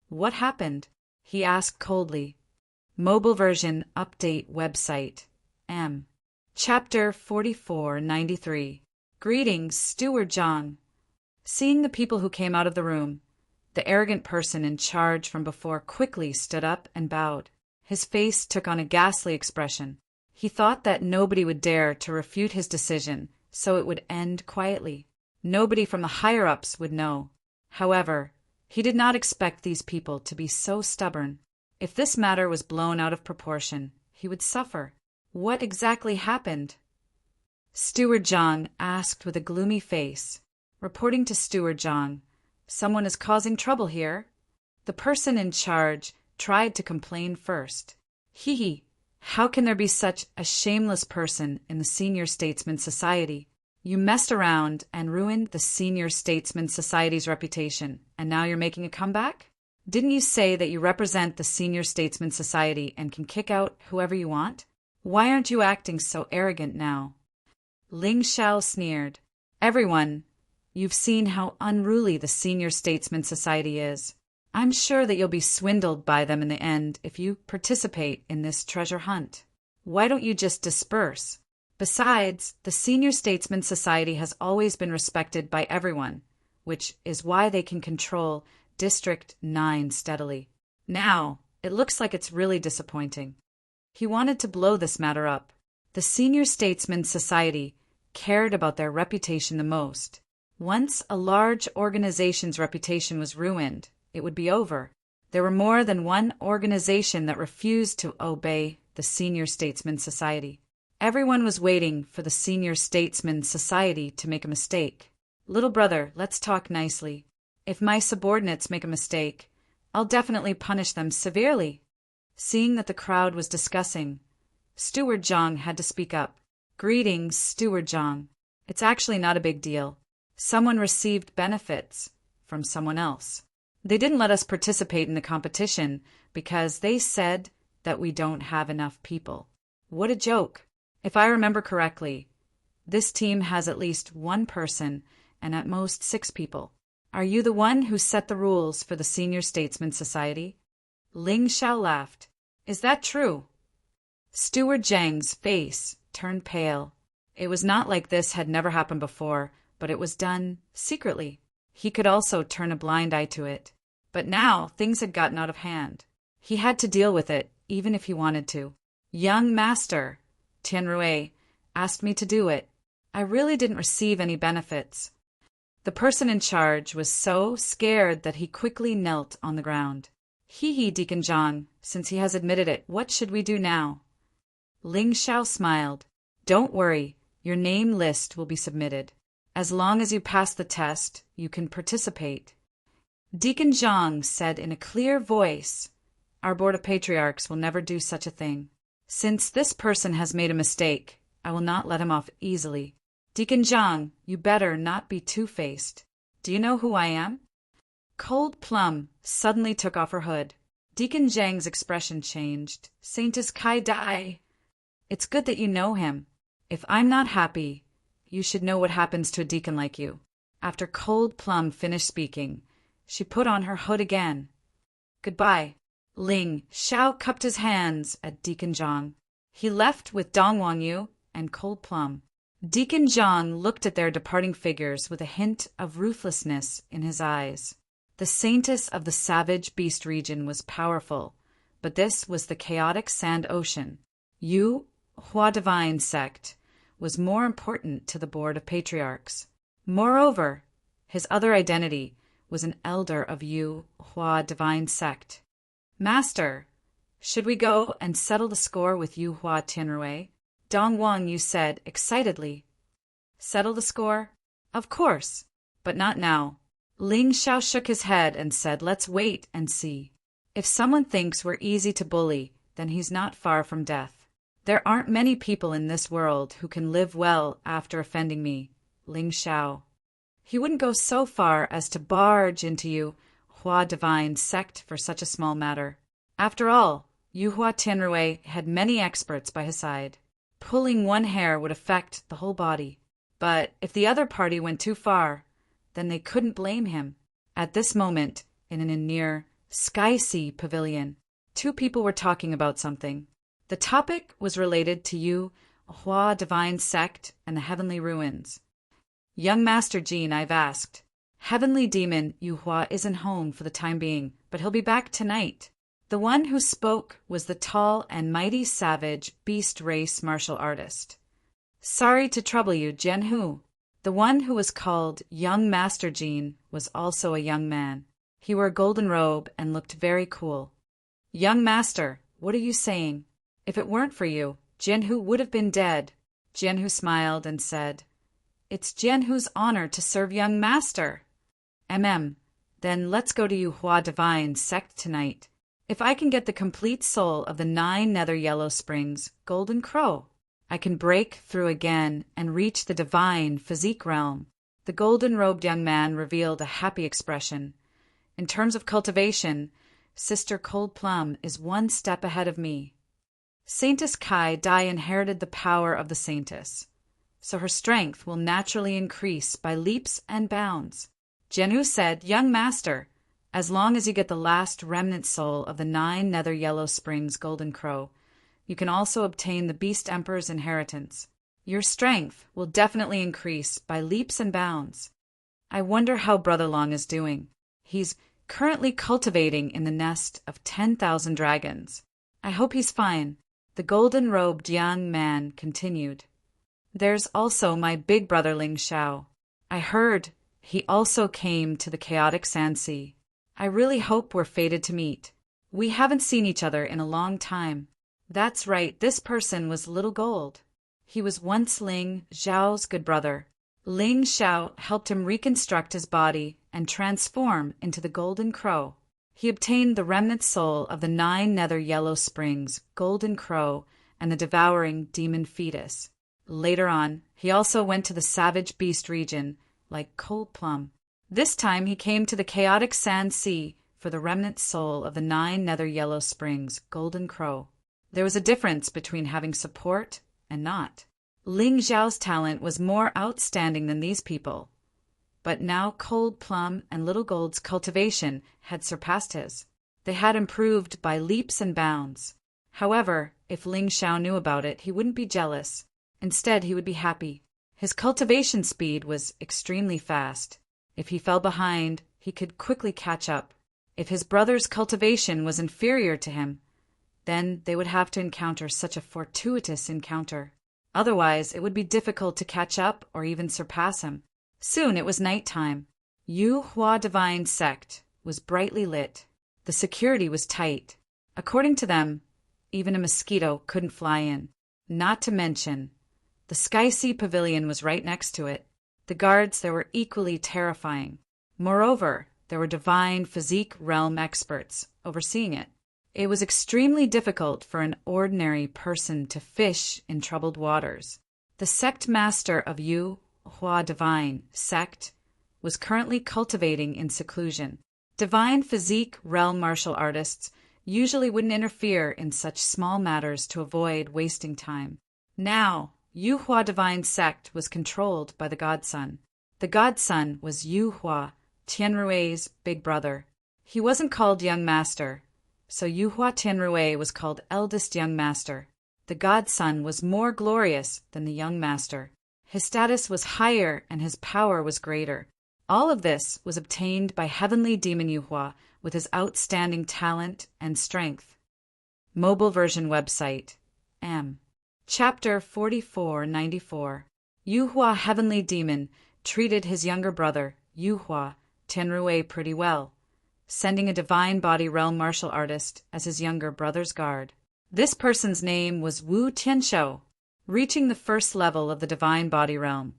What happened? He asked coldly. Mobile version update website. M. Chapter 4493. Greetings, Steward Zhang. Seeing the people who came out of the room, the arrogant person in charge from before quickly stood up and bowed. His face took on a ghastly expression. He thought that nobody would dare to refute his decision, so it would end quietly. Nobody from the higher-ups would know. However, he did not expect these people to be so stubborn. If this matter was blown out of proportion, he would suffer. What exactly happened? Steward Zhang asked with a gloomy face. Reporting to Steward Zhang, someone is causing trouble here. The person in charge tried to complain first. Hee, how can there be such a shameless person in the Senior Statesman Society? You messed around and ruined the Senior Statesman Society's reputation, and now you're making a comeback? Didn't you say that you represent the Senior Statesman Society and can kick out whoever you want? Why aren't you acting so arrogant now? Ling Xiao sneered. Everyone, you've seen how unruly the Senior Statesman Society is. I'm sure that you'll be swindled by them in the end if you participate in this treasure hunt. Why don't you just disperse? Besides, the Senior Statesman Society has always been respected by everyone, which is why they can control District 9 steadily. Now, it looks like it's really disappointing. He wanted to blow this matter up. The Senior Statesman Society cared about their reputation the most. Once a large organization's reputation was ruined, it would be over. There were more than one organization that refused to obey the Senior Statesman Society. Everyone was waiting for the Senior Statesman Society to make a mistake. Little brother, let's talk nicely. If my subordinates make a mistake, I'll definitely punish them severely. Seeing that the crowd was discussing, Steward Zhang had to speak up. Greetings, Steward Zhang. It's actually not a big deal. Someone received benefits from someone else. They didn't let us participate in the competition because they said that we don't have enough people. What a joke. If I remember correctly, this team has at least one person and at most 6 people. Are you the one who set the rules for the Senior Statesman Society? Ling Xiao laughed. Is that true? Steward Zhang's face turned pale. It was not like this had never happened before, but it was done secretly. He could also turn a blind eye to it. But now things had gotten out of hand. He had to deal with it, even if he wanted to. Young Master, Tianrui, asked me to do it. I really didn't receive any benefits. The person in charge was so scared that he quickly knelt on the ground. Hee, Deacon Zhang, since he has admitted it, what should we do now? Ling Xiao smiled. Don't worry, your name list will be submitted. As long as you pass the test, you can participate. Deacon Zhang said in a clear voice, Our Board of Patriarchs will never do such a thing. Since this person has made a mistake, I will not let him off easily. Deacon Zhang, you better not be two-faced. Do you know who I am? Cold Plum suddenly took off her hood. Deacon Zhang's expression changed. Saintess Kai Dai. It's good that you know him. If I'm not happy, you should know what happens to a deacon like you. After Cold Plum finished speaking, she put on her hood again. Goodbye. Ling Xiao cupped his hands at Deacon Zhang. He left with Dong Wangyu and Cold Plum. Deacon Zhang looked at their departing figures with a hint of ruthlessness in his eyes. The saintess of the savage beast region was powerful, but this was the chaotic sand ocean. Yu Hua Divine Sect was more important to the Board of Patriarchs. Moreover, his other identity was an elder of Yu Hua Divine Sect. Master, should we go and settle the score with Yu Hua Tianrui? Dong Wangyu said excitedly. Settle the score? Of course, but not now. Ling Xiao shook his head and said, let's wait and see. If someone thinks we're easy to bully, then he's not far from death. There aren't many people in this world who can live well after offending me, Ling Xiao. He wouldn't go so far as to barge into Yu Hua Divine Sect for such a small matter. After all, Yu Hua Tianrui had many experts by his side. Pulling one hair would affect the whole body. But if the other party went too far, then they couldn't blame him. At this moment, in an near Sky Sea Pavilion, 2 people were talking about something. The topic was related to Yu Hua Divine Sect and the Heavenly Ruins. Young Master Jean, I've asked. Heavenly Demon Yu Hua isn't home for the time being, but he'll be back tonight. The one who spoke was the tall and mighty savage beast race martial artist. Sorry to trouble you, Jianhu. The one who was called Young Master Jean was also a young man. He wore a golden robe and looked very cool. Young Master, what are you saying? If it weren't for you, Jianhu would have been dead. Jianhu smiled and said, It's Jianhu's honor to serve Young Master. Then let's go to Yu Hua Divine Sect tonight. If I can get the complete soul of the 9 Nether Yellow Springs Golden Crow, I can break through again and reach the divine physique realm. The golden-robed young man revealed a happy expression. In terms of cultivation, Sister Cold Plum is 1 step ahead of me. Saintess Kai Dai inherited the power of the Saintess, so her strength will naturally increase by leaps and bounds. Jianhu said, Young Master, as long as you get the last remnant soul of the 9 Nether Yellow Springs Golden Crow, you can also obtain the Beast Emperor's inheritance. Your strength will definitely increase by leaps and bounds. I wonder how Brother Long is doing. He's currently cultivating in the nest of 10,000 dragons. I hope he's fine. The golden-robed young man continued. There's also my big brother Ling Xiao. I heard he also came to the chaotic Sand Sea. I really hope we're fated to meet. We haven't seen each other in a long time. That's right, this person was Little Gold. He was once Ling Xiao's good brother. Ling Xiao helped him reconstruct his body and transform into the Golden Crow. He obtained the remnant soul of the 9 nether yellow springs, Golden Crow, and the devouring demon fetus. Later on, he also went to the savage beast region, like Cold Plum. This time he came to the chaotic sand sea for the remnant soul of the 9 nether yellow springs, Golden Crow. There was a difference between having support and not. Ling Xiao's talent was more outstanding than these people. But now Cold Plum and Little Gold's cultivation had surpassed his. They had improved by leaps and bounds. However, if Ling Xiao knew about it, he wouldn't be jealous. Instead, he would be happy. His cultivation speed was extremely fast. If he fell behind, he could quickly catch up. If his brother's cultivation was inferior to him, then they would have to encounter such a fortuitous encounter. Otherwise, it would be difficult to catch up or even surpass him. Soon it was night time. Yu Hua Divine Sect was brightly lit. The security was tight. According to them, even a mosquito couldn't fly in. Not to mention, the Sky Sea Pavilion was right next to it. The guards there were equally terrifying. Moreover, there were divine physique realm experts overseeing it. It was extremely difficult for an ordinary person to fish in troubled waters. The sect master of Yu Hua Divine Sect was currently cultivating in seclusion. Divine physique realm martial artists usually wouldn't interfere in such small matters to avoid wasting time. Now, Yu Hua Divine Sect was controlled by the Godson. The Godson was Yu Hua, Tianrui's big brother. He wasn't called Young Master, so Yu Hua Tianrui was called Eldest Young Master. The Godson was more glorious than the Young Master. His status was higher and his power was greater. All of this was obtained by Heavenly Demon Yu Hua with his outstanding talent and strength. Mobile version website. M. Chapter 4494. Yu Hua Heavenly Demon treated his younger brother, Yu Hua Tianrui, pretty well, sending a divine body realm martial artist as his younger brother's guard. This person's name was Wu Tianshou. Reaching the first level of the divine body realm,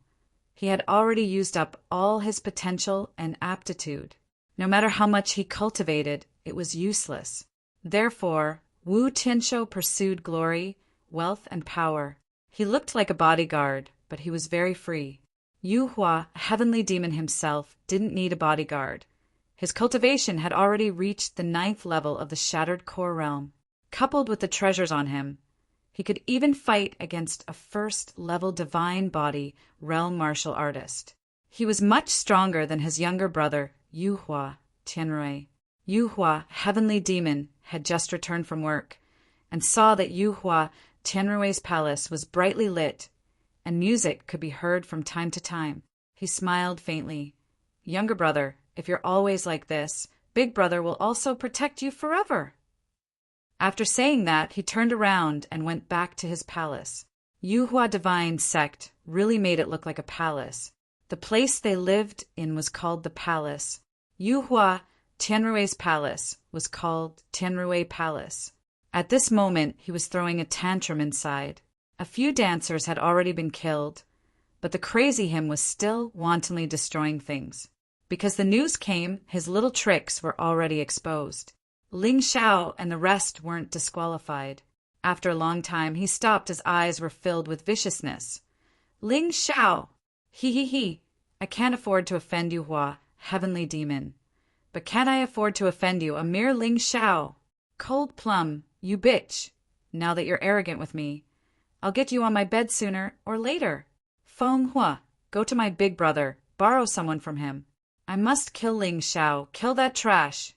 he had already used up all his potential and aptitude. No matter how much he cultivated, it was useless. Therefore, Wu Tianshou pursued glory, wealth, and power. He looked like a bodyguard, but he was very free. Yu Hua, a heavenly demon himself, didn't need a bodyguard. His cultivation had already reached the 9th level of the Shattered Core Realm. Coupled with the treasures on him, he could even fight against a first-level divine body realm martial artist. He was much stronger than his younger brother, Yu Hua Tianrui. Yu Hua, heavenly demon, had just returned from work and saw that Yu Hua Tianrui's palace was brightly lit and music could be heard from time to time. He smiled faintly. Younger brother, if you're always like this, big brother will also protect you forever. After saying that, he turned around and went back to his palace. Yu Hua Divine Sect really made it look like a palace. The place they lived in was called the palace. Yu Hua Tianrui's palace was called Tianrui Palace. At this moment, he was throwing a tantrum inside. A few dancers had already been killed, but the crazy him was still wantonly destroying things. Because the news came, his little tricks were already exposed. Ling Xiao and the rest weren't disqualified. After a long time, he stopped. His eyes were filled with viciousness. Ling Xiao! He. I can't afford to offend you, Hua, heavenly demon. But can I afford to offend you, a mere Ling Xiao? Cold Plum, you bitch. Now that you're arrogant with me, I'll get you on my bed sooner or later. Feng Hua, go to my big brother. Borrow someone from him. I must kill Ling Xiao. Kill that trash.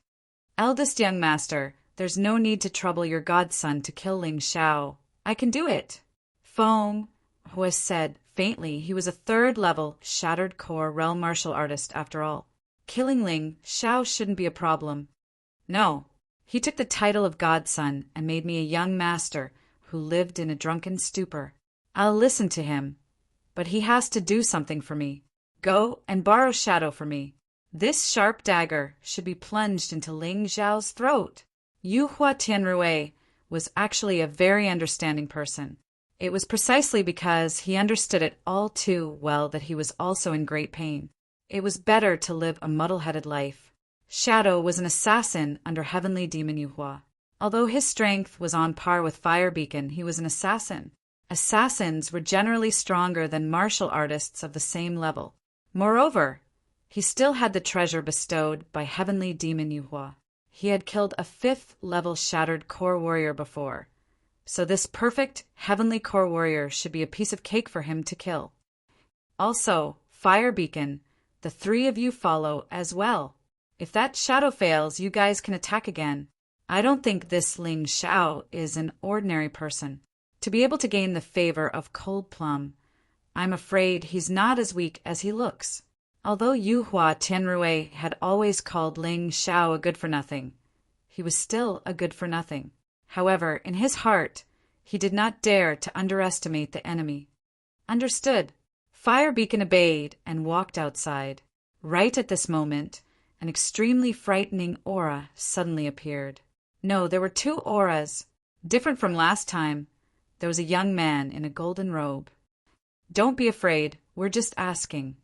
Eldest young master, there's no need to trouble your godson to kill Ling Xiao. I can do it. Feng Hua said faintly. He was a 3rd-level Shattered Core realm martial artist after all. Killing Ling Xiao shouldn't be a problem. No, he took the title of godson and made me a young master who lived in a drunken stupor. I'll listen to him, but he has to do something for me. Go and borrow shadow for me. This sharp dagger should be plunged into Ling Zhao's throat. Yu Hua Tianrui was actually a very understanding person. It was precisely because he understood it all too well that he was also in great pain. It was better to live a muddle-headed life. Shadow was an assassin under Heavenly Demon Yu Hua. Although his strength was on par with Fire Beacon, he was an assassin. Assassins were generally stronger than martial artists of the same level. Moreover, he still had the treasure bestowed by Heavenly Demon Yu Hua. He had killed a 5th-level Shattered Core Warrior before, so this perfect Heavenly Core Warrior should be a piece of cake for him to kill. Also, Fire Beacon, the 3 of you follow as well. If that shadow fails, you guys can attack again. I don't think this Ling Zhao is an ordinary person. To be able to gain the favor of Cold Plum, I'm afraid he's not as weak as he looks. Although Yu Hua Tianrui had always called Ling Zhao a good-for-nothing, he was still a good-for-nothing. However, in his heart, he did not dare to underestimate the enemy. Understood. Fire Beacon obeyed and walked outside. Right at this moment, an extremely frightening aura suddenly appeared. No, there were 2 auras. Different from last time, there was a young man in a golden robe. Don't be afraid, we're just asking.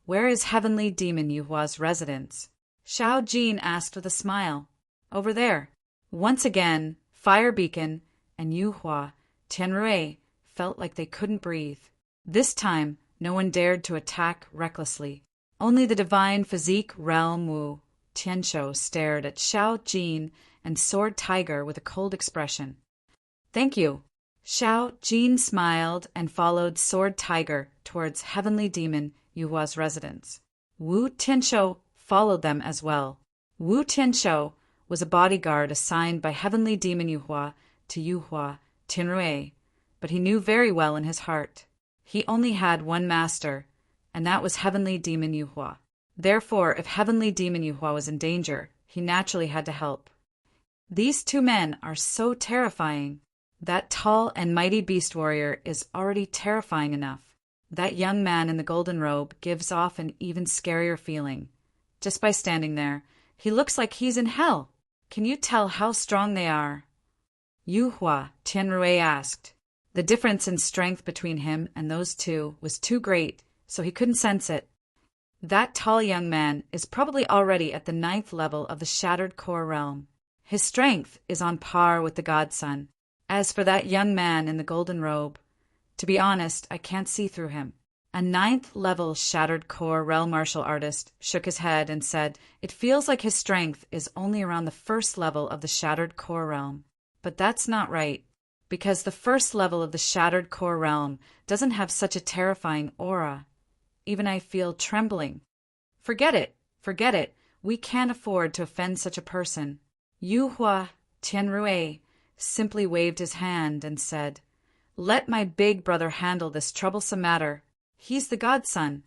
Where is Heavenly Demon Yu Hua's residence? Xiao Jin asked with a smile. Over there. Once again, Fire Beacon and Yu Hua Tianrui felt like they couldn't breathe. This time, no one dared to attack recklessly. Only the divine physique realm Wu Tianshou stared at Xiao Jin and Sword Tiger with a cold expression. Thank you. Xiao Jin smiled and followed Sword Tiger towards Heavenly Demon Yu Hua's residence. Wu Tianshou followed them as well. Wu Tianshou was a bodyguard assigned by Heavenly Demon Yu Hua to Yu Hua Tianrui, but he knew very well in his heart. He only had one master, and that was Heavenly Demon Yu Hua. Therefore, if Heavenly Demon Yu Hua was in danger, he naturally had to help. These 2 men are so terrifying. That tall and mighty beast warrior is already terrifying enough. That young man in the golden robe gives off an even scarier feeling. Just by standing there, he looks like he's in hell. Can you tell how strong they are? Yu Hua Tianrui asked. The difference in strength between him and those 2 was too great, so he couldn't sense it. That tall young man is probably already at the 9th level of the Shattered Core Realm. His strength is on par with the Godson. As for that young man in the golden robe, to be honest, I can't see through him. A 9th level Shattered Core Realm martial artist shook his head and said, it feels like his strength is only around the 1st level of the Shattered Core Realm. But that's not right, because the 1st level of the Shattered Core Realm doesn't have such a terrifying aura. Even I feel trembling. Forget it. We can't afford to offend such a person. Yu Hua Tianrui simply waved his hand and said, let my big brother handle this troublesome matter. He's the Godson.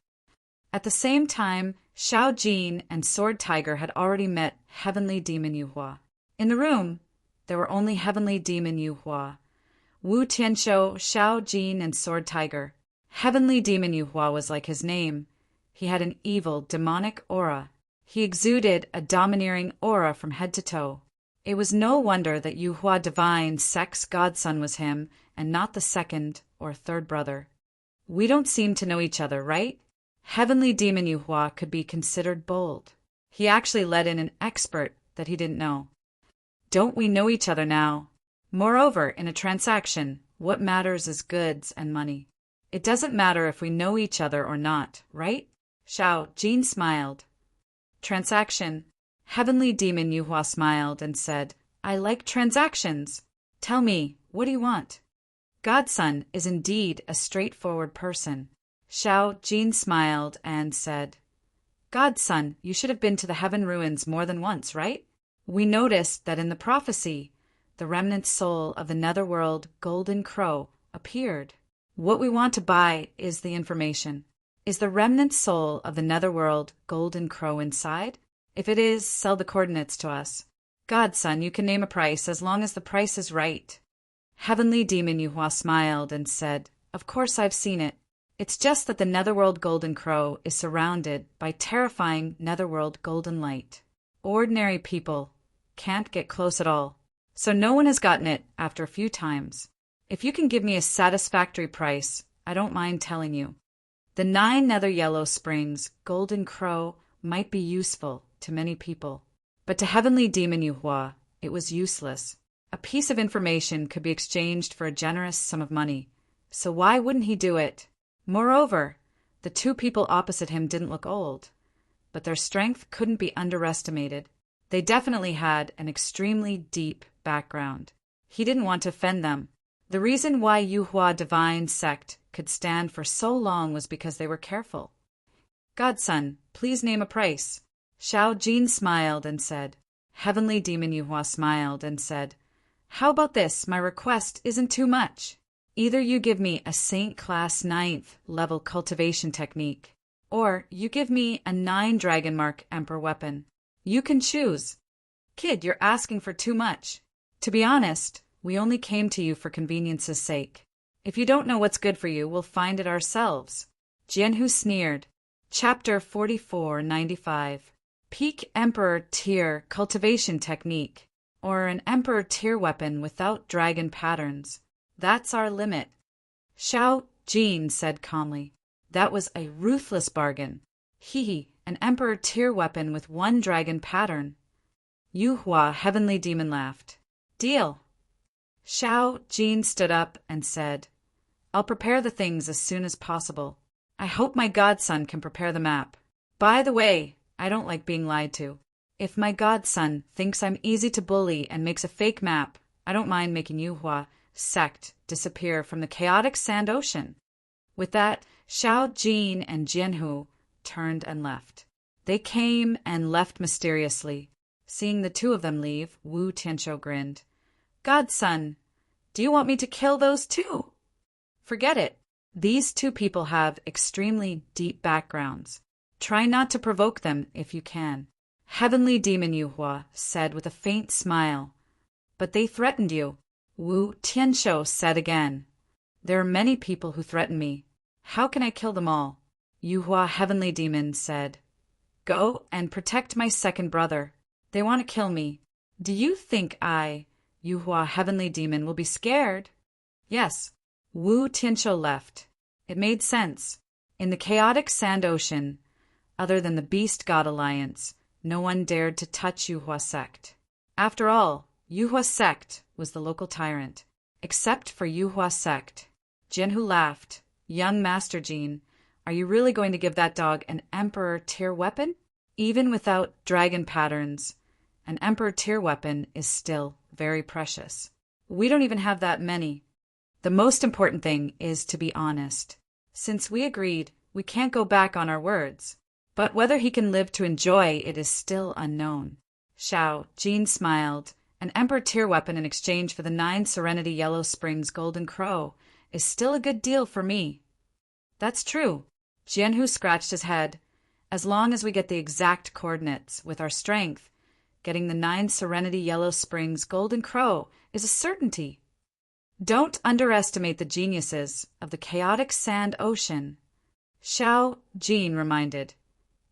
At the same time, Xiao Jin and Sword Tiger had already met Heavenly Demon Yu Hua. In the room, there were only Heavenly Demon Yu Hua, Wu Tianshou, Xiao Jin, and Sword Tiger. Heavenly Demon Yu Hua was like his name. He had an evil, demonic aura. He exuded a domineering aura from head to toe. It was no wonder that Yu Hua Divine Sex Godson was him, and not the 2nd or 3rd brother. We don't seem to know each other, right? Heavenly Demon Yu Hua could be considered bold. He actually let in an expert that he didn't know. Don't we know each other now? Moreover, in a transaction, what matters is goods and money. It doesn't matter if we know each other or not, right? Xiao Jin smiled. Transaction. Heavenly Demon Yu Hua smiled and said, I like transactions. Tell me, what do you want? Godson is indeed a straightforward person. Xiao Jin smiled and said, Godson, you should have been to the Heaven Ruins more than once, right? We noticed that in the prophecy, the remnant soul of the netherworld Golden Crow appeared. What we want to buy is the information. Is the remnant soul of the netherworld Golden Crow inside? If it is, sell the coordinates to us. Godson, you can name a price as long as the price is right. Heavenly Demon Yu Hua smiled and said, Of course I've seen it. It's just that the Netherworld Golden Crow is surrounded by terrifying Netherworld Golden Light. Ordinary people can't get close at all, so no one has gotten it after a few times. If you can give me a satisfactory price, I don't mind telling you. The 9 Nether Yellow Springs Golden Crow might be useful to many people, but to Heavenly Demon Yuhua, it was useless. A piece of information could be exchanged for a generous sum of money, so why wouldn't he do it? Moreover, the 2 people opposite him didn't look old, but their strength couldn't be underestimated. They definitely had an extremely deep background. He didn't want to offend them. The reason why Yuhua Divine Sect could stand for so long was because they were careful. Godson, please name a price. Xiao Jin smiled and said. Heavenly Demon Yuhua smiled and said, How about this? My request isn't too much. Either you give me a Saint Class 9th level cultivation technique, or you give me a 9 Dragon Mark Emperor weapon. You can choose. Kid, you're asking for too much. To be honest, we only came to you for convenience's sake. If you don't know what's good for you, we'll find it ourselves. Jianhu sneered. Chapter 4495. Peak Emperor Tier Cultivation Technique, or an Emperor Tier weapon without dragon patterns. That's our limit. Xiao Jin said calmly. That was a ruthless bargain. An Emperor Tier weapon with 1 dragon pattern. Yuhua Heavenly Demon laughed. Deal. Xiao Jin stood up and said, I'll prepare the things as soon as possible. I hope my godson can prepare the map. By the way, I don't like being lied to. If my godson thinks I'm easy to bully and makes a fake map, I don't mind making Yuhua Sect disappear from the chaotic sand ocean. With that, Xiao Jin and Jianhu turned and left. They came and left mysteriously. Seeing the 2 of them leave, Wu Tianshou grinned. Godson, do you want me to kill those 2? Forget it. These 2 people have extremely deep backgrounds. Try not to provoke them if you can. Heavenly Demon Yuhua said with a faint smile. But they threatened you. Wu Tianshou said again. There are many people who threaten me. How can I kill them all? Yuhua Heavenly Demon said. Go and protect my second brother. They want to kill me. Do you think I, Yuhua Heavenly Demon, will be scared? Yes. Wu Tianshou left. It made sense. In the chaotic sand ocean, other than the Beast God Alliance, no one dared to touch Yuhua Sect. After all, Yuhua Sect was the local tyrant. Except for Yuhua Sect. Jianhu laughed. Young Master Jin, are you really going to give that dog an Emperor Tier weapon? Even without dragon patterns, an Emperor Tier weapon is still very precious. We don't even have that many. The most important thing is to be honest. Since we agreed, we can't go back on our words. But whether he can live to enjoy it is still unknown. Xiao Jin smiled. An Emperor Tier weapon in exchange for the 9 Serenity Yellow Springs Golden Crow is still a good deal for me. That's true. Jianhu scratched his head. As long as we get the exact coordinates with our strength, getting the 9 Serenity Yellow Springs Golden Crow is a certainty. Don't underestimate the geniuses of the chaotic sand ocean. Xiao Jin reminded.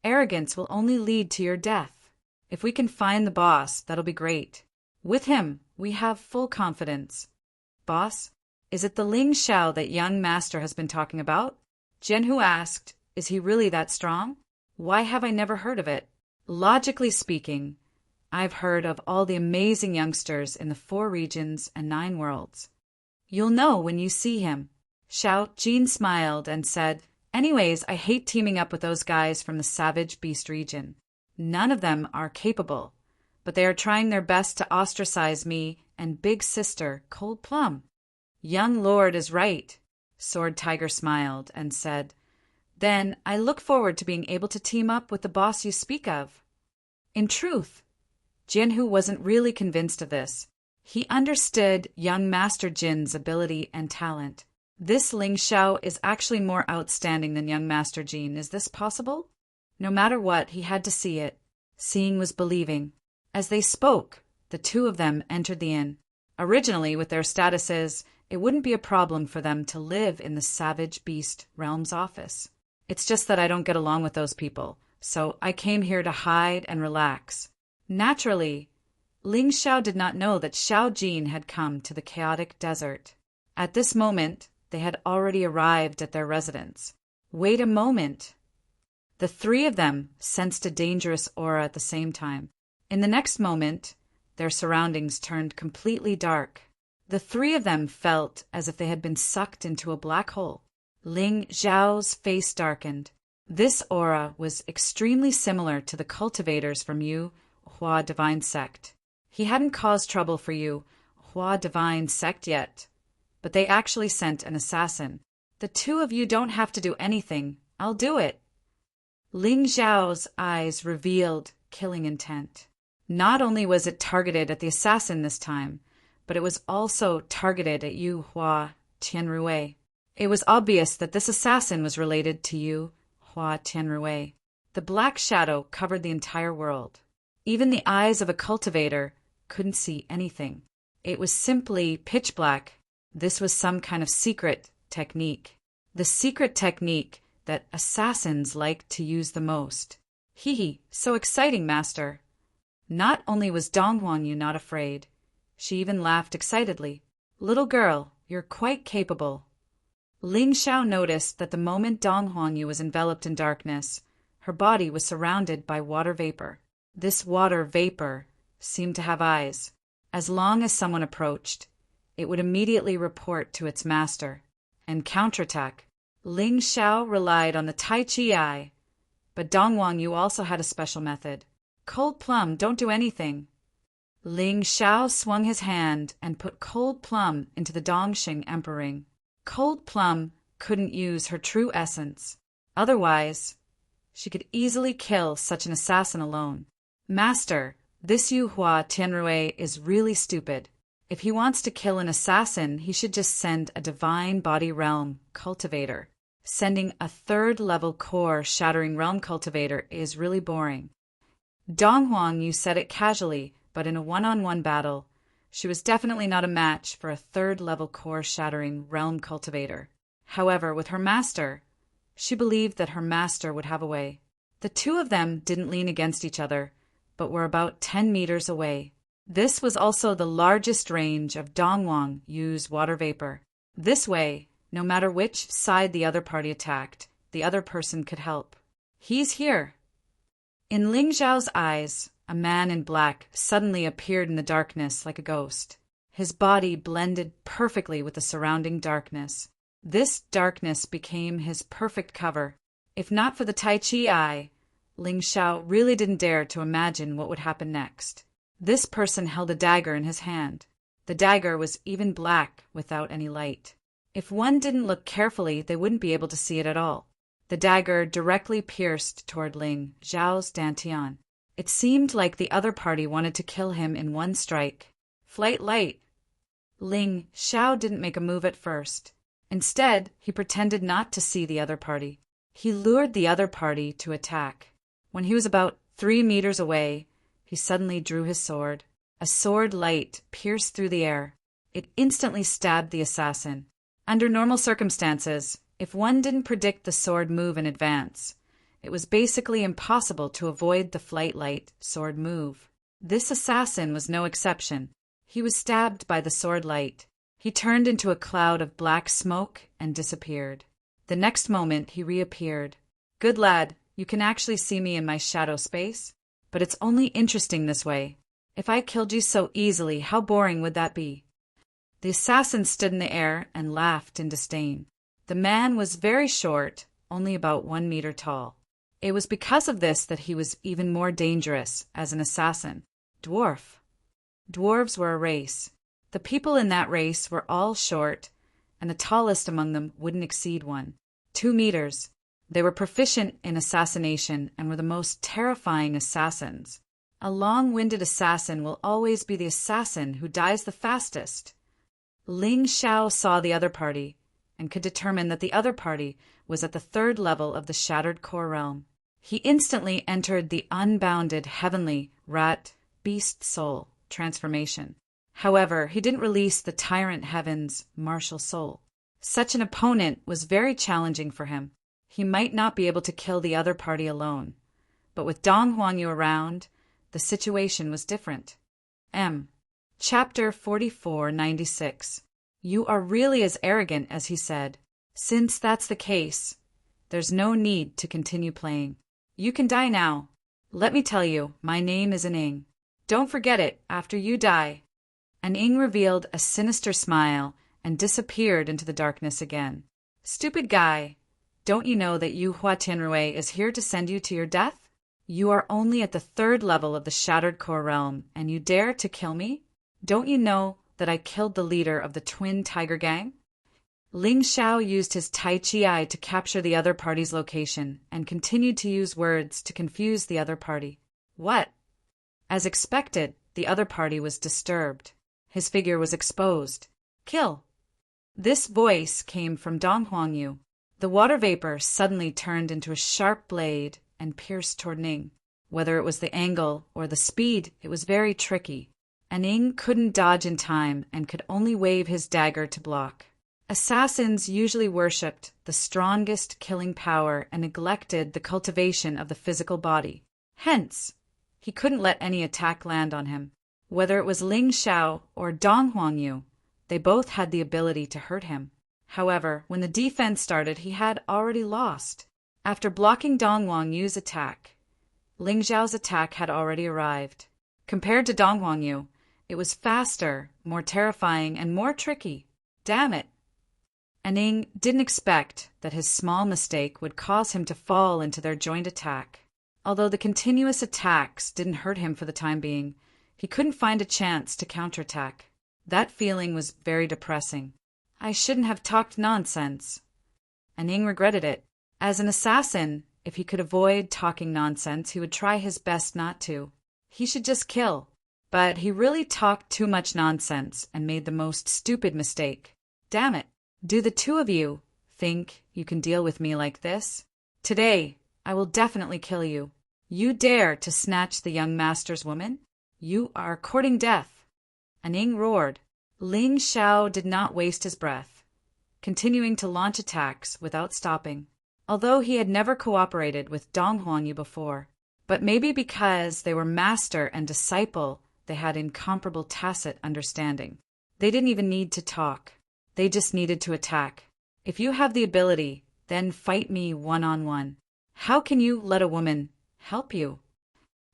Arrogance will only lead to your death. If we can find the boss, that'll be great. With him, we have full confidence. Boss, is it the Ling Xiao that young master has been talking about? Jianhu asked, is he really that strong? Why have I never heard of it? Logically speaking, I've heard of all the amazing youngsters in the 4 regions and 9 worlds. You'll know when you see him. Xiao Jin smiled and said, anyways, I hate teaming up with those guys from the Savage Beast region. None of them are capable, but they are trying their best to ostracize me and big sister, Cold Plum. Young Lord is right. Sword Tiger smiled and said, then I look forward to being able to team up with the boss you speak of. In truth, Jianhu wasn't really convinced of this. He understood young Master Jin's ability and talent. This Ling Xiao is actually more outstanding than young Master Jin. Is this possible? No matter what, he had to see it. Seeing was believing. As they spoke, the 2 of them entered the inn. Originally, with their statuses It wouldn't be a problem for them to live in the savage beast realm's office. It's just that I don't get along with those people, so I came here to hide and relax. Naturally, Ling Xiao did not know that Xiao Jin had come to the chaotic desert. At this moment, they had already arrived at their residence. Wait a moment. The three of them sensed a dangerous aura at the same time. In the next moment, their surroundings turned completely dark. The three of them felt as if they had been sucked into a black hole. Ling Xiao's face darkened. This aura was extremely similar to the cultivators from Yu Hua Divine Sect. He hadn't caused trouble for Yu Hua Divine Sect yet, but they actually sent an assassin. The two of you don't have to do anything. I'll do it. Ling Xiao's eyes revealed killing intent. Not only was it targeted at the assassin this time, but it was also targeted at Yu Hua Tianrui. It was obvious that this assassin was related to Yu Hua Tianrui. The black shadow covered the entire world. Even the eyes of a cultivator couldn't see anything. It was simply pitch black. This was some kind of secret technique. The secret technique that assassins like to use the most. Hee, so exciting, master. Not only was Dong Huangyu not afraid, she even laughed excitedly. Little girl, you're quite capable. Ling Xiao noticed that the moment Dong Huangyu was enveloped in darkness, her body was surrounded by water vapor. This water vapor seemed to have eyes. As long as someone approached, it would immediately report to its master and counterattack. Ling Xiao relied on the Tai Chi Eye, but Dong Huangyu also had a special method. Cold plum, don't do anything. Ling Xiao swung his hand and put cold plum into the Dongxing Emperor ring. Cold plum couldn't use her true essence. Otherwise, she could easily kill such an assassin alone. Master, this Yu Hua Tianrui is really stupid. If he wants to kill an assassin, he should just send a divine body realm cultivator. Sending a third-level core shattering realm cultivator is really boring. Dong Huangyu said it casually, but in a one-on-one battle, she was definitely not a match for a third-level core-shattering realm cultivator. However, with her master, she believed that her master would have a way. The two of them didn't lean against each other, but were about 10 meters away. This was also the largest range of Dong Huangyu's water vapor. This way, no matter which side the other party attacked, the other person could help. He's here. In Ling Xiao's eyes, a man in black suddenly appeared in the darkness like a ghost. His body blended perfectly with the surrounding darkness. This darkness became his perfect cover. If not for the Tai Chi Eye, Ling Xiao really didn't dare to imagine what would happen next. This person held a dagger in his hand. The dagger was even black without any light. If one didn't look carefully, they wouldn't be able to see it at all. The dagger directly pierced toward Ling Xiao's dantian. It seemed like the other party wanted to kill him in one strike. Flight light. Ling Xiao didn't make a move at first. Instead, he pretended not to see the other party. He lured the other party to attack. When he was about 3 meters away, he suddenly drew his sword. A sword light pierced through the air. It instantly stabbed the assassin. Under normal circumstances, if one didn't predict the sword move in advance, it was basically impossible to avoid the flight light sword move. This assassin was no exception. He was stabbed by the sword light. He turned into a cloud of black smoke and disappeared. The next moment he reappeared. Good lad, you can actually see me in my shadow space, but it's only interesting this way. If I killed you so easily, how boring would that be? The assassin stood in the air and laughed in disdain. The man was very short, only about 1 meter tall. It was because of this that he was even more dangerous as an assassin. Dwarf. Dwarves were a race. The people in that race were all short, and the tallest among them wouldn't exceed 2 meters. They were proficient in assassination and were the most terrifying assassins. A long-winded assassin will always be the assassin who dies the fastest. Ling Xiao saw the other party and could determine that the other party was at the 3rd level of the Shattered Core Realm. He instantly entered the unbounded heavenly rat beast soul transformation. However, he didn't release the tyrant heaven's martial soul. Such an opponent was very challenging for him. He might not be able to kill the other party alone, but with Dong Huangyu around, the situation was different. Chapter 4496. You are really as arrogant as he said. Since that's the case, there's no need to continue playing. You can die now. Let me tell you, my name is Ning. Don't forget it after you die. Ning revealed a sinister smile and disappeared into the darkness again. Stupid guy, don't you know that Yu Hua Tianrui is here to send you to your death? You are only at the 3rd level of the Shattered Core Realm, and you dare to kill me? Don't you know that I killed the leader of the Twin Tiger Gang? Ling Xiao used his Tai Chi Eye to capture the other party's location and continued to use words to confuse the other party. What? As expected, the other party was disturbed. His figure was exposed. Kill! This voice came from Dong Huangyu. The water vapor suddenly turned into a sharp blade and pierced toward Ning. Whether it was the angle or the speed, it was very tricky. Ning couldn't dodge in time and could only wave his dagger to block. Assassins usually worshipped the strongest killing power and neglected the cultivation of the physical body. Hence, he couldn't let any attack land on him. Whether it was Ling Xiao or Dong Huangyu, they both had the ability to hurt him. However, when the defense started, he had already lost. After blocking Dong Huangyu's attack, Ling Xiao's attack had already arrived. Compared to Dong Huangyu, it was faster, more terrifying, and more tricky. Damn it! Ning didn't expect that his small mistake would cause him to fall into their joint attack. Although the continuous attacks didn't hurt him for the time being, he couldn't find a chance to counterattack. That feeling was very depressing. I shouldn't have talked nonsense. Ning regretted it. As an assassin, if he could avoid talking nonsense, he would try his best not to. He should just kill. But he really talked too much nonsense and made the most stupid mistake. Damn it! Do the two of you think you can deal with me like this? Today, I will definitely kill you. You dare to snatch the young master's woman? You are courting death. Ning roared. Ling Xiao did not waste his breath, continuing to launch attacks without stopping. Although he had never cooperated with Dong Huangyu before, but maybe because they were master and disciple, they had incomparable tacit understanding. They didn't even need to talk. They just needed to attack. If you have the ability, then fight me one-on-one. How can you let a woman help you?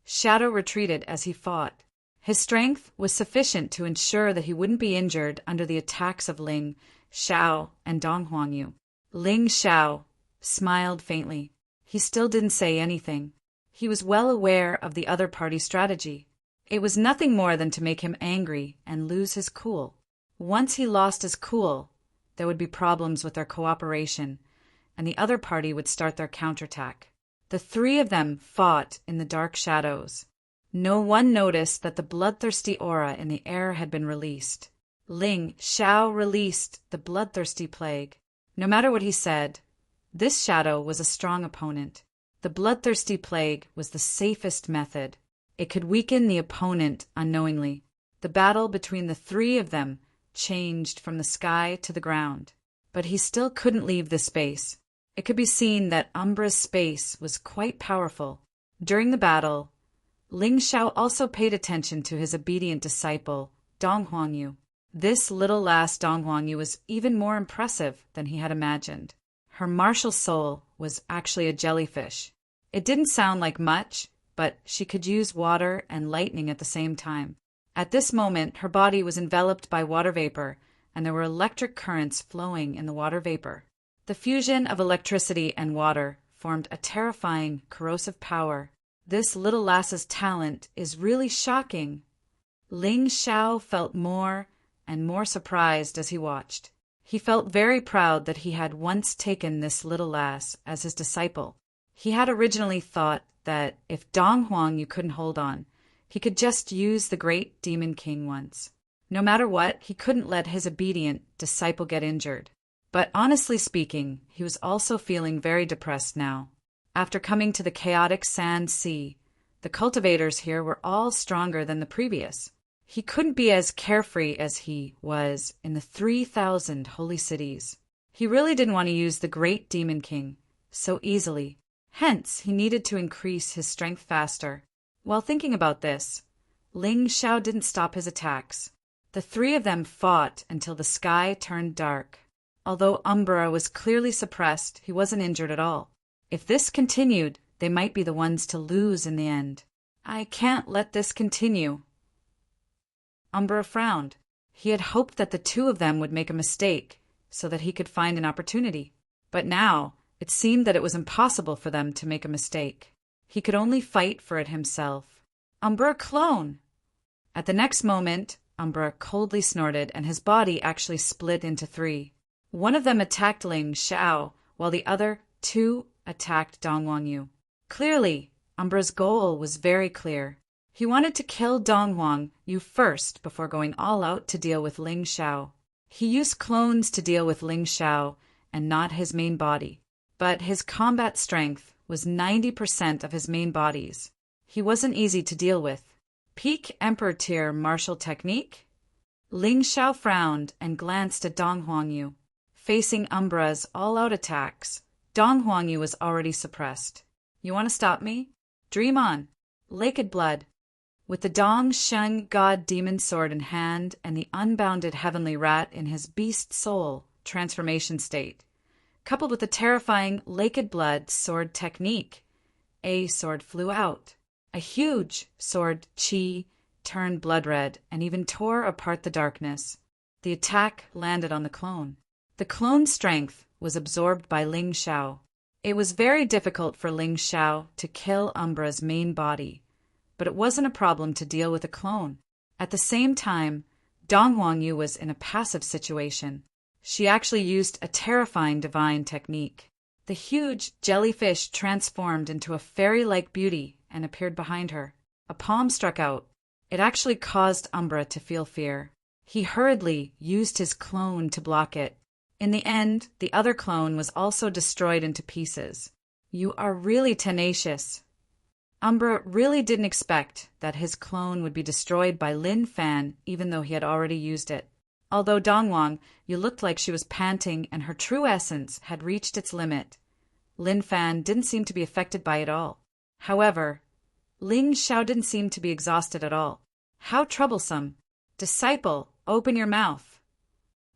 Shadow retreated as he fought. His strength was sufficient to ensure that he wouldn't be injured under the attacks of Ling Xiao and Dong Huangyu. Ling Xiao smiled faintly. He still didn't say anything. He was well aware of the other party's strategy. It was nothing more than to make him angry and lose his cool. Once he lost his cool, there would be problems with their cooperation, and the other party would start their counterattack. The 3 of them fought in the dark shadows. No one noticed that the bloodthirsty aura in the air had been released. Ling Xiao released the bloodthirsty plague. No matter what he said, this shadow was a strong opponent. The bloodthirsty plague was the safest method. It could weaken the opponent unknowingly. The battle between the 3 of them changed from the sky to the ground. But he still couldn't leave the space. It could be seen that Umbra's space was quite powerful. During the battle, Ling Xiao also paid attention to his obedient disciple, Dong Huangyu. This little lass Dong Huangyu was even more impressive than he had imagined. Her martial soul was actually a jellyfish. It didn't sound like much, but she could use water and lightning at the same time. At this moment, her body was enveloped by water vapor, and there were electric currents flowing in the water vapor. The fusion of electricity and water formed a terrifying, corrosive power. This little lass's talent is really shocking. Ling Xiao felt more and more surprised as he watched. He felt very proud that he had once taken this little lass as his disciple. He had originally thought that if Dong Huangyu couldn't hold on, he could just use the great Demon King once. No matter what, he couldn't let his obedient disciple get injured. But honestly speaking, he was also feeling very depressed now. After coming to the chaotic sand sea, the cultivators here were all stronger than the previous. He couldn't be as carefree as he was in the 3,000 holy cities. He really didn't want to use the great Demon King so easily. Hence, he needed to increase his strength faster. While thinking about this, Ling Xiao didn't stop his attacks. The three of them fought until the sky turned dark. Although Umbra was clearly suppressed, he wasn't injured at all. If this continued, they might be the ones to lose in the end. I can't let this continue. Umbra frowned. He had hoped that the two of them would make a mistake so that he could find an opportunity. But now, it seemed that it was impossible for them to make a mistake. He could only fight for it himself. Umbra clone! At the next moment, Umbra coldly snorted and his body actually split into three. One of them attacked Ling Xiao, while the other two attacked Dong Huangyu. Clearly, Umbra's goal was very clear. He wanted to kill Dong Huangyu first before going all out to deal with Ling Xiao. He used clones to deal with Ling Xiao and not his main body. But his combat strength was 90% of his main body's. He wasn't easy to deal with. Peak Emperor tier martial technique? Ling Xiao frowned and glanced at Dong Huangyu. Facing Umbra's all-out attacks, Dong Huangyu was already suppressed. You want to stop me? Dream on. Naked blood. With the Dong Sheng God Demon Sword in hand and the unbounded heavenly rat in his beast soul transformation state, coupled with the terrifying naked blood sword technique, a sword flew out. A huge sword chi turned blood red and even tore apart the darkness. The attack landed on the clone. The clone's strength was absorbed by Ling Xiao. It was very difficult for Ling Xiao to kill Umbra's main body, but it wasn't a problem to deal with a clone. At the same time, Dong Huangyu was in a passive situation. She actually used a terrifying divine technique. The huge jellyfish transformed into a fairy-like beauty and appeared behind her. A palm struck out. It actually caused Umbra to feel fear. He hurriedly used his clone to block it. In the end, the other clone was also destroyed into pieces. You are really tenacious. Umbra really didn't expect that his clone would be destroyed by Lin Fan even though he had already used it. Although Dong Huangyu looked like she was panting and her true essence had reached its limit, Lin Fan didn't seem to be affected by it all. However, Ling Xiao didn't seem to be exhausted at all. How troublesome! Disciple, open your mouth!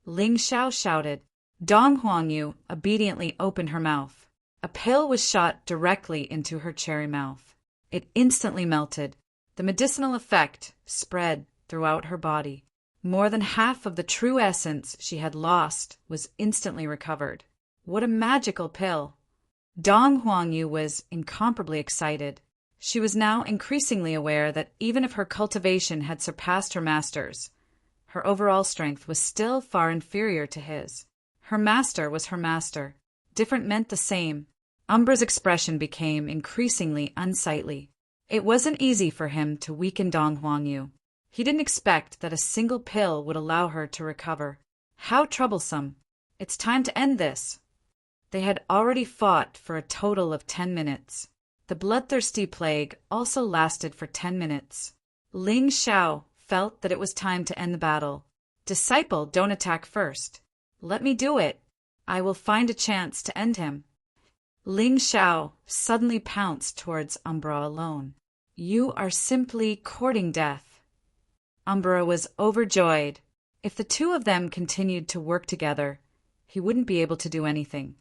Ling Xiao shouted. Dong Huangyu obediently opened her mouth. A pill was shot directly into her cherry mouth. It instantly melted. The medicinal effect spread throughout her body. More than half of the true essence she had lost was instantly recovered. What a magical pill! Dong Huangyu was incomparably excited. She was now increasingly aware that even if her cultivation had surpassed her master's, her overall strength was still far inferior to his. Her master was her master. Different meant the same. Umbra's expression became increasingly unsightly. It wasn't easy for him to weaken Dong Huangyu. He didn't expect that a single pill would allow her to recover. How troublesome! It's time to end this. They had already fought for a total of 10 minutes. The bloodthirsty plague also lasted for 10 minutes. Ling Xiao felt that it was time to end the battle. Disciple, don't attack first. Let me do it. I will find a chance to end him. Ling Xiao suddenly pounced towards Umbra alone. You are simply courting death. Umbra was overjoyed. If the two of them continued to work together, he wouldn't be able to do anything.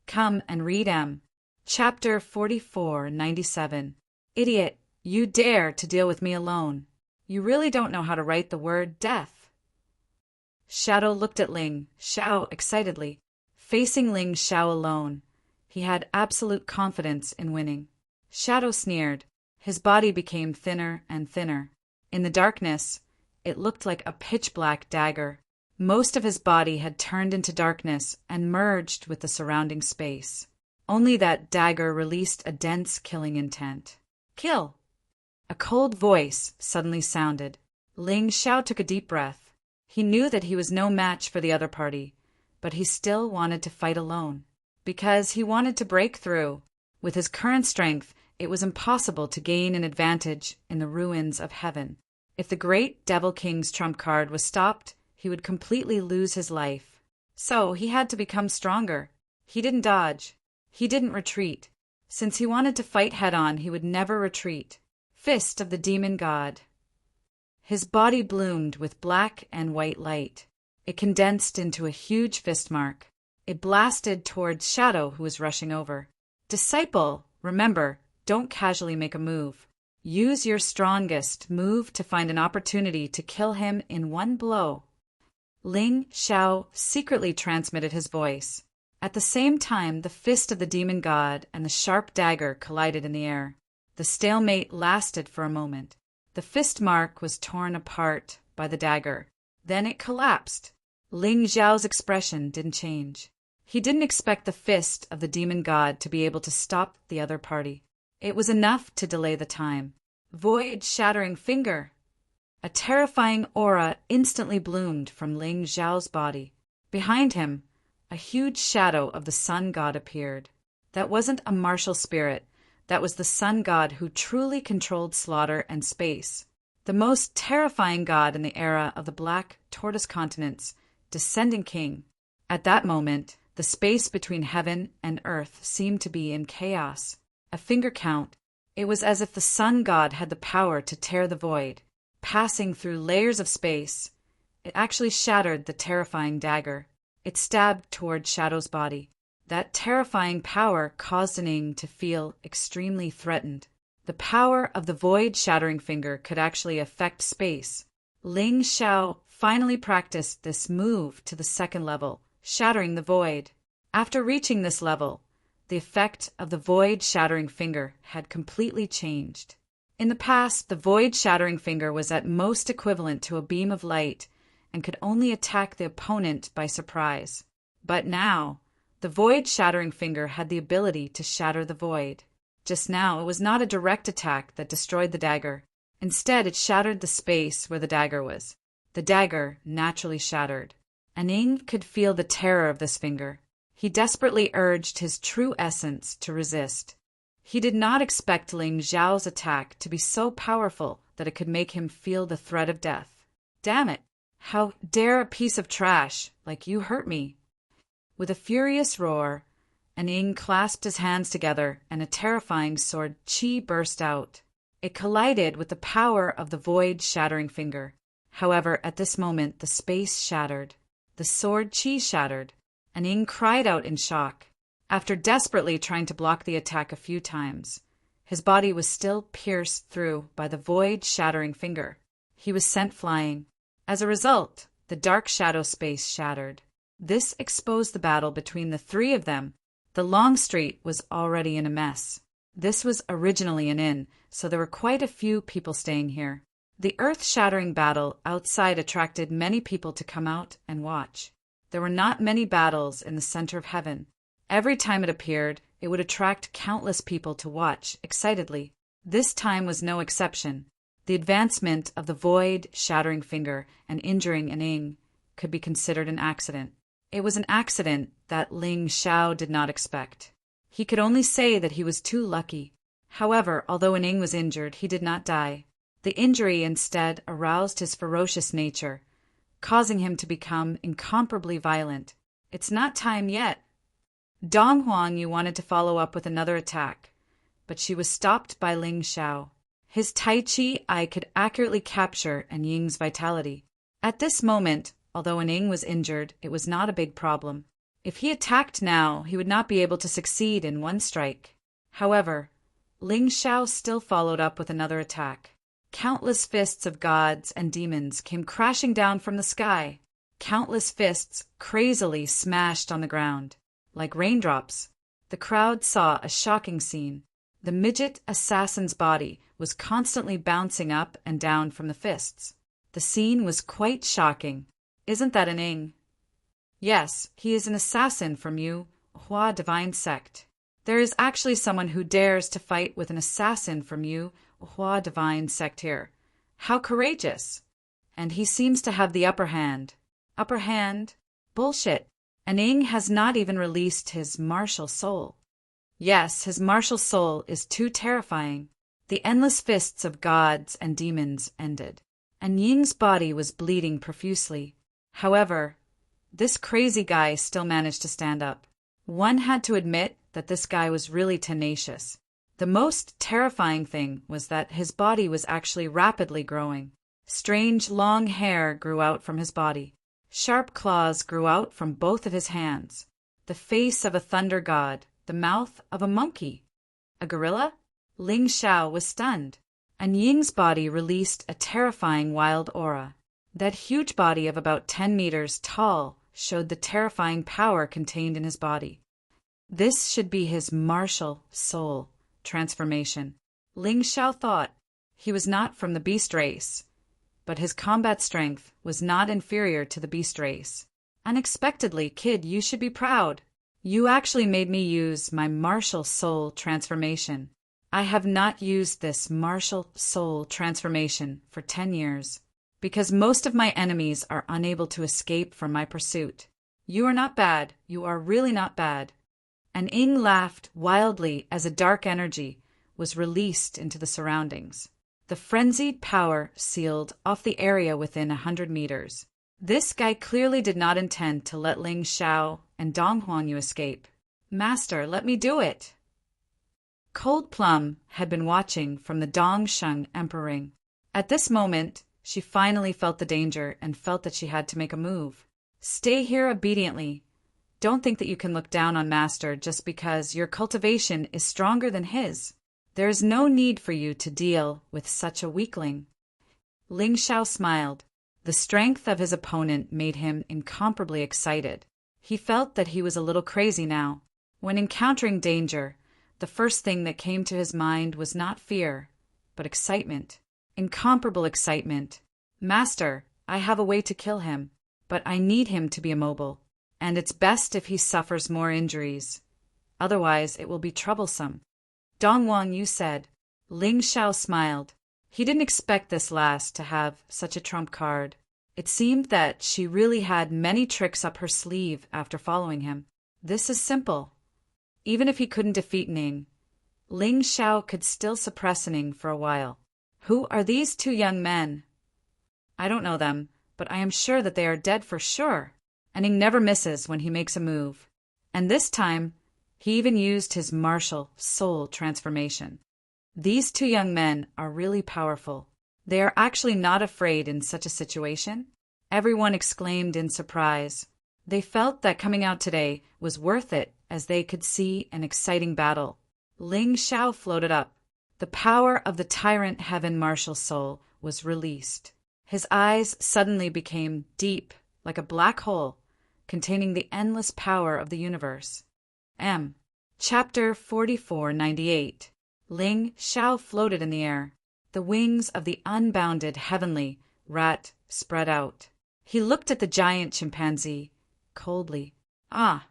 Come and read M. Chapter 4497. Idiot, you dare to deal with me alone. You really don't know how to write the word death. Shadow looked at Ling Xiao excitedly. Facing Ling Xiao alone, he had absolute confidence in winning. Shadow sneered. His body became thinner and thinner. In the darkness, it looked like a pitch-black dagger. Most of his body had turned into darkness and merged with the surrounding space. Only that dagger released a dense killing intent. Kill! A cold voice suddenly sounded. Ling Xiao took a deep breath. He knew that he was no match for the other party, but he still wanted to fight alone. Because he wanted to break through. With his current strength, it was impossible to gain an advantage in the ruins of heaven. If the great Devil King's trump card was stopped, he would completely lose his life. So he had to become stronger. He didn't dodge. He didn't retreat. Since he wanted to fight head-on, he would never retreat. Fist of the Demon God. His body bloomed with black and white light. It condensed into a huge fist mark. It blasted towards Shadow, who was rushing over. Disciple, remember, don't casually make a move. Use your strongest move to find an opportunity to kill him in one blow. Ling Xiao secretly transmitted his voice. At the same time, the fist of the demon god and the sharp dagger collided in the air. The stalemate lasted for a moment. The fist mark was torn apart by the dagger. Then it collapsed. Ling Xiao's expression didn't change. He didn't expect the fist of the demon god to be able to stop the other party. It was enough to delay the time. Void-shattering finger. A terrifying aura instantly bloomed from Ling Xiao's body. Behind him, a huge shadow of the sun god appeared. That wasn't a martial spirit. That was the sun god who truly controlled slaughter and space. The most terrifying god in the era of the Black Tortoise Continents, Descending King. At that moment, the space between heaven and earth seemed to be in chaos. A finger count. It was as if the sun god had the power to tear the void. Passing through layers of space, it actually shattered the terrifying dagger. It stabbed toward Shadow's body. That terrifying power caused Ning to feel extremely threatened. The power of the void-shattering finger could actually affect space. Ling Xiao finally practiced this move to the second level, shattering the void. After reaching this level, the effect of the void-shattering finger had completely changed. In the past, the void-shattering finger was at most equivalent to a beam of light and could only attack the opponent by surprise. But now, the void-shattering finger had the ability to shatter the void. Just now, it was not a direct attack that destroyed the dagger. Instead, it shattered the space where the dagger was. The dagger naturally shattered. Ning could feel the terror of this finger. He desperately urged his true essence to resist. He did not expect Ling Xiao's attack to be so powerful that it could make him feel the threat of death. Damn it! How dare a piece of trash like you hurt me? With a furious roar, Ning clasped his hands together and a terrifying sword chi burst out. It collided with the power of the void-shattering finger. However, at this moment, the space shattered. The sword chi shattered. Ning cried out in shock. After desperately trying to block the attack a few times, his body was still pierced through by the void-shattering finger. He was sent flying. As a result, the dark shadow space shattered. This exposed the battle between the three of them. The Long Street was already in a mess. This was originally an inn, so there were quite a few people staying here. The earth-shattering battle outside attracted many people to come out and watch. There were not many battles in the center of heaven. Every time it appeared, it would attract countless people to watch excitedly. This time was no exception. The advancement of the void-shattering finger and injuring Ning could be considered an accident. It was an accident that Ling Xiao did not expect. He could only say that he was too lucky. However, although Ning was injured, he did not die. The injury instead aroused his ferocious nature, causing him to become incomparably violent. It's not time yet. Dong Huang wanted to follow up with another attack, but she was stopped by Ling Xiao. His Tai Chi eye could accurately capture Ning's vitality. At this moment, although Ning was injured, it was not a big problem. If he attacked now, he would not be able to succeed in one strike. However, Ling Xiao still followed up with another attack. Countless fists of gods and demons came crashing down from the sky. Countless fists crazily smashed on the ground. Like raindrops, the crowd saw a shocking scene. The midget assassin's body was constantly bouncing up and down from the fists. The scene was quite shocking. Isn't that Ning? Yes, he is an assassin from Yu Hua Divine Sect. There is actually someone who dares to fight with an assassin from Yu Hua Divine Sect here. How courageous! And he seems to have the upper hand. Upper hand? Bullshit. Ning has not even released his martial soul. Yes, his martial soul is too terrifying. The endless fists of gods and demons ended. and Ying's body was bleeding profusely. However, this crazy guy still managed to stand up. One had to admit that this guy was really tenacious. The most terrifying thing was that his body was actually rapidly growing. Strange long hair grew out from his body. Sharp claws grew out from both of his hands. The face of a thunder god, the mouth of a monkey. A gorilla? Ling Xiao was stunned, and Ying's body released a terrifying wild aura. That huge body of about 10 meters tall showed the terrifying power contained in his body. This should be his martial soul transformation. Ling Xiao thought. He was not from the beast race, but his combat strength was not inferior to the beast race. Unexpectedly, kid, you should be proud. You actually made me use my martial soul transformation. I have not used this martial soul transformation for 10 years, because most of my enemies are unable to escape from my pursuit. You are not bad. You are really not bad. And Ying laughed wildly as a dark energy was released into the surroundings. The frenzied power sealed off the area within 100 meters. This guy clearly did not intend to let Ling Xiao and Dong Huangyu escape. Master, let me do it. Cold Plum had been watching from the Dongsheng Emperor Ring. At this moment, she finally felt the danger and felt that she had to make a move. Stay here obediently. Don't think that you can look down on Master just because your cultivation is stronger than his. There is no need for you to deal with such a weakling. Ling Xiao smiled. The strength of his opponent made him incomparably excited. He felt that he was a little crazy now. When encountering danger, the first thing that came to his mind was not fear, but excitement. Incomparable excitement. Master, I have a way to kill him, but I need him to be immobile, and it's best if he suffers more injuries. Otherwise, it will be troublesome. Dong Huangyu said. Ling Xiao smiled. He didn't expect this last to have such a trump card. It seemed that she really had many tricks up her sleeve after following him. This is simple. Even if he couldn't defeat Ning, Ling Xiao could still suppress Ning for a while. Who are these two young men? I don't know them, but I am sure that they are dead for sure. And Ning never misses when he makes a move. And this time, he even used his martial soul transformation. These two young men are really powerful. They are actually not afraid in such a situation. Everyone exclaimed in surprise. They felt that coming out today was worth it as they could see an exciting battle. Ling Xiao floated up. The power of the tyrant heaven martial soul was released. His eyes suddenly became deep, like a black hole, containing the endless power of the universe. Chapter 4498. Ling Xiao floated in the air. The wings of the unbounded heavenly rat spread out. He looked at the giant chimpanzee coldly. Ah!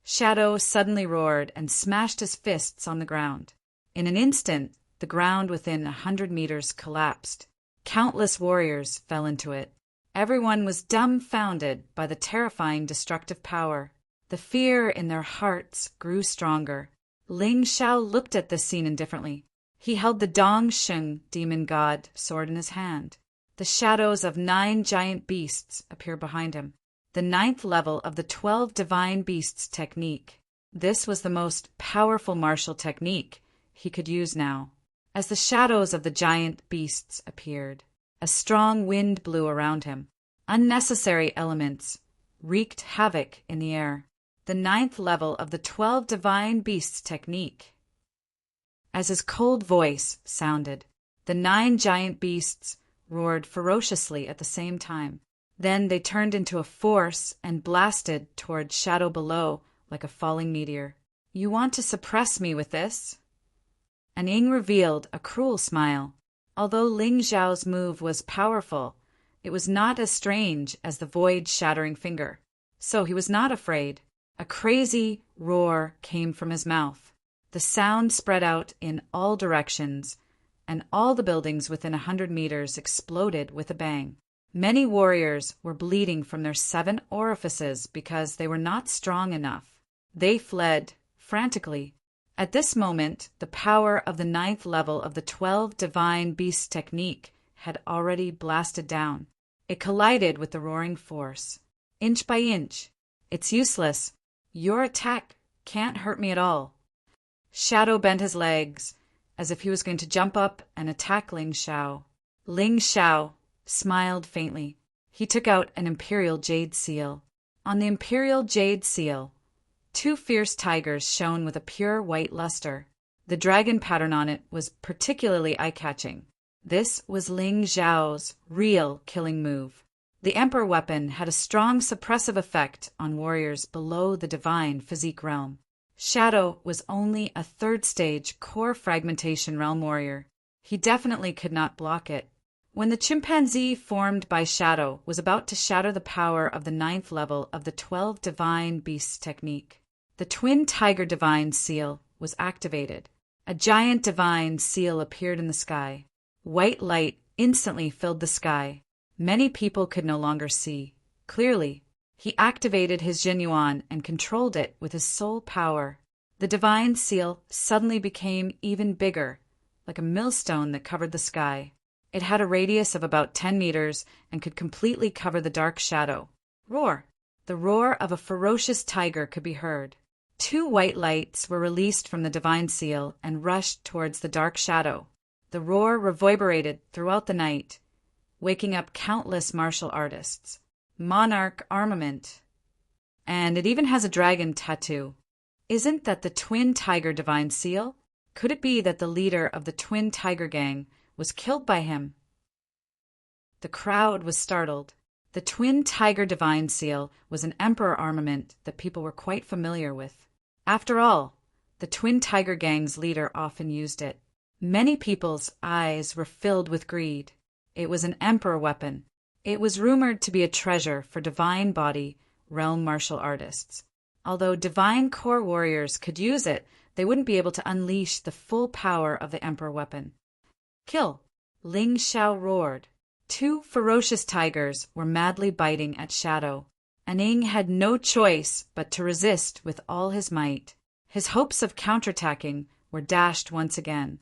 Shadow suddenly roared and smashed his fists on the ground. In an instant, the ground within 100 meters collapsed. Countless warriors fell into it. Everyone was dumbfounded by the terrifying destructive power. The fear in their hearts grew stronger. Ling Xiao looked at this scene indifferently. He held the Dongsheng demon god sword in his hand. The shadows of 9 giant beasts appeared behind him. The 9th level of the 12 divine beasts technique. This was the most powerful martial technique he could use now. As the shadows of the giant beasts appeared, a strong wind blew around him. Unnecessary elements wreaked havoc in the air. The 9th level of the 12 divine beasts technique. As his cold voice sounded, the 9 giant beasts roared ferociously at the same time. Then they turned into a force and blasted toward shadow below like a falling meteor. You want to suppress me with this? And Ying revealed a cruel smile. Although Ling Xiao's move was powerful, it was not as strange as the void-shattering finger. So he was not afraid. A crazy roar came from his mouth. The sound spread out in all directions, and all the buildings within 100 meters exploded with a bang. Many warriors were bleeding from their 7 orifices because they were not strong enough. They fled frantically. At this moment, the power of the 9th level of the 12 divine beasts technique had already blasted down. It collided with the roaring force. Inch by inch. It's useless. Your attack can't hurt me at all. Shadow bent his legs, as if he was going to jump up and attack Ling Xiao. Ling Xiao smiled faintly. He took out an imperial jade seal. On the imperial jade seal, 2 fierce tigers shone with a pure white luster. The dragon pattern on it was particularly eye-catching. This was Ling Xiao's real killing move. The Emperor weapon had a strong suppressive effect on warriors below the divine physique realm. Shadow was only a 3rd stage core fragmentation realm warrior. He definitely could not block it. When the chimpanzee formed by Shadow was about to shatter the power of the 9th level of the 12 divine beasts technique, the twin tiger divine seal was activated. A giant divine seal appeared in the sky. White light instantly filled the sky. Many people could no longer see clearly. He activated his Jinyuan and controlled it with his soul power. The divine seal suddenly became even bigger, like a millstone that covered the sky. It had a radius of about 10 meters and could completely cover the dark shadow. Roar! The roar of a ferocious tiger could be heard. 2 white lights were released from the divine seal and rushed towards the dark shadow. The roar reverberated throughout the night, waking up countless martial artists. Monarch armament. And it even has a dragon tattoo. Isn't that the twin tiger divine seal? Could it be that the leader of the twin tiger gang was killed by him? The crowd was startled. The twin tiger divine seal was an emperor armament that people were quite familiar with. After all, the twin tiger gang's leader often used it. Many people's eyes were filled with greed. It was an emperor weapon. It was rumored to be a treasure for divine body realm martial artists. Although divine core warriors could use it, they wouldn't be able to unleash the full power of the emperor weapon. Kill! Ling Xiao roared. 2 ferocious tigers were madly biting at Shadow. Aning had no choice but to resist with all his might. His hopes of counterattacking were dashed once again.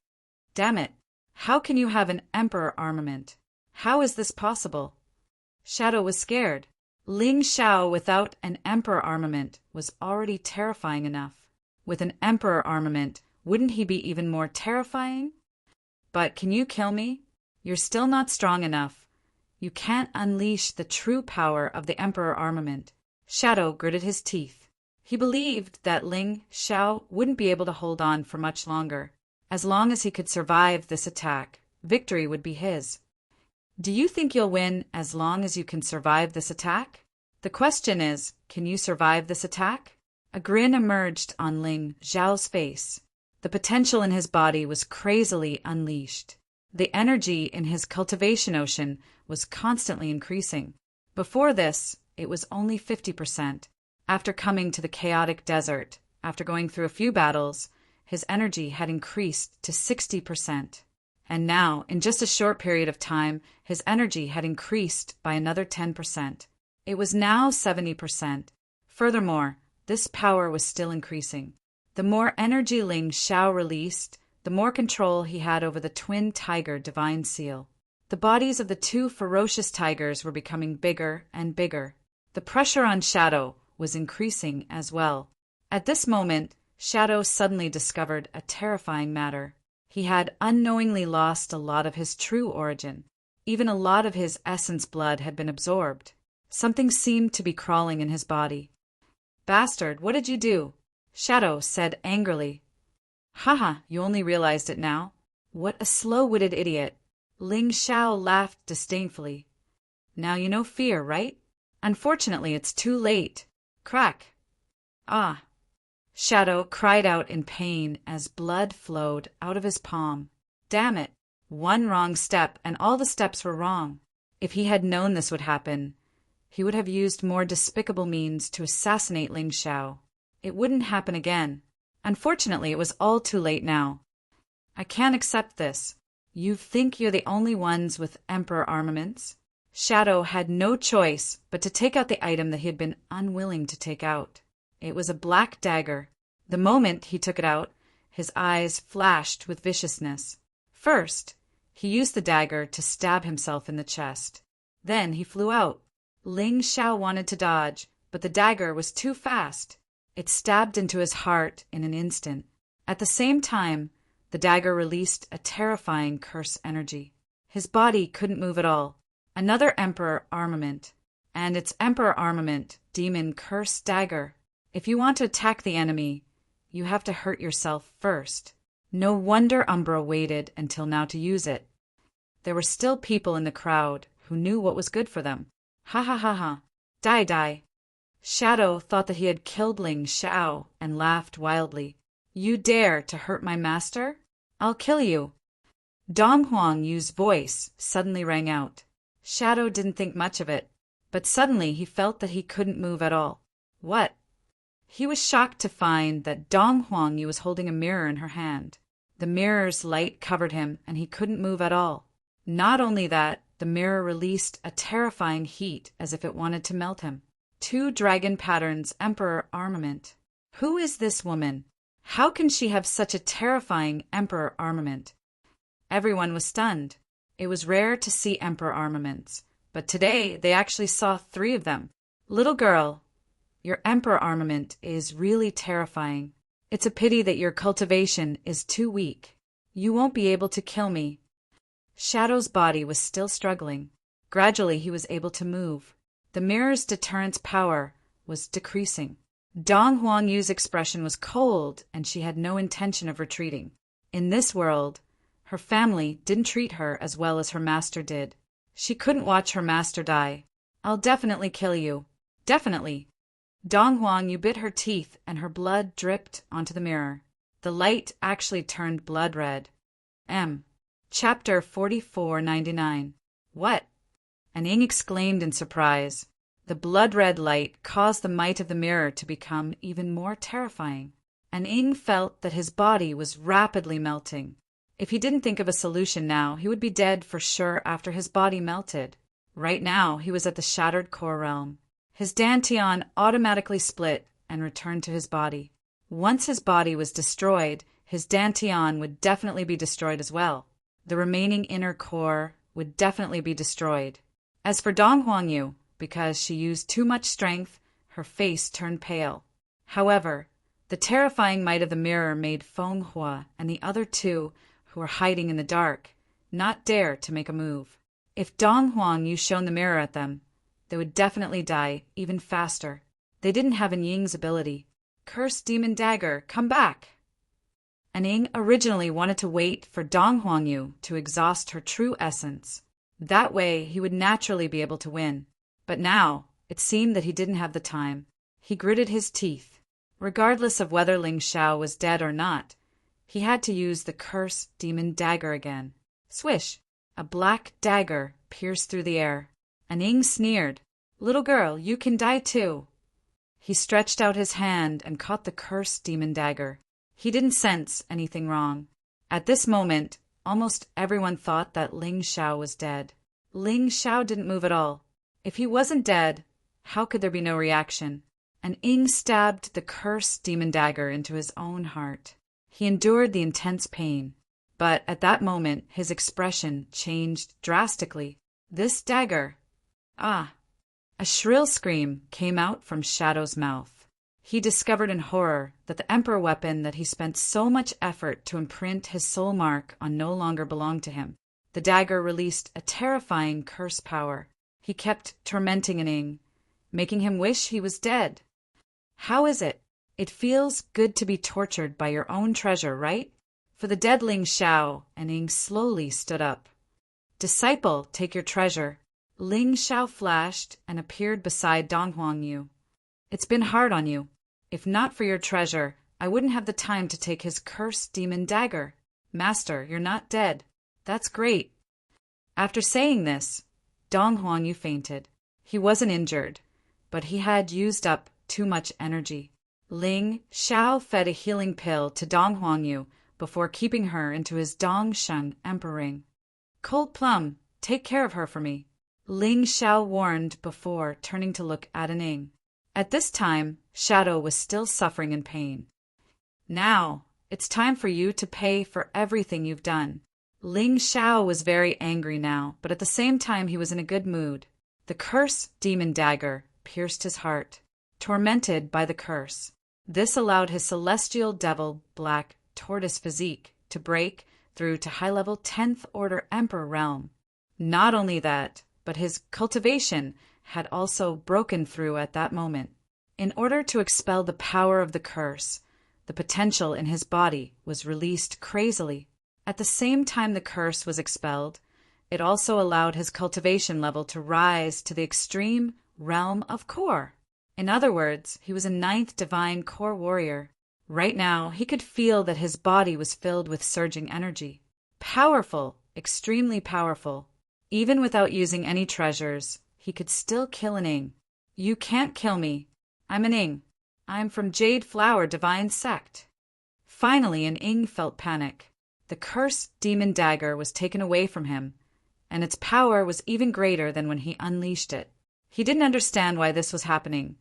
Damn it! How can you have an emperor armament? How is this possible? Shadow was scared. Ling Xiao without an emperor armament was already terrifying enough. With an emperor armament, wouldn't he be even more terrifying? But can you kill me? You're still not strong enough. You can't unleash the true power of the emperor armament. Shadow gritted his teeth. He believed that Ling Xiao wouldn't be able to hold on for much longer. As long as he could survive this attack, victory would be his. Do you think you'll win as long as you can survive this attack? The question is, can you survive this attack? A grin emerged on Ling Xiao's face. The potential in his body was crazily unleashed. The energy in his cultivation ocean was constantly increasing. Before this, it was only 50%. After coming to the chaotic desert, after going through a few battles, his energy had increased to 60%. And now, in just a short period of time, his energy had increased by another 10%. It was now 70%. Furthermore, this power was still increasing. The more energy Ling Xiao released, the more control he had over the twin tiger divine seal. The bodies of the 2 ferocious tigers were becoming bigger and bigger. The pressure on Shadow was increasing as well. At this moment, Shadow suddenly discovered a terrifying matter. He had unknowingly lost a lot of his true origin. Even a lot of his essence blood had been absorbed. Something seemed to be crawling in his body. "Bastard, what did you do?" Shadow said angrily. "Haha, you only realized it now? What a slow-witted idiot." Ling Xiao laughed disdainfully. "Now you know fear, right? Unfortunately, it's too late." Crack. "Ah." Shadow cried out in pain as blood flowed out of his palm. Damn it. One wrong step and all the steps were wrong. If he had known this would happen, he would have used more despicable means to assassinate Ling Xiao. It wouldn't happen again. Unfortunately, it was all too late now. "I can't accept this. You think you're the only ones with emperor armaments?" Shadow had no choice but to take out the item that he had been unwilling to take out. It was a black dagger. The moment he took it out, his eyes flashed with viciousness. First, He used the dagger to stab himself in the chest. Then he flew out. Ling Xiao wanted to dodge, but the dagger was too fast. It stabbed into his heart in an instant. At the same time, the dagger released a terrifying curse energy. His body couldn't move at all. Another Emperor armament. And its Emperor armament, demon curse dagger. If you want to attack the enemy, you have to hurt yourself first. No wonder Umbra waited until now to use it. There were still people in the crowd who knew what was good for them. Ha ha ha ha. Die die. Shadow thought that he had killed Ling Xiao and laughed wildly. You dare to hurt my master? I'll kill you. Dong Huang Yu's voice suddenly rang out. Shadow didn't think much of it, but suddenly he felt that he couldn't move at all. What? He was shocked to find that Dong Huang Yu was holding a mirror in her hand. The mirror's light covered him, and he couldn't move at all. Not only that, the mirror released a terrifying heat as if it wanted to melt him. 2 dragon patterns Emperor armament. Who is this woman? How can she have such a terrifying Emperor armament? Everyone was stunned. It was rare to see Emperor armaments, but today they actually saw 3 of them. Little girl, your Emperor armament is really terrifying. It's a pity that your cultivation is too weak. You won't be able to kill me. Shadow's body was still struggling. Gradually he was able to move. The mirror's deterrence power was decreasing. Dong Huang Yu's expression was cold, and she had no intention of retreating. In this world, her family didn't treat her as well as her master did. She couldn't watch her master die. I'll definitely kill you. Definitely. Dong Huang Yu bit her teeth, and her blood dripped onto the mirror. The light actually turned blood red. Chapter 4499. What? An Ing exclaimed in surprise. The blood-red light caused the might of the mirror to become even more terrifying. An Ing felt that his body was rapidly melting. If he didn't think of a solution now, he would be dead for sure after his body melted. Right now, he was at the shattered core realm. His dantian automatically split and returned to his body. Once his body was destroyed, his dantian would definitely be destroyed as well. The remaining inner core would definitely be destroyed. As for Dong Huang Yu, because she used too much strength, her face turned pale. However, the terrifying might of the mirror made Feng Hua and the other 2, who were hiding in the dark, not dare to make a move. If Dong Huang Yu shone the mirror at them, they would definitely die even faster. They didn't have An Ying's ability. Cursed demon dagger, come back! An Ying originally wanted to wait for Dong Huang Yu to exhaust her true essence. That way he would naturally be able to win. But now, it seemed that he didn't have the time. He gritted his teeth. Regardless of whether Ling Xiao was dead or not, he had to use the cursed demon dagger again. Swish! A black dagger pierced through the air. An Ying sneered. Little girl, you can die too. He stretched out his hand and caught the cursed demon dagger. He didn't sense anything wrong. At this moment, almost everyone thought that Ling Xiao was dead. Ling Xiao didn't move at all. If he wasn't dead, how could there be no reaction? An Ying stabbed the cursed demon dagger into his own heart. He endured the intense pain. But at that moment, his expression changed drastically. This dagger... Ah! A shrill scream came out from Shadow's mouth. He discovered in horror that the Emperor weapon that he spent so much effort to imprint his soul mark on no longer belonged to him. The dagger released a terrifying curse power. He kept tormenting An Ying, making him wish he was dead. How is it? It feels good to be tortured by your own treasure, right? For the dead Ling Xiao, An Ying slowly stood up. Disciple, take your treasure. Ling Xiao flashed and appeared beside Dong Huang Yu. It's been hard on you. If not for your treasure, I wouldn't have the time to take his cursed demon dagger. Master, you're not dead. That's great. After saying this, Dong Huang Yu fainted. He wasn't injured, but he had used up too much energy. Ling Xiao fed a healing pill to Dong Huang Yu before keeping her into his Dong Sheng Emperor ring. Cold Plum, take care of her for me. Ling Xiao warned before turning to look at An Ying. At this time, Shadow was still suffering in pain. Now, it's time for you to pay for everything you've done. Ling Xiao was very angry now, but at the same time he was in a good mood. The curse demon dagger pierced his heart, tormented by the curse. This allowed his celestial devil black tortoise physique to break through to high-level 10th Order Emperor realm. Not only that, but his cultivation had also broken through at that moment. In order to expel the power of the curse, the potential in his body was released crazily. At the same time the curse was expelled, it also allowed his cultivation level to rise to the extreme realm of core. In other words, he was a 9th divine core warrior. Right now, he could feel that his body was filled with surging energy. Powerful, extremely powerful. Even without using any treasures, he could still kill an Ing. You can't kill me. I'm an Ing. I'm from Jade Flower Divine Sect. Finally, an Ing felt panic. The cursed demon dagger was taken away from him, and its power was even greater than when he unleashed it. He didn't understand why this was happening,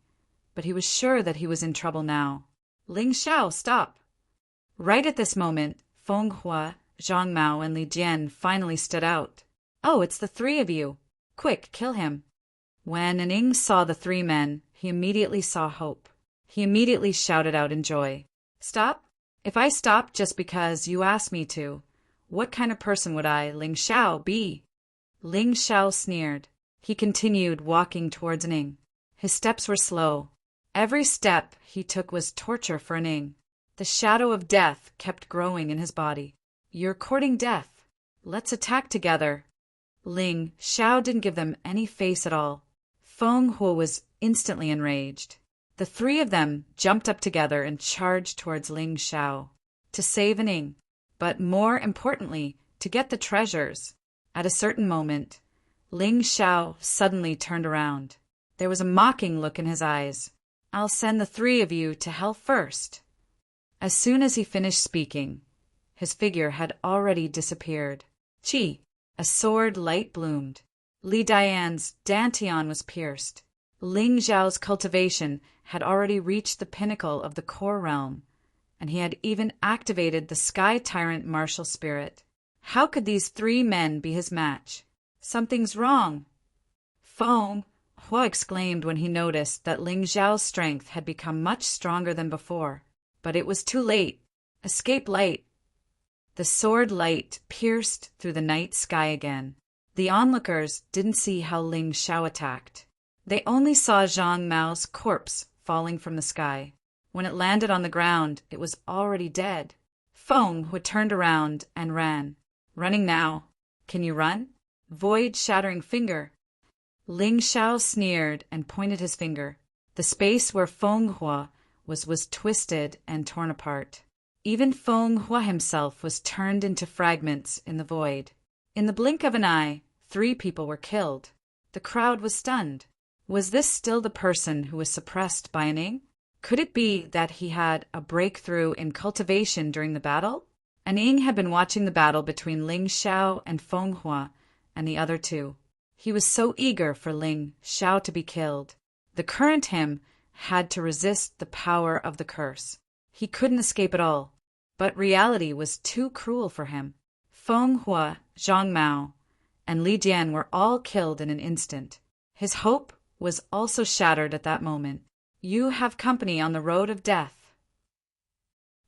but he was sure that he was in trouble now. Ling Xiao, stop! Right at this moment, Feng Hua, Zhang Mao, and Li Jian finally stood out. Oh, it's the three of you. Quick, kill him. When an Ing saw the three men, he immediately saw hope. He immediately shouted out in joy. Stop? If I stopped just because you asked me to, what kind of person would I, Ling Xiao, be? Ling Xiao sneered. He continued walking towards an Ing. His steps were slow. Every step he took was torture for an Ing. The shadow of death kept growing in his body. You're courting death. Let's attack together. Ling Xiao didn't give them any face at all. Feng Hua was instantly enraged. The three of them jumped up together and charged towards Ling Xiao to save an Ing, but more importantly, to get the treasures. At a certain moment, Ling Xiao suddenly turned around. There was a mocking look in his eyes. I'll send the three of you to hell first. As soon as he finished speaking, his figure had already disappeared. Qi, a sword light bloomed. Li Dian's dantian was pierced. Ling Xiao's cultivation had already reached the pinnacle of the core realm, and he had even activated the Sky Tyrant martial spirit. How could these three men be his match? Something's wrong. Feng Hua exclaimed when he noticed that Ling Xiao's strength had become much stronger than before. But it was too late. Escape light. The sword light pierced through the night sky again. The onlookers didn't see how Ling Xiao attacked. They only saw Zhang Mao's corpse falling from the sky. When it landed on the ground, it was already dead. Feng Hua turned around and ran. Running now. Can you run? Void-shattering finger. Ling Xiao sneered and pointed his finger. The space where Feng Hua was twisted and torn apart. Even Feng Hua himself was turned into fragments in the void. In the blink of an eye, 3 people were killed. The crowd was stunned. Was this still the person who was suppressed by an Ing? Could it be that he had a breakthrough in cultivation during the battle? An Ing had been watching the battle between Ling Xiao and Feng Hua and the other 2. He was so eager for Ling Xiao to be killed. The current him had to resist the power of the curse. He couldn't escape at all, but reality was too cruel for him. Feng Hua, Zhang Mao, and Li Jian were all killed in an instant. His hope was also shattered at that moment. You have company on the road of death.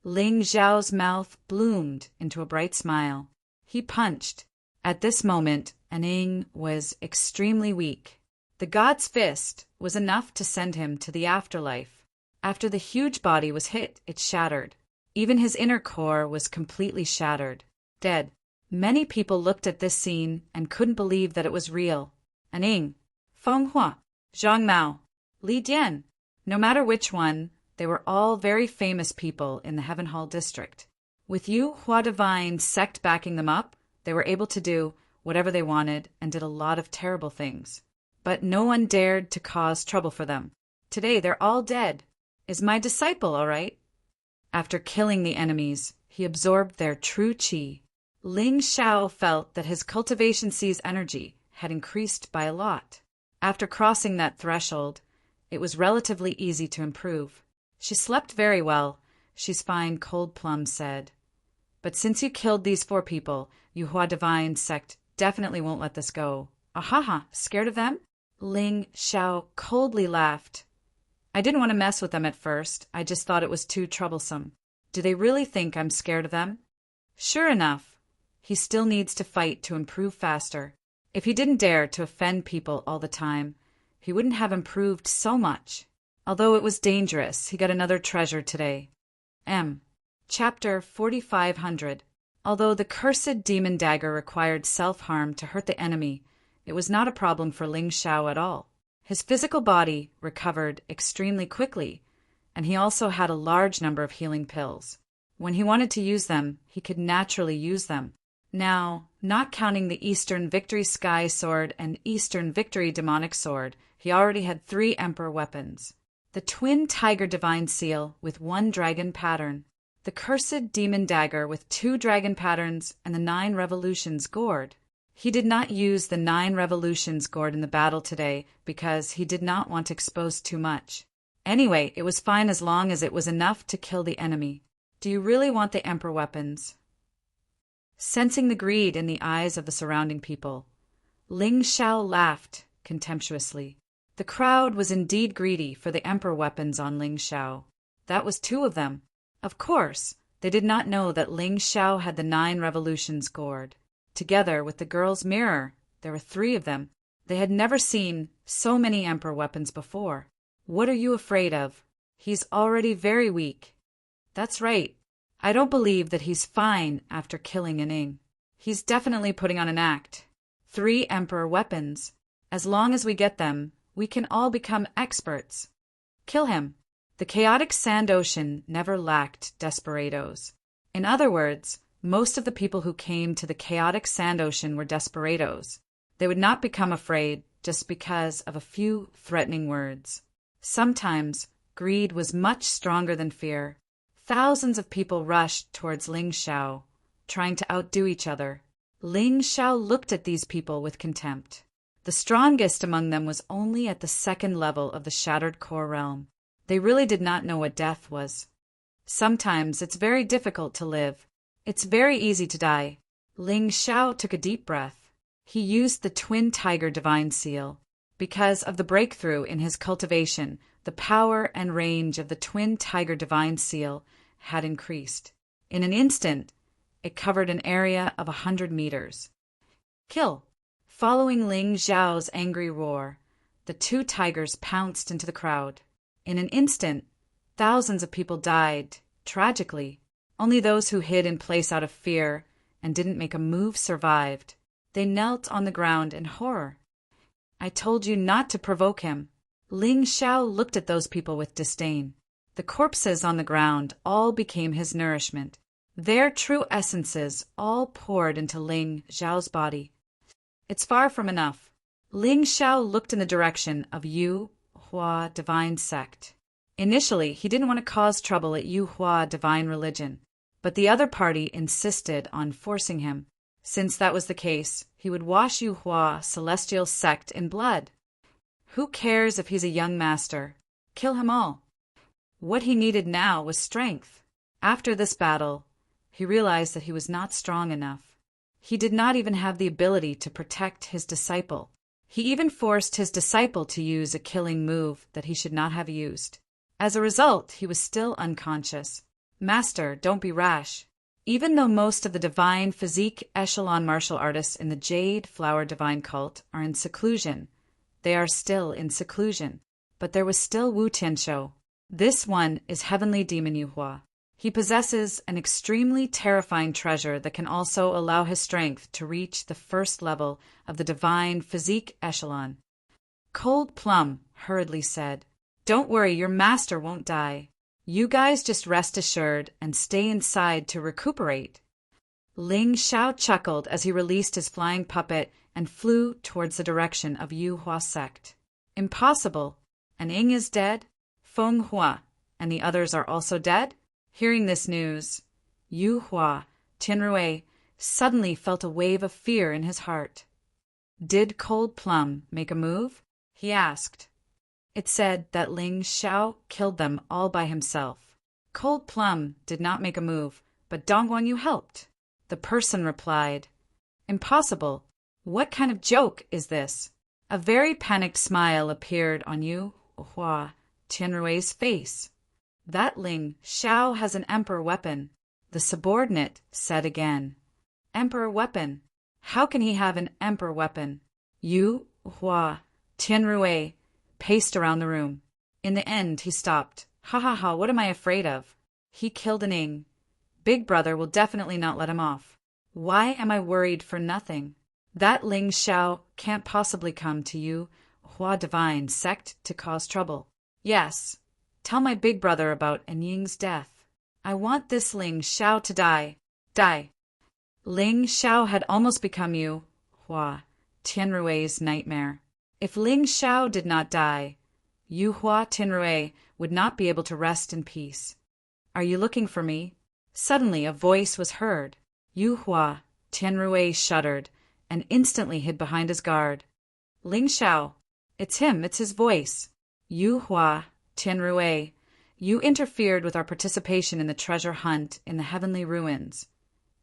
Ling Xiao's mouth bloomed into a bright smile. He punched. At this moment, an Ing was extremely weak. The god's fist was enough to send him to the afterlife. After the huge body was hit, it shattered. Even his inner core was completely shattered. Dead. Many people looked at this scene and couldn't believe that it was real. An Ing, Feng Hua, Zhang Mao, Li Jian. No matter which one, they were all very famous people in the Heaven Hall district. With Yu Hua Divine sect backing them up, they were able to do whatever they wanted and did a lot of terrible things. But no one dared to cause trouble for them. Today they're all dead. Is my disciple all right? After killing the enemies, he absorbed their true qi. Ling Xiao felt that his cultivation sea's energy had increased by a lot. After crossing that threshold, it was relatively easy to improve. She slept very well. She's fine, Cold Plum said. But since you killed these 4 people, Yuhua Divine Sect definitely won't let this go. Ahaha, scared of them? Ling Xiao coldly laughed. I didn't want to mess with them at first. I just thought it was too troublesome. Do they really think I'm scared of them? Sure enough, he still needs to fight to improve faster. If he didn't dare to offend people all the time, he wouldn't have improved so much. Although it was dangerous, he got another treasure today. Chapter 4500. Although the cursed demon dagger required self-harm to hurt the enemy, it was not a problem for Ling Xiao at all. His physical body recovered extremely quickly, and he also had a large number of healing pills. When he wanted to use them, he could naturally use them. Now, not counting the Eastern Victory Sky Sword and Eastern Victory Demonic Sword, he already had 3 Emperor weapons. The Twin Tiger Divine Seal with 1 dragon pattern, the Cursed Demon Dagger with 2 dragon patterns, and the 9 Revolutions Gourd. He did not use the 9 Revolutions Gourd in the battle today because he did not want to expose too much. Anyway, it was fine as long as it was enough to kill the enemy. Do you really want the Emperor weapons? Sensing the greed in the eyes of the surrounding people, Ling Xiao laughed contemptuously. The crowd was indeed greedy for the Emperor weapons on Ling Xiao. That was 2 of them. Of course, they did not know that Ling Xiao had the 9 Revolutions Gourd. Together with the girl's mirror, there were 3 of them. They had never seen so many Emperor weapons before. What are you afraid of? He's already very weak. That's right. I don't believe that he's fine after killing an Ing. He's definitely putting on an act. 3 Emperor weapons. As long as we get them, we can all become experts. Kill him. The chaotic sand ocean never lacked desperados. In other words, most of the people who came to the chaotic sand ocean were desperados. They would not become afraid just because of a few threatening words. Sometimes, greed was much stronger than fear. Thousands of people rushed towards Ling Xiao, trying to outdo each other. Ling Xiao looked at these people with contempt. The strongest among them was only at the 2nd level of the Shattered Core Realm. They really did not know what death was. Sometimes it's very difficult to live. It's very easy to die. Ling Xiao took a deep breath. He used the Twin Tiger Divine Seal. Because of the breakthrough in his cultivation, the power and range of the Twin Tiger Divine Seal had increased. In an instant, it covered an area of 100 meters. Kill! Following Ling Xiao's angry roar, the 2 tigers pounced into the crowd. In an instant, thousands of people died, tragically. Only those who hid in place out of fear and didn't make a move survived. They knelt on the ground in horror. I told you not to provoke him. Ling Xiao looked at those people with disdain. The corpses on the ground all became his nourishment. Their true essences all poured into Ling Xiao's body. It's far from enough. Ling Xiao looked in the direction of Yu Hua Divine Sect. Initially, he didn't want to cause trouble at Yu Hua Divine Religion, but the other party insisted on forcing him. Since that was the case, he would wash Yu Hua Celestial Sect in blood. Who cares if he's a young master? Kill him all. What he needed now was strength. After this battle, he realized that he was not strong enough. He did not even have the ability to protect his disciple. He even forced his disciple to use a killing move that he should not have used. As a result, he was still unconscious. Master, don't be rash. Even though most of the divine physique echelon martial artists in the Jade Flower Divine Cult are in seclusion, they are still in seclusion. But there was still Wu Tianshou. This one is Heavenly Demon Yuhua. He possesses an extremely terrifying treasure that can also allow his strength to reach the 1st level of the divine physique echelon. Cold Plum hurriedly said, "Don't worry, your master won't die. You guys just rest assured and stay inside to recuperate." Ling Xiao chuckled as he released his flying puppet and flew towards the direction of Yu Hua Sect. Impossible. An Ing is dead, Feng Hua, and the others are also dead? Hearing this news, Yu Hua, Tianrui, suddenly felt a wave of fear in his heart. Did Cold Plum make a move? He asked. It said that Ling Xiao killed them all by himself. Cold Plum did not make a move, But Dongguan Yu helped. The person replied, "Impossible. What kind of joke is this?" A very panicked smile appeared on Yu Hua Tianrui's face. "That Ling Xiao has an emperor weapon," the subordinate said again. "Emperor weapon? How can he have an emperor weapon?" Yu Hua Tianrui paced around the room. In the end, he stopped. "Ha ha ha, what am I afraid of? He killed an Ing. Big brother will definitely not let him off. Why am I worried for nothing? That Ling Xiao can't possibly come to Yu Hua Divine sect to cause trouble. Yes, tell my big brother about Ying's death. I want this Ling Xiao to die. Die." Ling Xiao had almost become Yu Hua Tianrui's nightmare. If Ling Xiao did not die, Yu Hua Tianrui would not be able to rest in peace. "Are you looking for me?" Suddenly a voice was heard. Yu Hua Tianrui shuddered and instantly hid behind his guard. "Ling Xiao, it's him, it's his voice." "Yu Hua Tianrui, you interfered with our participation in the treasure hunt in the heavenly ruins.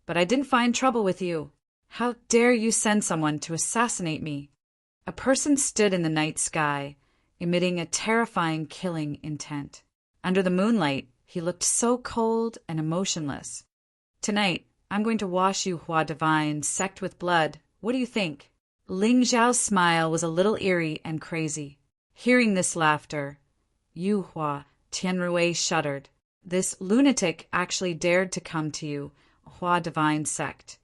But I didn't find trouble with you. How dare you send someone to assassinate me?" A person stood in the night sky, emitting a terrifying killing intent. Under the moonlight, he looked so cold and emotionless. "Tonight, I'm going to wash Yu Hua Divine's sect with blood. What do you think?" Ling Zhao's smile was a little eerie and crazy. Hearing this laughter, Yu Hua Tianrui shuddered. This lunatic actually dared to come to Yu Hua Divine sect.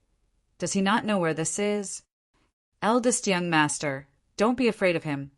Does he not know where this is? Eldest young master, don't be afraid of him.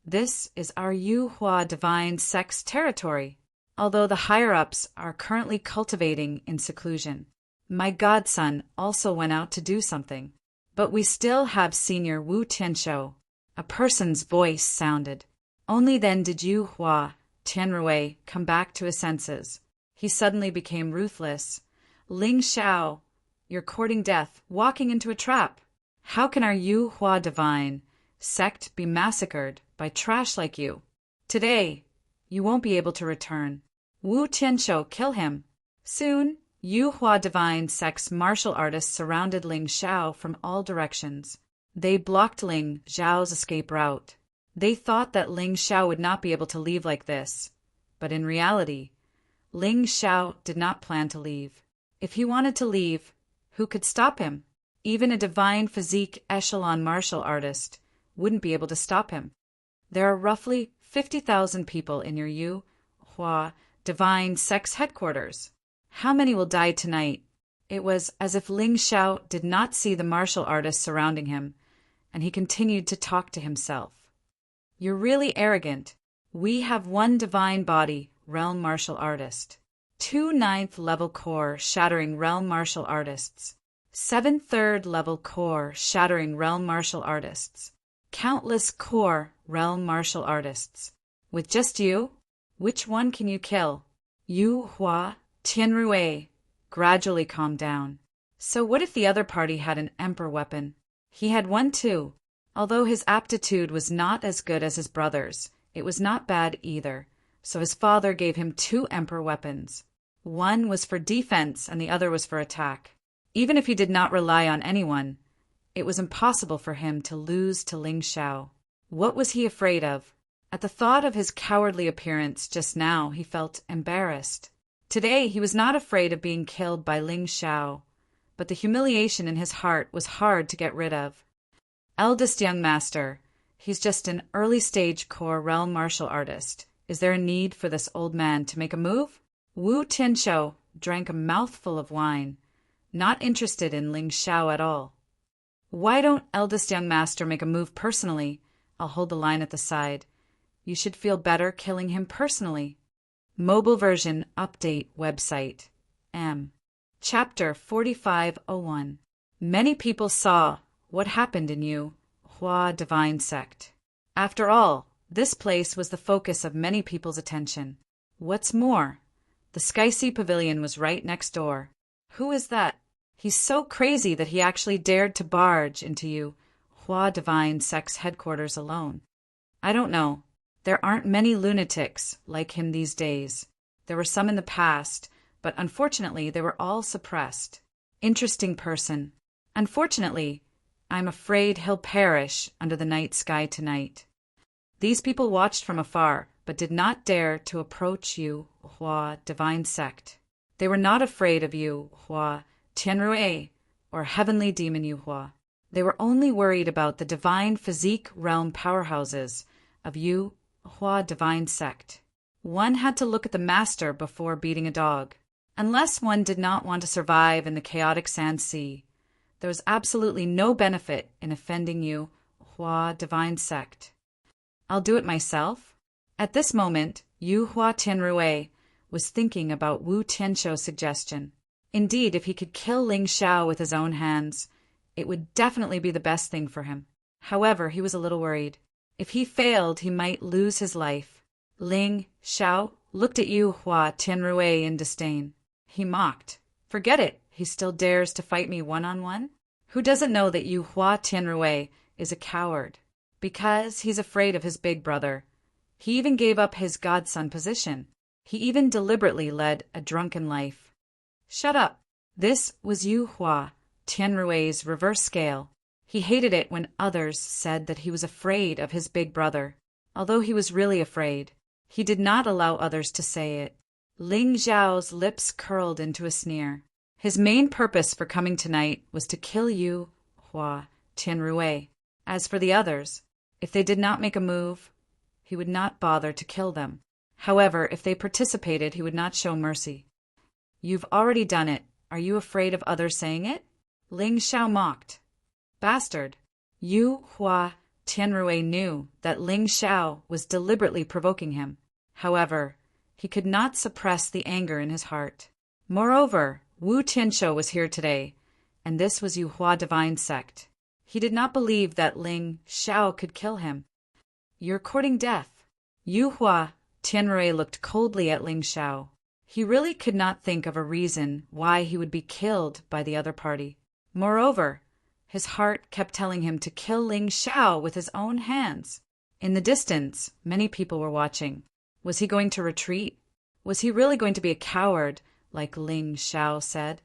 This is our Yu Hua Divine sect's territory, although the higher-ups are currently cultivating in seclusion. My godson also went out to do something. But we still have Senior Wu Tianshou. A person's voice sounded. Only then did Yu Hua Tianrui come back to his senses. He suddenly became ruthless. "Ling Xiao, you're courting death, walking into a trap. How can our Yu Hua Divine sect be massacred by trash like you? Today, you won't be able to return. Wu Tianshou, kill him." Soon, Yu Hua Divine sect's martial artists surrounded Ling Xiao from all directions. They blocked Ling Xiao's escape route. They thought that Ling Xiao would not be able to leave like this. But in reality, Ling Xiao did not plan to leave. If he wanted to leave, who could stop him? Even a divine physique echelon martial artist wouldn't be able to stop him. There are roughly 50,000 people in your Yu Hua Divine sect's headquarters. How many will die tonight? It was as if Ling Xiao did not see the martial artists surrounding him, and he continued to talk to himself. "You're really arrogant. We have one divine body, realm martial artist. 2 9th level core shattering realm martial artists. 7 3rd level core shattering realm martial artists. Countless core realm martial artists. With just you? Which one can you kill?" Yu Hua Tianrui gradually calmed down. So what if the other party had an emperor weapon? He had one too. Although his aptitude was not as good as his brother's, it was not bad either. So his father gave him 2 emperor weapons. One was for defense and the other was for attack. Even if he did not rely on anyone, it was impossible for him to lose to Ling Xiao. What was he afraid of? At the thought of his cowardly appearance just now, he felt embarrassed. Today, he was not afraid of being killed by Ling Xiao, but the humiliation in his heart was hard to get rid of. "Eldest young master, he's just an early-stage core realm martial artist. Is there a need for this old man to make a move?" Wu Tianshou drank a mouthful of wine, not interested in Ling Xiao at all. "Why don't eldest young master make a move personally? I'll hold the line at the side. You should feel better killing him personally." Mobile version update website. Chapter 4501. Many people saw what happened in Yu Hua Divine Sect. After all, this place was the focus of many people's attention. What's more, the Sky Sea Pavilion was right next door. Who is that? He's so crazy that he actually dared to barge into Yu Hua Divine Sect's headquarters alone. I don't know. There aren't many lunatics like him these days. There were some in the past, but unfortunately they were all suppressed. Interesting person. Unfortunately, I'm afraid he'll perish under the night sky tonight. These people watched from afar, but did not dare to approach Yu Hua divine sect. They were not afraid of Yu Hua Tianrui or heavenly demon Yu Hua. They were only worried about the divine physique realm powerhouses of Yu Hua divine sect. One had to look at the master before beating a dog. Unless one did not want to survive in the chaotic sand sea, there was absolutely no benefit in offending Yu Hua divine sect. I'll do it myself. At this moment, Yu Hua Tianrui was thinking about Wu Tianshou's suggestion. Indeed, if he could kill Ling Xiao with his own hands, it would definitely be the best thing for him. However, he was a little worried. If he failed, he might lose his life. Ling Xiao looked at Yu Hua Tianrui in disdain. He mocked. Forget it, he still dares to fight me one-on-one? Who doesn't know that Yu Hua Tianrui is a coward? Because he's afraid of his big brother. He even gave up his godson position. He even deliberately led a drunken life. Shut up. This was Yu Hua Tianrui's reverse scale. He hated it when others said that he was afraid of his big brother. Although he was really afraid, he did not allow others to say it. Ling Xiao's lips curled into a sneer. His main purpose for coming tonight was to kill Yu Hua Tianrui. As for the others, if they did not make a move, he would not bother to kill them. However, if they participated, he would not show mercy. You've already done it. Are you afraid of others saying it? Ling Xiao mocked. Bastard. Yu Hua Tianrui knew that Ling Xiao was deliberately provoking him. However, he could not suppress the anger in his heart. Moreover, Wu Tianshou was here today, and this was Yu Hua divine sect. He did not believe that Ling Xiao could kill him. You're courting death. Yu Hua Tianrui looked coldly at Ling Xiao. He really could not think of a reason why he would be killed by the other party. Moreover, his heart kept telling him to kill Ling Xiao with his own hands. In the distance, many people were watching. Was he going to retreat? Was he really going to be a coward, like Ling Xiao said?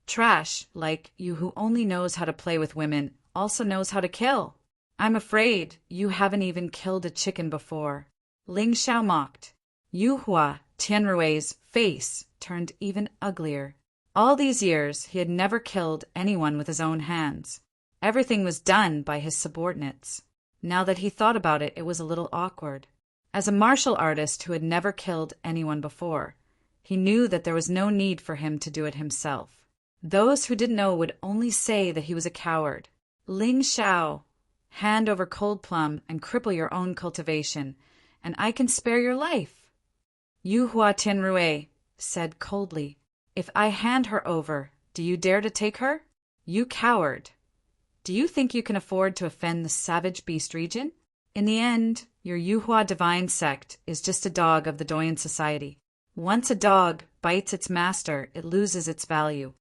Trash, like you who only knows how to play with women, also knows how to kill. I'm afraid you haven't even killed a chicken before. Ling Xiao mocked. Yu Hua Tianrui's face turned even uglier. All these years, he had never killed anyone with his own hands. Everything was done by his subordinates. Now that he thought about it, it was a little awkward. As a martial artist who had never killed anyone before, he knew that there was no need for him to do it himself. Those who didn't know would only say that he was a coward. Ling Xiao, hand over cold plum and cripple your own cultivation, and I can spare your life. Yu Hua Tianrui said coldly, if I hand her over, do you dare to take her? You coward. Do you think you can afford to offend the savage beast region? In the end, your Yu Hua divine sect is just a dog of the Doyan society. Once a dog bites its master, it loses its value.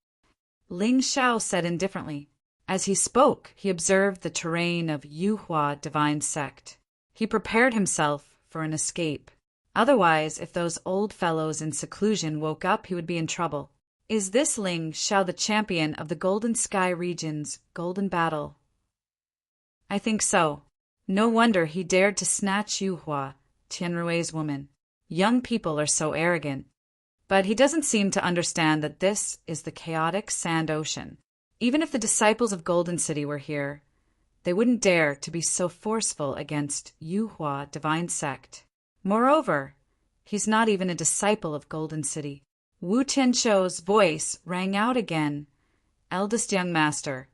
Ling Xiao said indifferently. As he spoke, he observed the terrain of Yu Hua divine sect. He prepared himself for an escape. Otherwise, if those old fellows in seclusion woke up, he would be in trouble. Is this Ling Xiao the champion of the Golden Sky region's golden battle? I think so. No wonder he dared to snatch Yu Hua Tianrui's woman. Young people are so arrogant. But he doesn't seem to understand that this is the chaotic sand ocean. Even if the disciples of Golden City were here, they wouldn't dare to be so forceful against Yu Hua divine sect. Moreover, he's not even a disciple of Golden City. Wu Tianshou's voice rang out again. Eldest young master,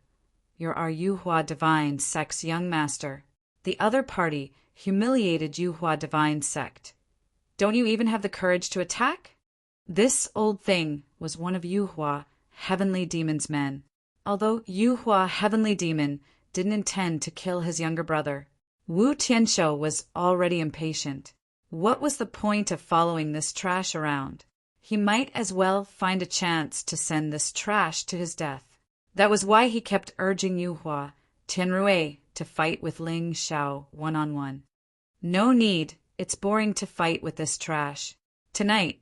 you're our Yu Hua divine sect's young master. The other party humiliated Yu Hua divine sect. Don't you even have the courage to attack? This old thing was one of Yu Hua heavenly demon's men. Although Yu Hua heavenly demon didn't intend to kill his younger brother, Wu Tianshou was already impatient. What was the point of following this trash around? He might as well find a chance to send this trash to his death. That was why he kept urging Yu Hua Tianrui to fight with Ling Xiao one-on-one. No need, it's boring to fight with this trash. Tonight,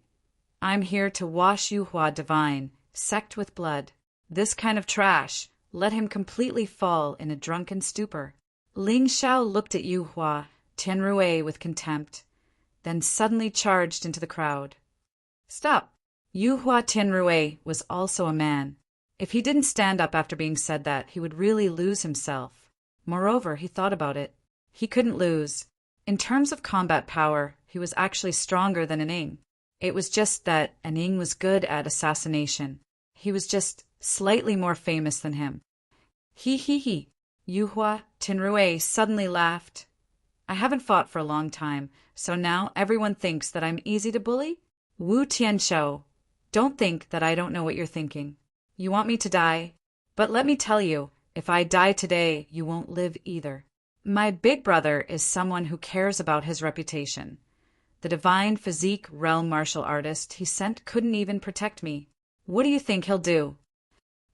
I'm here to wash Yu Hua divine, sect with blood. This kind of trash, let him completely fall in a drunken stupor. Ling Xiao looked at Yu Hua, Tianrui with contempt, then suddenly charged into the crowd. Stop! Yu Hua Tianrui was also a man. If he didn't stand up after being said that, he would really lose himself. Moreover, he thought about it. He couldn't lose. In terms of combat power, he was actually stronger than Aning. It was just that Aning was good at assassination. He was just slightly more famous than him. He. Yu Hua Tianrui suddenly laughed. I haven't fought for a long time, so now everyone thinks that I'm easy to bully? Wu Tianshou, don't think that I don't know what you're thinking. You want me to die? But let me tell you, if I die today, you won't live either. My big brother is someone who cares about his reputation. The divine physique realm martial artist he sent couldn't even protect me. What do you think he'll do?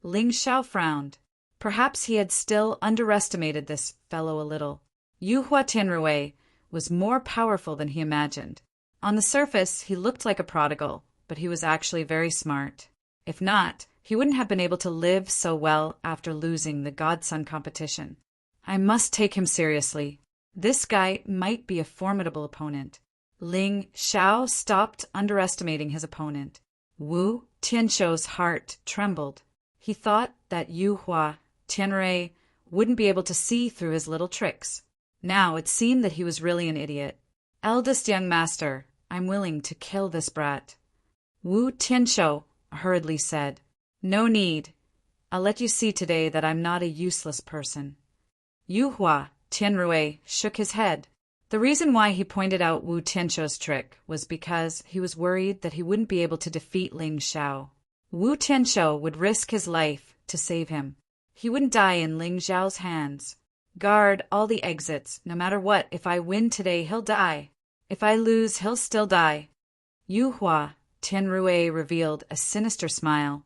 Ling Xiao frowned. Perhaps he had still underestimated this fellow a little. Yu Hua Tianrui was more powerful than he imagined. On the surface, he looked like a prodigal, but he was actually very smart. If not, he wouldn't have been able to live so well after losing the Godson competition. I must take him seriously. This guy might be a formidable opponent. Ling Xiao stopped underestimating his opponent. Wu Tianshou's heart trembled. He thought that Yu Hua Tianrui wouldn't be able to see through his little tricks. Now it seemed that he was really an idiot. Eldest young master, I'm willing to kill this brat. Wu Tianshou hurriedly said. No need. I'll let you see today that I'm not a useless person. Yu Hua Tianrui shook his head. The reason why he pointed out Wu Tianshou's trick was because he was worried that he wouldn't be able to defeat Ling Xiao. Wu Tianshou would risk his life to save him. He wouldn't die in Ling Xiao's hands. Guard all the exits. No matter what, if I win today, he'll die. If I lose, he'll still die. Yu Hua Tianrui revealed a sinister smile.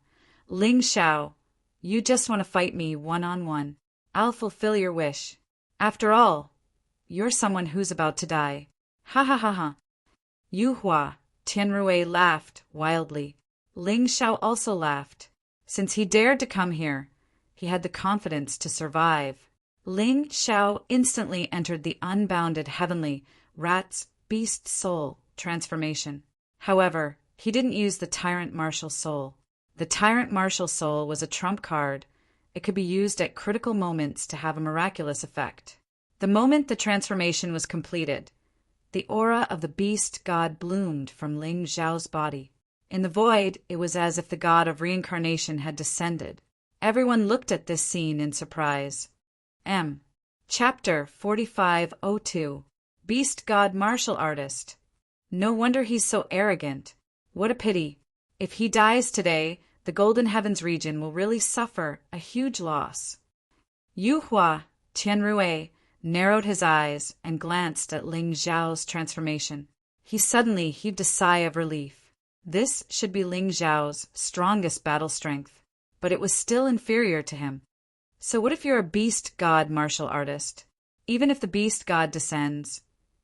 Ling Xiao, you just want to fight me one-on-one. I'll fulfill your wish. After all, you're someone who's about to die. Ha ha ha ha. Yu Hua Tianrui laughed wildly. Ling Xiao also laughed. Since he dared to come here, he had the confidence to survive. Ling Xiao instantly entered the unbounded heavenly rat's beast soul transformation. However, he didn't use the tyrant martial soul. The tyrant martial soul was a trump card. It could be used at critical moments to have a miraculous effect. The moment the transformation was completed, the aura of the beast god bloomed from Ling Xiao's body. In the void, it was as if the god of reincarnation had descended. Everyone looked at this scene in surprise. Chapter 4502. Beast God Martial Artist. No wonder he's so arrogant. What a pity. If he dies today, the Golden Heavens region will really suffer a huge loss. Yu Hua Tianrui narrowed his eyes and glanced at Ling Xiao's transformation. He suddenly heaved a sigh of relief. This should be Ling Xiao's strongest battle strength, but it was still inferior to him. So what if you're a beast god martial artist? Even if the beast god descends,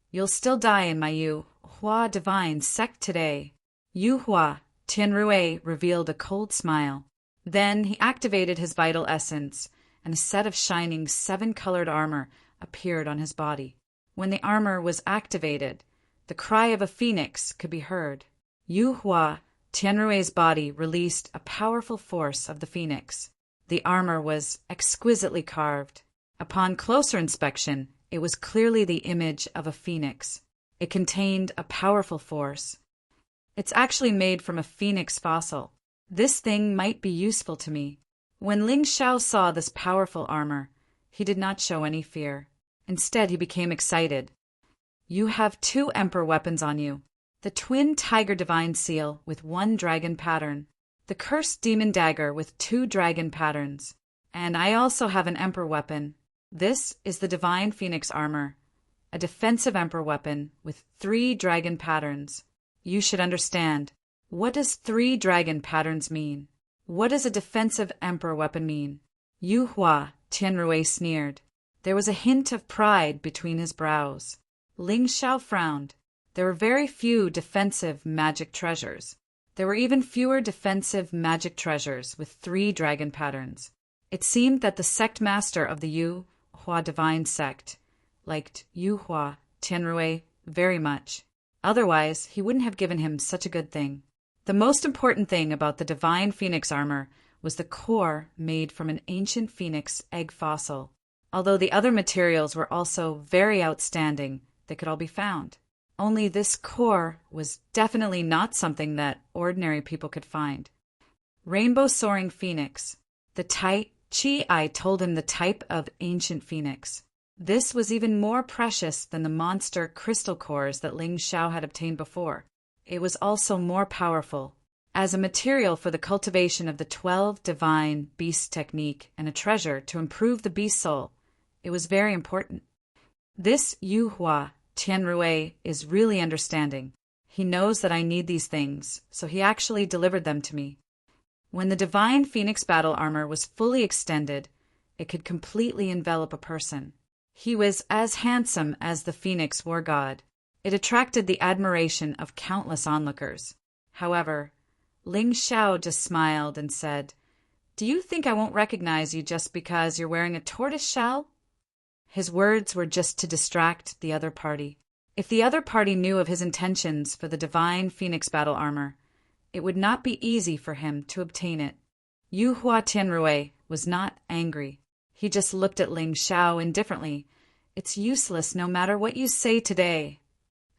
you'll still die in my Yu Hua divine sect today. Yu Hua Tianrui revealed a cold smile. Then he activated his vital essence, and a set of shining 7-colored armor appeared on his body. When the armor was activated, the cry of a phoenix could be heard. Yu Hua Tianrui's body released a powerful force of the phoenix. The armor was exquisitely carved. Upon closer inspection, it was clearly the image of a phoenix. It contained a powerful force. It's actually made from a phoenix fossil. This thing might be useful to me. When Ling Xiao saw this powerful armor, he did not show any fear. Instead, he became excited. You have 2 emperor weapons on you. The twin tiger divine seal with 1 dragon pattern. The cursed demon dagger with 2 dragon patterns. And I also have an emperor weapon. This is the divine phoenix armor, a defensive emperor weapon with 3 dragon patterns. You should understand. What does 3 dragon patterns mean? What does a defensive emperor weapon mean? Yu Hua Tianrui sneered. There was a hint of pride between his brows. Ling Xiao frowned. There were very few defensive magic treasures. There were even fewer defensive magic treasures with 3 dragon patterns. It seemed that the sect master of the Yu Hua divine sect liked Yu Hua Tianrui very much. Otherwise, he wouldn't have given him such a good thing. The most important thing about the divine phoenix armor was the core made from an ancient phoenix egg fossil. Although the other materials were also very outstanding, they could all be found. Only this core was definitely not something that ordinary people could find. Rainbow soaring phoenix. The Tai Chi told him the type of ancient phoenix. This was even more precious than the monster crystal cores that Ling Xiao had obtained before. It was also more powerful. As a material for the cultivation of the 12 divine beast technique and a treasure to improve the beast soul, it was very important. This Yu Hua Tianrui is really understanding. He knows that I need these things, so he actually delivered them to me. When the divine phoenix battle armor was fully extended, it could completely envelop a person. He was as handsome as the phoenix war god. It attracted the admiration of countless onlookers. However, Ling Xiao just smiled and said, "Do you think I won't recognize you just because you're wearing a tortoise shell?" His words were just to distract the other party. If the other party knew of his intentions for the divine phoenix battle armor, it would not be easy for him to obtain it. Yu Hua Tianrui was not angry. He just looked at Ling Xiao indifferently. "It's useless no matter what you say today."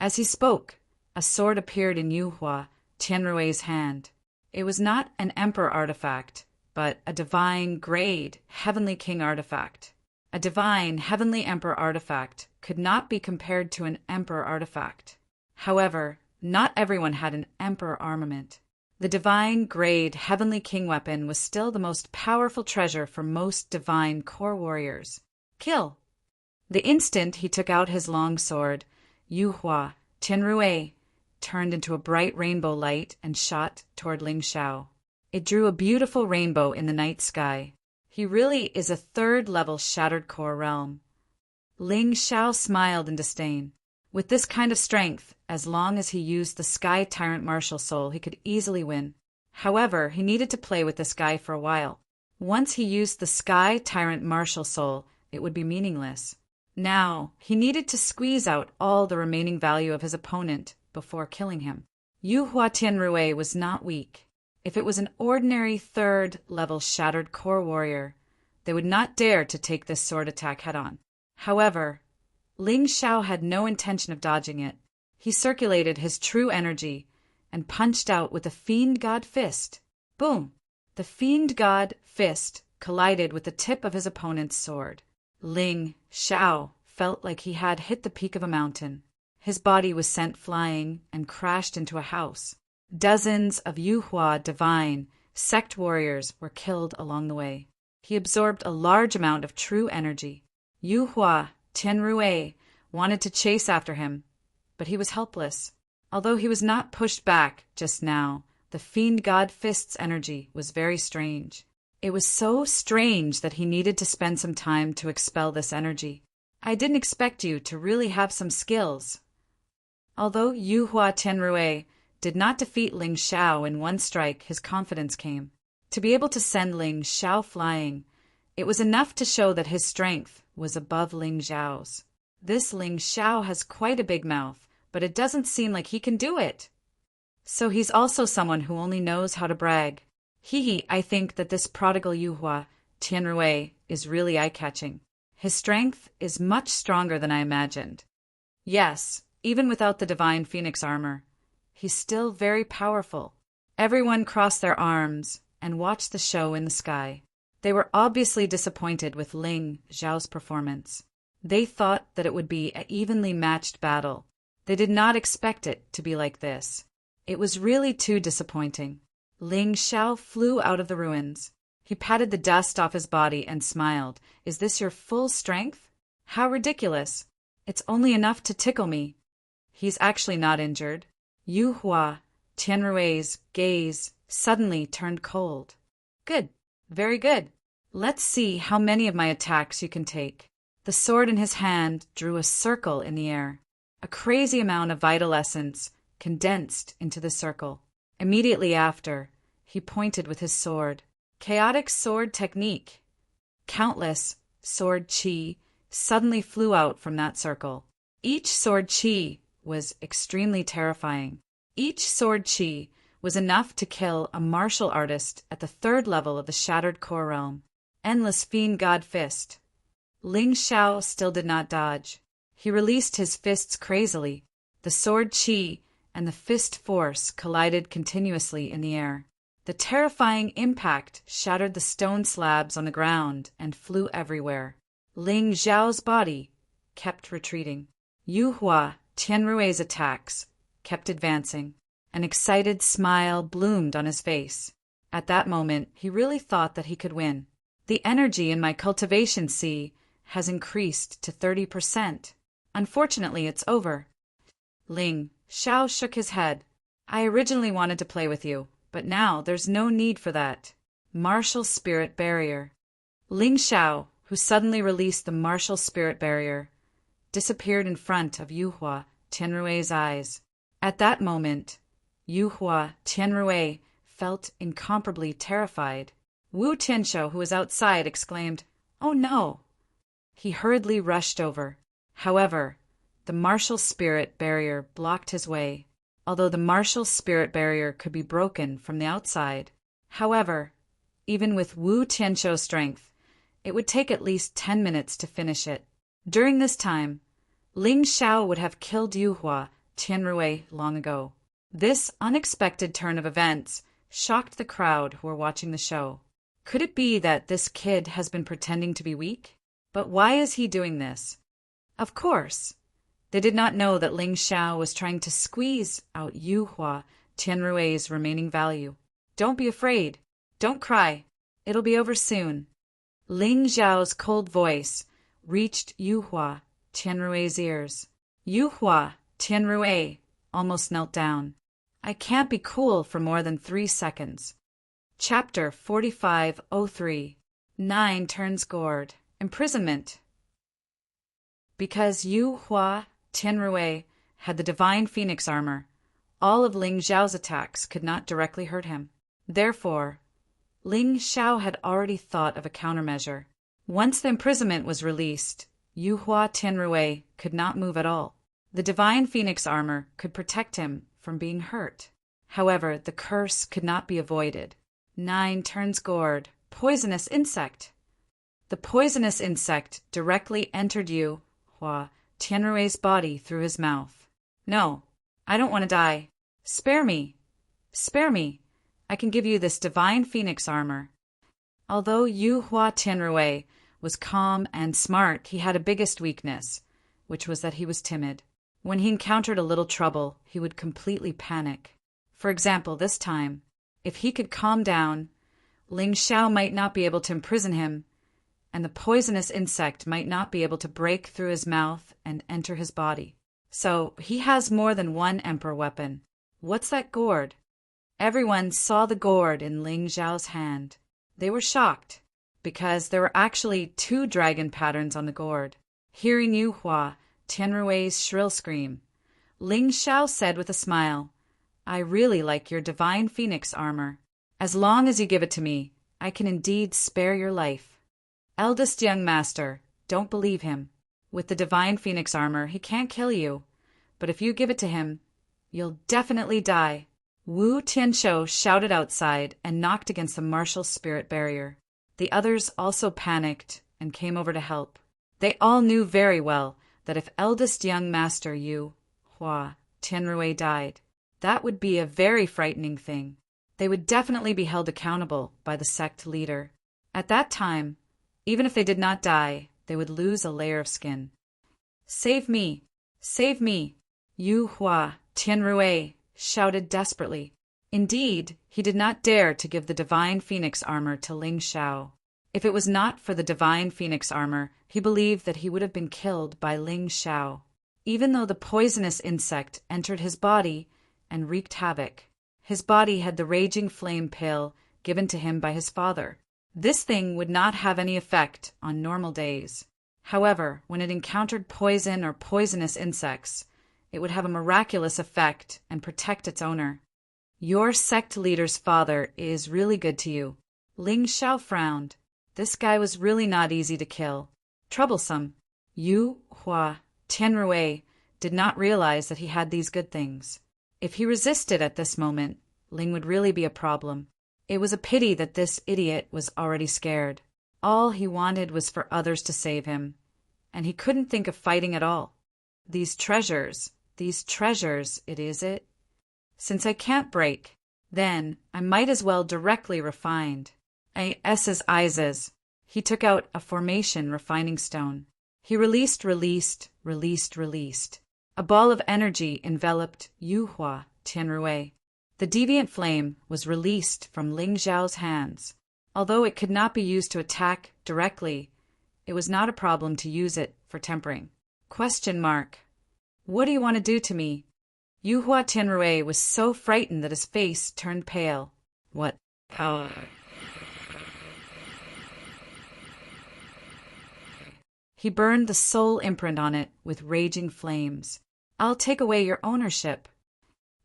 As he spoke, a sword appeared in Yu Hua Tianrui's hand. It was not an emperor artifact, but a divine grade heavenly king artifact. A divine heavenly emperor artifact could not be compared to an emperor artifact. However, not everyone had an emperor armament. The divine grade heavenly king weapon was still the most powerful treasure for most divine core warriors. Kill! The instant he took out his long sword, Yu Hua Tianrui turned into a bright rainbow light and shot toward Ling Xiao. It drew a beautiful rainbow in the night sky. He really is a 3rd-level shattered core realm. Ling Xiao smiled in disdain. With this kind of strength, as long as he used the Sky Tyrant Martial Soul, he could easily win. However, he needed to play with this guy for a while. Once he used the Sky Tyrant Martial Soul, it would be meaningless. Now, he needed to squeeze out all the remaining value of his opponent before killing him. Yu Hua Tianrui was not weak. If it was an ordinary 3rd-level shattered core warrior, they would not dare to take this sword attack head-on. However, Ling Xiao had no intention of dodging it. He circulated his true energy and punched out with a Fiend God Fist. Boom! The Fiend God Fist collided with the tip of his opponent's sword. Ling Xiao felt like he had hit the peak of a mountain. His body was sent flying and crashed into a house. Dozens of Yu Hua divine sect warriors were killed along the way. He absorbed a large amount of true energy. Yu Hua Tianrui wanted to chase after him, but he was helpless. Although he was not pushed back just now, the Fiend God Fist's energy was very strange. It was so strange that he needed to spend some time to expel this energy. "I didn't expect you to really have some skills." Although Yu Hua Tianrui did not defeat Ling Xiao in one strike, his confidence came. To be able to send Ling Xiao flying, it was enough to show that his strength was above Ling Xiao's. This Ling Xiao has quite a big mouth, but it doesn't seem like he can do it. So he's also someone who only knows how to brag. I think that this prodigal Yu Hua Tianrui is really eye-catching. His strength is much stronger than I imagined. Yes, even without the divine phoenix armor, he's still very powerful. Everyone crossed their arms and watched the show in the sky. They were obviously disappointed with Ling Xiao's performance. They thought that it would be an evenly matched battle. They did not expect it to be like this. It was really too disappointing. Ling Xiao flew out of the ruins. He patted the dust off his body and smiled. "Is this your full strength? How ridiculous. It's only enough to tickle me." He's actually not injured. Yu Hua Tianrui's gaze suddenly turned cold. "Good. Very good. Let's see how many of my attacks you can take." The sword in his hand drew a circle in the air. A crazy amount of vital essence condensed into the circle. Immediately after, he pointed with his sword. Chaotic sword technique. Countless sword chi suddenly flew out from that circle. Each sword chi was extremely terrifying. Each sword chi was enough to kill a martial artist at the 3rd level of the Shattered Core Realm. Endless Fiend God Fist. Ling Xiao still did not dodge. He released his fists crazily. The sword chi and the fist force collided continuously in the air. The terrifying impact shattered the stone slabs on the ground and flew everywhere. Ling Xiao's body kept retreating. Yu Hua Tianrui's attacks kept advancing. An excited smile bloomed on his face. At that moment, he really thought that he could win. The energy in my cultivation sea has increased to 30%. Unfortunately, it's over. Ling Xiao shook his head. I originally wanted to play with you, but now there's no need for that. Martial Spirit Barrier. Ling Xiao, who suddenly released the Martial Spirit Barrier, disappeared in front of Yu Hua Tianrui's eyes. At that moment, Yu Hua Tianrui felt incomparably terrified. Wu Tianshou, who was outside, exclaimed, "Oh no!" He hurriedly rushed over. However, the martial spirit barrier blocked his way, although the martial spirit barrier could be broken from the outside. However, even with Wu Tianshou's strength, it would take at least 10 minutes to finish it. During this time, Ling Xiao would have killed Yu Hua Tianrui long ago. This unexpected turn of events shocked the crowd who were watching the show. Could it be that this kid has been pretending to be weak? But why is he doing this? Of course, they did not know that Ling Xiao was trying to squeeze out Yu Hua Tianrui's remaining value. Don't be afraid. Don't cry. It'll be over soon. Ling Xiao's cold voice reached Yu Hua Tianrui's ears. Yu Hua Tianrui almost knelt down. I can't be cool for more than 3 seconds. Chapter 4503. 9 Turns Gourd. Imprisonment. Because Yu Hua Tianrui had the divine phoenix armor, all of Ling Xiao's attacks could not directly hurt him. Therefore, Ling Xiao had already thought of a countermeasure. Once the imprisonment was released, Yu Hua Tianrui could not move at all. The divine phoenix armor could protect him from being hurt. However, the curse could not be avoided. 9 Turns Gourd. Poisonous insect. The poisonous insect directly entered Yu Hua Tianrui's body through his mouth. No, I don't want to die. Spare me. Spare me. I can give you this divine phoenix armor. Although Yu Hua Tianrui was calm and smart, he had a biggest weakness, which was that he was timid. When he encountered a little trouble, he would completely panic. For example, this time, if he could calm down, Ling Xiao might not be able to imprison him, and the poisonous insect might not be able to break through his mouth and enter his body. So he has more than one emperor weapon. What's that gourd? Everyone saw the gourd in Ling Xiao's hand. They were shocked, because there were actually 2 dragon patterns on the gourd. Hearing Yu Hua Tianrui's shrill scream, Ling Xiao said with a smile, I really like your divine phoenix armor. As long as you give it to me, I can indeed spare your life. Eldest young master, don't believe him. With the divine phoenix armor, he can't kill you. But if you give it to him, you'll definitely die. Wu Tianshou shouted outside and knocked against the martial spirit barrier. The others also panicked and came over to help. They all knew very well that if eldest young master Yu Hua Tianrui died, that would be a very frightening thing. They would definitely be held accountable by the sect leader. At that time, even if they did not die, they would lose a layer of skin. Save me! Save me! Yu Hua Tianrui shouted desperately. Indeed, he did not dare to give the divine phoenix armor to Ling Xiao. If it was not for the divine phoenix armor, he believed that he would have been killed by Ling Xiao. Even though the poisonous insect entered his body and wreaked havoc, his body had the raging flame pill given to him by his father. This thing would not have any effect on normal days. However, when it encountered poison or poisonous insects, it would have a miraculous effect and protect its owner. Your sect leader's father is really good to you. Ling Xiao frowned. This guy was really not easy to kill. Troublesome. Yu Hua Tianrui did not realize that he had these good things. If he resisted at this moment, Ling would really be a problem. It was a pity that this idiot was already scared. All he wanted was for others to save him, and he couldn't think of fighting at all. These treasures, it is it? Since I can't break, then I might as well directly refined. S's eyes. He took out a formation refining stone. He released. A ball of energy enveloped Yu Hua Tianrui. The deviant flame was released from Ling Xiao's hands. Although it could not be used to attack directly, it was not a problem to use it for tempering. What do you want to do to me? Yu Hua Tianrui was so frightened that his face turned pale. What? How? He burned the soul imprint on it with raging flames. I'll take away your ownership.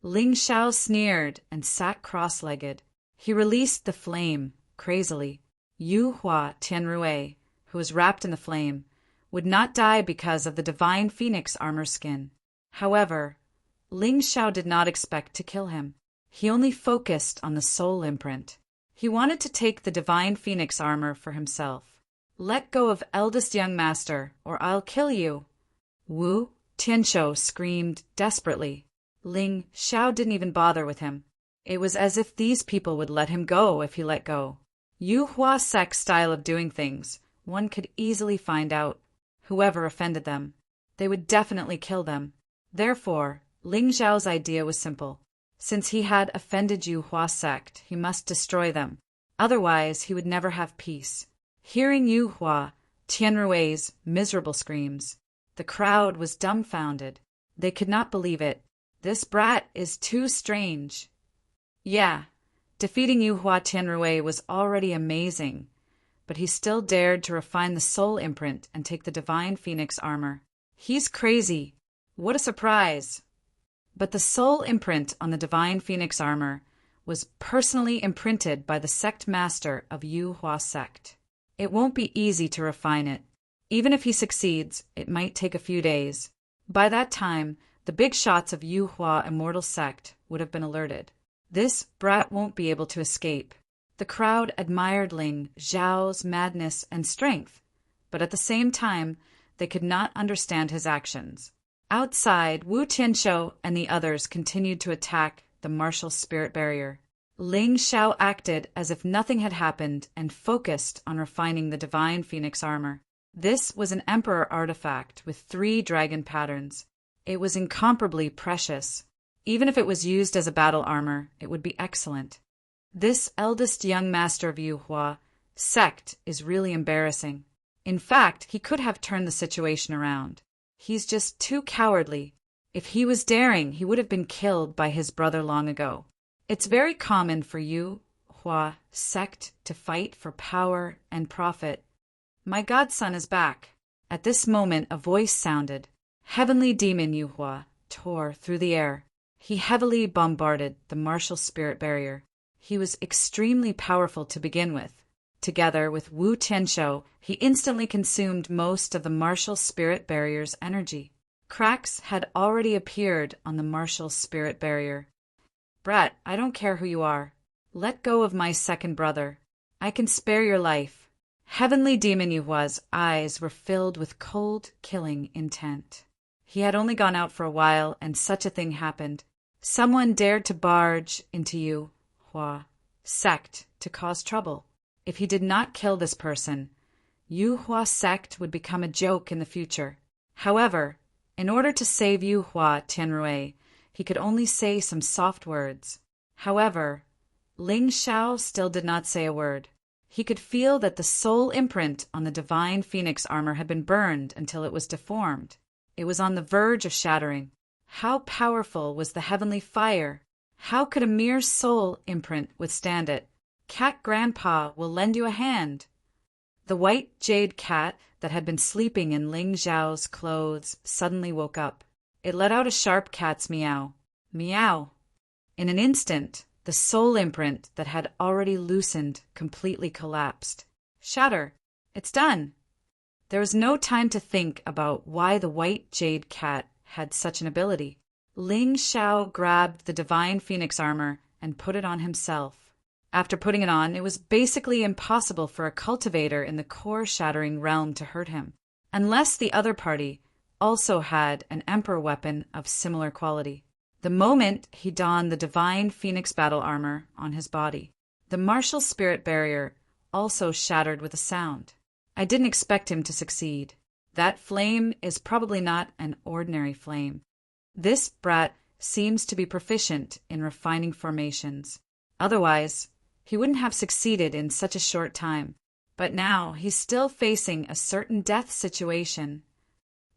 Ling Xiao sneered and sat cross-legged. He released the flame, crazily. Yu Hua Tianrui, who was wrapped in the flame, would not die because of the divine phoenix armor skin. However, Ling Xiao did not expect to kill him. He only focused on the soul imprint. He wanted to take the divine phoenix armor for himself. Let go of eldest young master, or I'll kill you. Wu Tianshou screamed desperately. Ling Xiao didn't even bother with him. It was as if these people would let him go if he let go. Yu Hua sect's style of doing things, one could easily find out. Whoever offended them, they would definitely kill them. Therefore, Ling Xiao's idea was simple. Since he had offended Yu Hua sect, he must destroy them. Otherwise, he would never have peace. Hearing Yu Hua Tianrui's miserable screams, the crowd was dumbfounded. They could not believe it. This brat is too strange. Yeah, defeating Yu Hua Tianrui was already amazing, but he still dared to refine the soul imprint and take the divine phoenix armor. He's crazy. What a surprise! But the soul imprint on the divine phoenix armor was personally imprinted by the sect master of Yu Hua sect. It won't be easy to refine it. Even if he succeeds, it might take a few days. By that time, the big shots of Yu Hua immortal sect would have been alerted. This brat won't be able to escape. The crowd admired Ling Xiao's madness and strength, but at the same time, they could not understand his actions. Outside, Wu Tianshou and the others continued to attack the martial spirit barrier. Ling Xiao acted as if nothing had happened and focused on refining the divine phoenix armor. This was an emperor artifact with 3 dragon patterns. It was incomparably precious. Even if it was used as a battle armor, it would be excellent. This eldest young master of Yu Hua sect is really embarrassing. In fact, he could have turned the situation around. He's just too cowardly. If he was daring, he would have been killed by his brother long ago. It's very common for Yu Hua sect to fight for power and profit. My godson is back. At this moment, a voice sounded. Heavenly demon Yu Hua tore through the air. He heavily bombarded the martial spirit barrier. He was extremely powerful to begin with. Together with Wu Tianshou, he instantly consumed most of the martial spirit barrier's energy. Cracks had already appeared on the martial spirit barrier. Brat, I don't care who you are. Let go of my second brother. I can spare your life. Heavenly demon Yu Hua's eyes were filled with cold, killing intent. He had only gone out for a while, and such a thing happened. Someone dared to barge into Yu Hua sect to cause trouble. If he did not kill this person, Yu Hua sect would become a joke in the future. However, in order to save Yu Hua Tianrui, he could only say some soft words. However, Ling Xiao still did not say a word. He could feel that the soul imprint on the divine phoenix armor had been burned until it was deformed. It was on the verge of shattering. How powerful was the heavenly fire? How could a mere soul imprint withstand it? Cat Grandpa will lend you a hand. The white jade cat that had been sleeping in Ling Xiao's clothes suddenly woke up. It let out a sharp cat's meow. Meow. In an instant, the soul imprint that had already loosened completely collapsed. Shatter. It's done. There was no time to think about why the white jade cat had such an ability. Ling Xiao grabbed the divine phoenix armor and put it on himself. After putting it on, it was basically impossible for a cultivator in the core-shattering realm to hurt him, unless the other party also had an emperor weapon of similar quality. The moment he donned the divine phoenix battle armor on his body, the martial spirit barrier also shattered with a sound. I didn't expect him to succeed. That flame is probably not an ordinary flame. This brat seems to be proficient in refining formations. Otherwise, he wouldn't have succeeded in such a short time. But now he's still facing a certain death situation.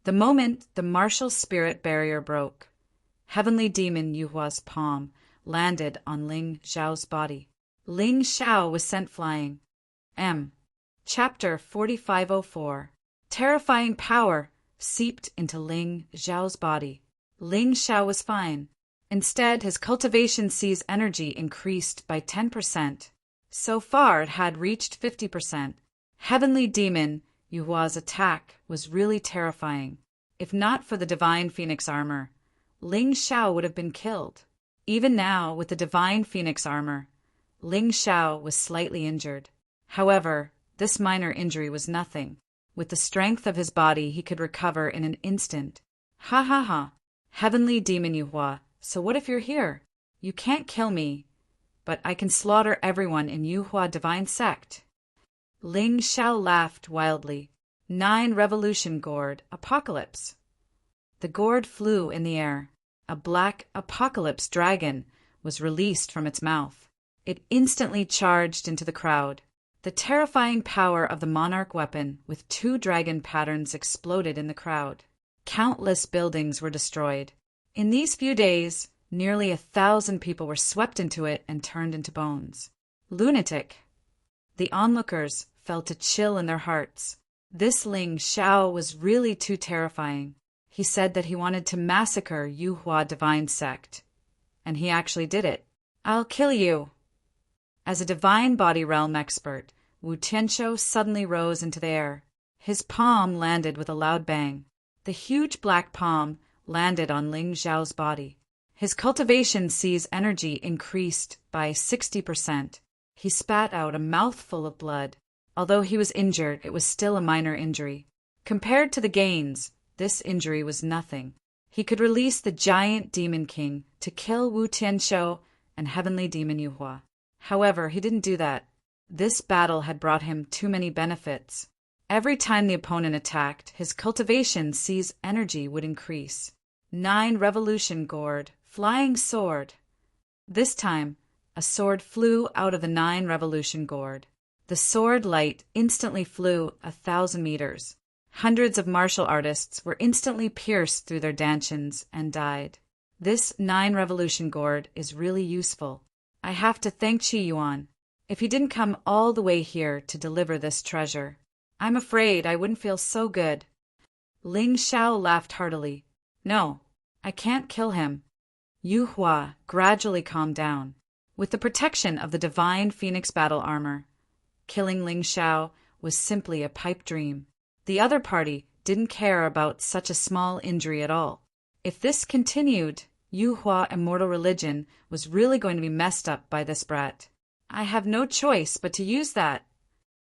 The moment the martial spirit barrier broke, heavenly demon Yuhua's palm landed on Ling Xiao's body. Ling Xiao was sent flying. Chapter 4504. Terrifying power seeped into Ling Xiao's body. Ling Xiao was fine. Instead, his cultivation sees energy increased by 10%. So far, it had reached 50%. Heavenly demon Yuhua's attack was really terrifying. If not for the divine phoenix armor, Ling Xiao would have been killed. Even now, with the divine phoenix armor, Ling Xiao was slightly injured. However, this minor injury was nothing. With the strength of his body, he could recover in an instant. Ha ha ha. Heavenly demon Yuhua, so what if you're here? You can't kill me, but I can slaughter everyone in Yuhua divine sect. Ling Xiao laughed wildly. 9 revolution gourd, apocalypse. The gourd flew in the air. A black apocalypse dragon was released from its mouth. It instantly charged into the crowd. The terrifying power of the monarch weapon with 2 dragon patterns exploded in the crowd. Countless buildings were destroyed. In these few days, nearly 1,000 people were swept into it and turned into bones. Lunatic. The onlookers felt a chill in their hearts. This Ling Xiao was really too terrifying. He said that he wanted to massacre Yuhua divine sect. And he actually did it. I'll kill you. As a divine body realm expert, Wu Tianshou suddenly rose into the air. His palm landed with a loud bang. The huge black palm landed on Ling Xiao's body. His cultivation sees energy increased by 60%. He spat out a mouthful of blood. Although he was injured, it was still a minor injury. Compared to the gains, this injury was nothing. He could release the giant Demon King to kill Wu Tianshou and Heavenly Demon Yuhua. However, he didn't do that. This battle had brought him too many benefits. Every time the opponent attacked, his cultivation sees energy would increase. 9 revolution gourd, flying sword. This time, a sword flew out of the 9 revolution gourd. The sword light instantly flew 1,000 meters. Hundreds of martial artists were instantly pierced through their dantians and died. This 9 revolution gourd is really useful. I have to thank Qi Yuan. If he didn't come all the way here to deliver this treasure, I'm afraid I wouldn't feel so good. Ling Xiao laughed heartily. No, I can't kill him. Yu Hua gradually calmed down. With the protection of the divine phoenix battle armor, killing Ling Xiao was simply a pipe dream. The other party didn't care about such a small injury at all. If this continued, Yu Hua immortal religion was really going to be messed up by this brat. I have no choice but to use that.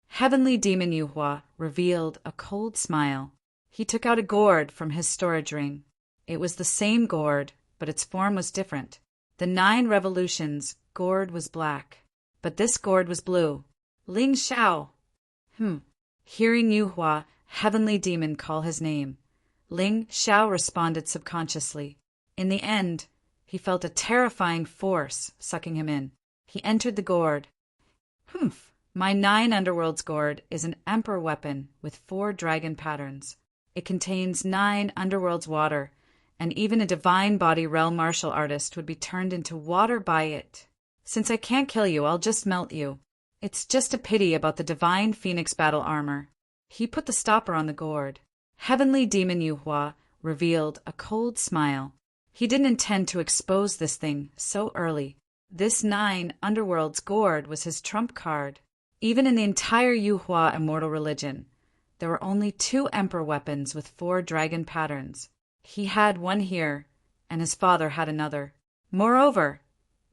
Heavenly demon Yu Hua revealed a cold smile. He took out a gourd from his storage ring. It was the same gourd, but its form was different. The 9 revolutions gourd was black, but this gourd was blue. Ling Xiao. Hearing Yu Hua, heavenly demon, call his name, Ling Xiao responded subconsciously. In the end, he felt a terrifying force sucking him in. He entered the gourd. My 9 underworlds gourd is an emperor weapon with 4 dragon patterns. It contains 9 underworlds water, and even a divine body realm martial artist would be turned into water by it. Since I can't kill you, I'll just melt you. It's just a pity about the divine phoenix battle armor. He put the stopper on the gourd. Heavenly demon Yu Hua revealed a cold smile. He didn't intend to expose this thing so early. This 9 underworld's gourd was his trump card. Even in the entire Yuhua immortal religion, there were only 2 emperor weapons with 4 dragon patterns. He had one here, and his father had another. Moreover,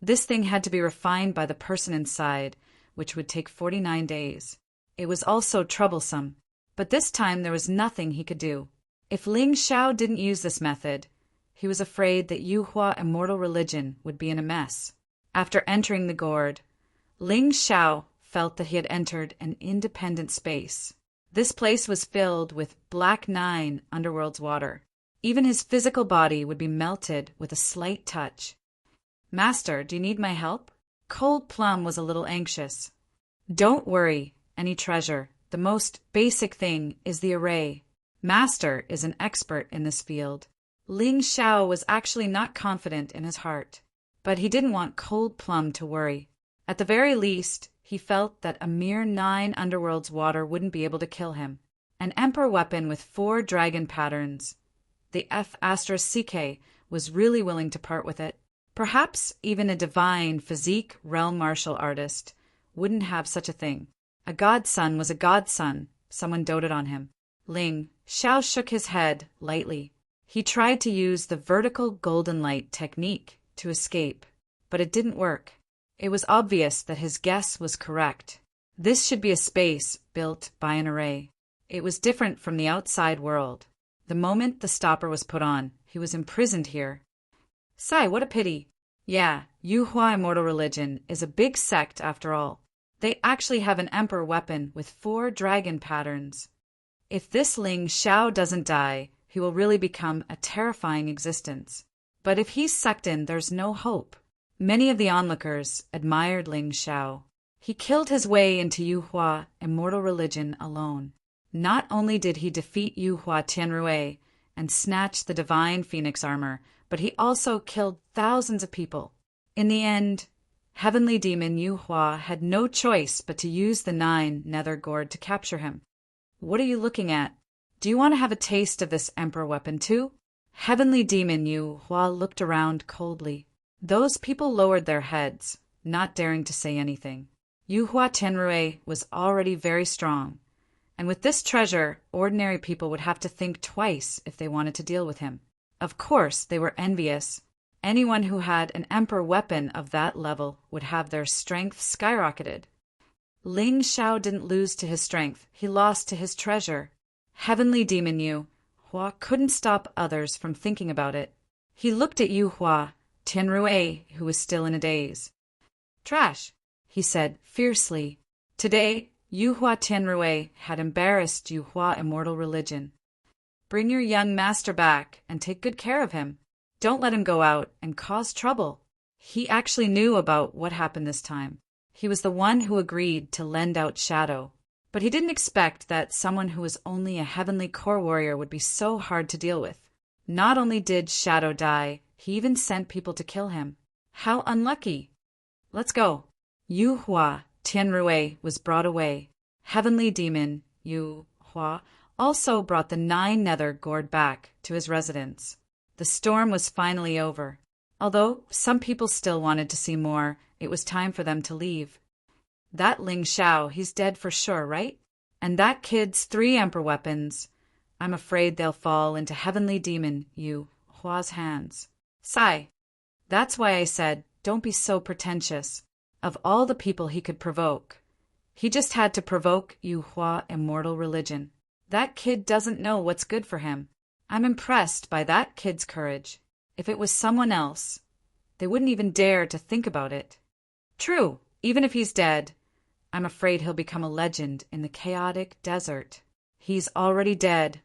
this thing had to be refined by the person inside, which would take 49 days. It was also troublesome, but this time there was nothing he could do. If Ling Xiao didn't use this method, he was afraid that Yuhua immortal religion would be in a mess. After entering the gourd, Ling Xiao felt that he had entered an independent space. This place was filled with Black 9 underworld's water. Even his physical body would be melted with a slight touch. "Master, do you need my help?" Cold Plum was a little anxious. "Don't worry, any treasure. The most basic thing is the array. Master is an expert in this field." Ling Xiao was actually not confident in his heart, but he didn't want Cold Plum to worry. At the very least, he felt that a mere 9 underworld's water wouldn't be able to kill him. An emperor weapon with 4 dragon patterns. The F***CK was really willing to part with it. Perhaps even a divine physique realm martial artist wouldn't have such a thing. A godson was a godson. Someone doted on him. Ling Xiao shook his head lightly. He tried to use the vertical golden light technique to escape, but it didn't work. It was obvious that his guess was correct. This should be a space built by an array. It was different from the outside world. The moment the stopper was put on, he was imprisoned here. Sigh, what a pity. Yeah, Yuhua immortal religion is a big sect after all. They actually have an emperor weapon with 4 dragon patterns. If this Ling Xiao doesn't die, he will really become a terrifying existence. But if he's sucked in, there's no hope. Many of the onlookers admired Ling Xiao. He killed his way into Yuhua immortal religion alone. Not only did he defeat Yuhua Tianrui and snatch the divine phoenix armor, but he also killed thousands of people. In the end, heavenly demon Yuhua had no choice but to use the 9 nether gourd to capture him. What are you looking at? Do you want to have a taste of this emperor weapon too? Heavenly demon Yuhua looked around coldly. Those people lowered their heads, not daring to say anything. Yuhua Tianrui was already very strong, and with this treasure, ordinary people would have to think twice if they wanted to deal with him. Of course, they were envious. Anyone who had an emperor weapon of that level would have their strength skyrocketed. Ling Xiao didn't lose to his strength, he lost to his treasure. Heavenly demon Yuhua couldn't stop others from thinking about it. He looked at Yuhua Tianrui, who was still in a daze. "Trash," he said fiercely. Today, Yuhua Tianrui had embarrassed Yuhua immortal religion. "Bring your young master back and take good care of him. Don't let him go out and cause trouble." He actually knew about what happened this time. He was the one who agreed to lend out Shadow. But he didn't expect that someone who was only a heavenly core warrior would be so hard to deal with. Not only did Shadow die, he even sent people to kill him. How unlucky. "Let's go." Yuhua Tianrui was brought away. Heavenly demon Yuhua also brought the 9 nether gourd back to his residence. The storm was finally over. Although some people still wanted to see more, it was time for them to leave. "That Ling Xiao, he's dead for sure, right? And that kid's 3 emperor weapons. I'm afraid they'll fall into heavenly demon Yuhua's hands." Sigh. That's why I said, don't be so pretentious. Of all the people he could provoke, he just had to provoke Yuhua immortal religion. That kid doesn't know what's good for him. I'm impressed by that kid's courage. If it was someone else, they wouldn't even dare to think about it. True, even if he's dead, I'm afraid he'll become a legend in the chaotic desert. He's already dead.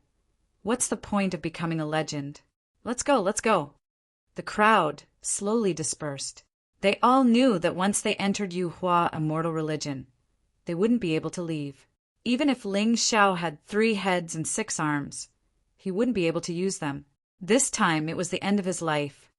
What's the point of becoming a legend? Let's go, let's go. The crowd slowly dispersed. They all knew that once they entered Yuhua immortal religion, they wouldn't be able to leave. Even if Ling Xiao had 3 heads and 6 arms, he wouldn't be able to use them. This time it was the end of his life.